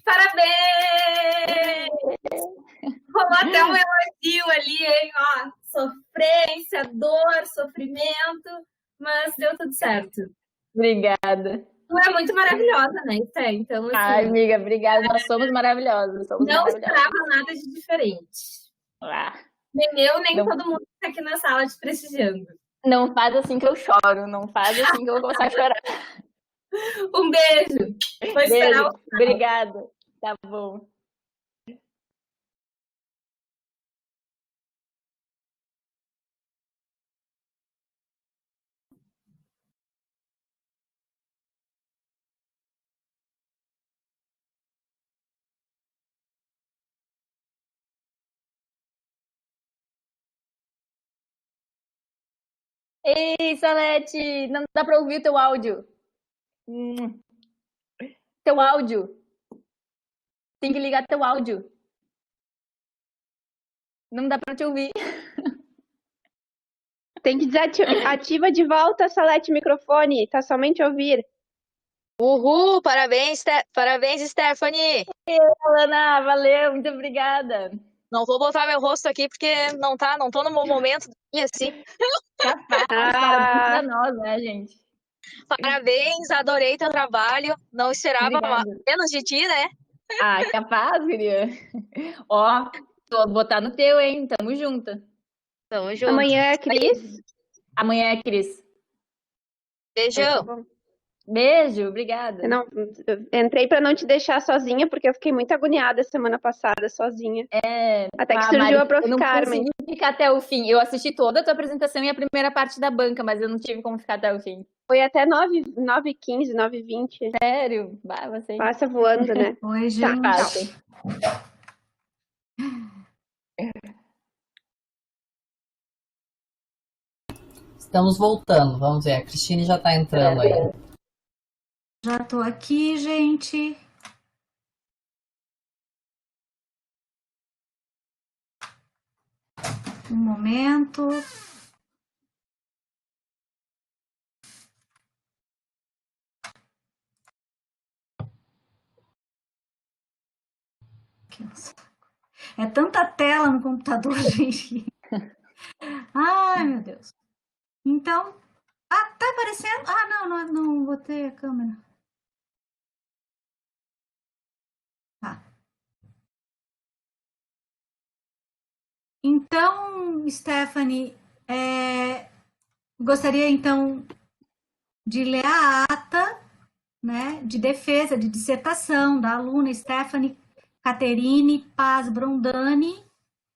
Parabéns! Rolou até um elogio ali, hein? Ó, sofrência, dor, sofrimento. mas deu tudo certo. Obrigada. Tu é muito maravilhosa, né, Esté? Então, assim, Ai, amiga, obrigada. Nós somos maravilhosos. Somos não maravilhosos. esperava nada de diferente. Ah, Nem eu, nem não, todo mundo que tá aqui na sala te prestigiando. não faz assim que eu choro. Não faz assim que eu vou começar a chorar. Um beijo. Vou esperar Beijo. o... Obrigada. Tá bom. Ei, Salete, não dá para ouvir teu áudio. Teu áudio. Tem que ligar teu áudio. Não dá para te ouvir. Tem que desativar. Ativa de volta, Salete, microfone. Tá somente ouvir. Uhul, parabéns, Stephanie. Alana, valeu, muito obrigada. Não vou botar meu rosto aqui porque não tô no meu momento assim. Capaz, parabéns pra nós, né, gente? Parabéns, adorei teu trabalho. Não esperava menos de ti, né? Ah, capaz, queria. Ó, vou botar no teu, hein? Tamo junto. Tamo junto. Amanhã é Cris? Amanhã é Cris. Beijão. Beijo, obrigada. Eu entrei pra não te deixar sozinha, porque eu fiquei muito agoniada semana passada, sozinha. Até que surgiu a Prof. Carmen. Eu não consegui ficar até o fim. Eu assisti toda a tua apresentação e a primeira parte da banca, mas eu não tive como ficar até o fim. Foi até 9h15, 9h20. Sério? Bah, você... Passa voando, né? Oi, gente. Tá, Estamos voltando, vamos ver. A Cristine já está entrando aí. Já tô aqui, gente. Um momento. É tanta tela no computador, gente. Ai, meu Deus. Então, tá aparecendo? Ah, não botei a câmera. Tá. Então, Stephanie, gostaria então de ler a ata, né, de defesa, de dissertação da aluna Stephanie Caterine Paz Brondani,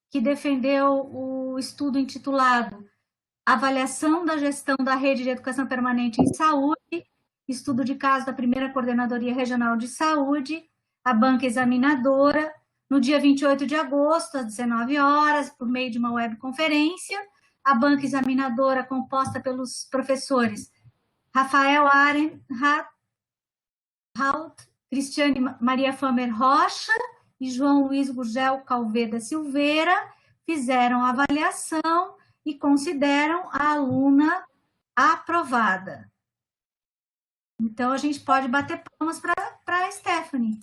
que defendeu o estudo intitulado Avaliação da Gestão da Rede de Educação Permanente em Saúde, estudo de caso da primeira Coordenadoria Regional de Saúde, a banca examinadora, no dia 28 de agosto, às 19 horas, por meio de uma webconferência, a banca examinadora composta pelos professores Rafael Arenhardt, Cristiane Maria Famer Rocha e João Luiz Gurgel Calveda Silveira, fizeram a avaliação e consideram a aluna aprovada. Então, a gente pode bater palmas para a Stephanie.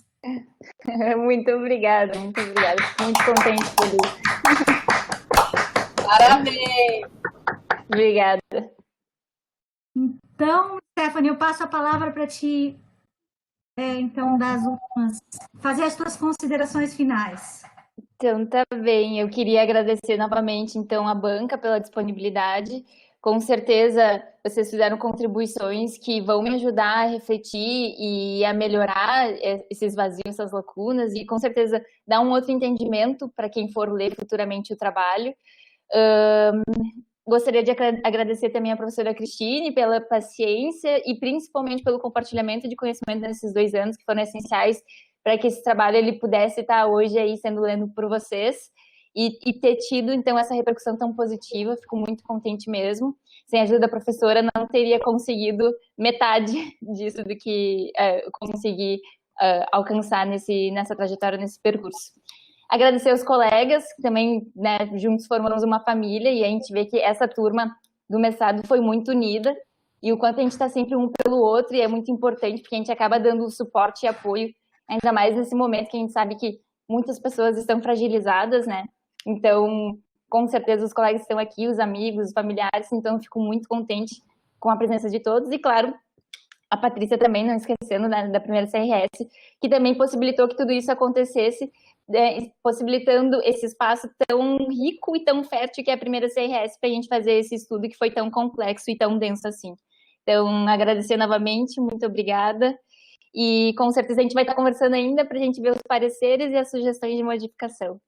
Muito obrigada, muito obrigada. Fico muito contente por isso. Parabéns! Obrigada. Então, Stephanie, eu passo a palavra para ti, então, das últimas, fazer as tuas considerações finais. Então, tá bem. Eu queria agradecer novamente, então, a banca pela disponibilidade. Com certeza, vocês fizeram contribuições que vão me ajudar a refletir e a melhorar esses vazios, essas lacunas, e com certeza dar um outro entendimento para quem for ler futuramente o trabalho. Gostaria de agradecer também a professora Cristine pela paciência e principalmente pelo compartilhamento de conhecimento nesses 2 anos, que foram essenciais para que esse trabalho ele pudesse estar hoje aí sendo lido por vocês e ter tido, então, essa repercussão tão positiva. Fico muito contente mesmo. Sem a ajuda da professora, não teria conseguido metade disso do que eu consegui alcançar nessa trajetória, nesse percurso. Agradecer aos colegas, que também, né, juntos formamos uma família, e a gente vê que essa turma do mestrado foi muito unida, e o quanto a gente está sempre um pelo outro, e é muito importante, porque a gente acaba dando suporte e apoio, ainda mais nesse momento que a gente sabe que muitas pessoas estão fragilizadas, né? Então, com certeza, os colegas estão aqui, os amigos, os familiares, então eu fico muito contente com a presença de todos, e claro, a Patrícia também, não esquecendo da primeira CRS, que também possibilitou que tudo isso acontecesse, possibilitando esse espaço tão rico e tão fértil que é a primeira CRS para a gente fazer esse estudo que foi tão complexo e tão denso assim. Então, agradecer novamente, muito obrigada, e com certeza a gente vai estar conversando ainda para a gente ver os pareceres e as sugestões de modificação.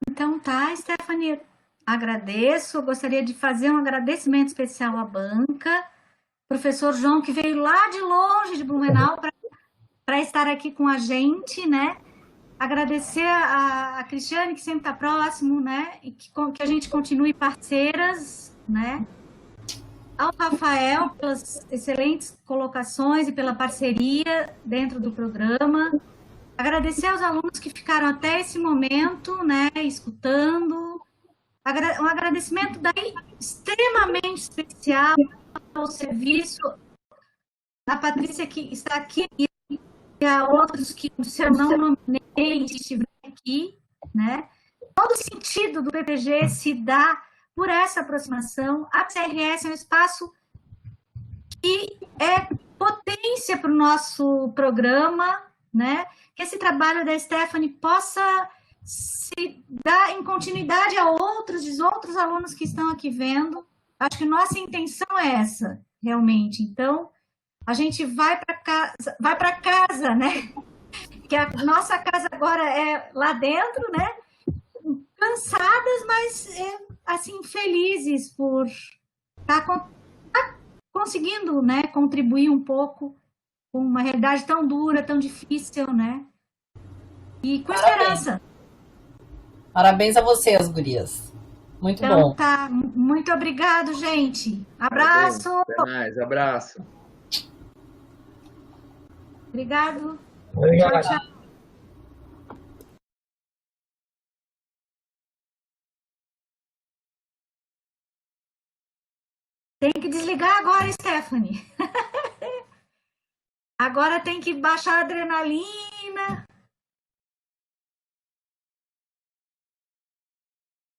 Então tá, Stephanie, agradeço, gostaria de fazer um agradecimento especial à banca, professor João, que veio lá de longe, de Blumenau, para estar aqui com a gente, né? Agradecer a Cristiane, que sempre está próximo, né? E que a gente continue parceiras, né? Ao Rafael, pelas excelentes colocações e pela parceria dentro do programa. Agradecer aos alunos que ficaram até esse momento, né? Escutando. Um agradecimento daí extremamente especial ao serviço da Patrícia, que está aqui, e a outros que, se eu não nominei, estiveram aqui, né? Todo o sentido do PPG se dá por essa aproximação. A CRS é um espaço que é potência para o nosso programa, né? Que esse trabalho da Stephanie possa se dar em continuidade a outros alunos que estão aqui vendo. Acho que nossa intenção é essa, realmente. Então, a gente vai para casa, né? Que a nossa casa agora é lá dentro, né? Cansadas, mas assim, felizes por estar conseguindo, né, contribuir um pouco com uma realidade tão dura, tão difícil, né? E com esperança. Parabéns a vocês, gurias. Muito então, bom. Tá. Muito obrigado, gente. Abraço. Até mais. Abraço. Obrigado. Obrigado. Tchau, tchau. Tem que desligar agora, Stephanie. Agora tem que baixar a adrenalina.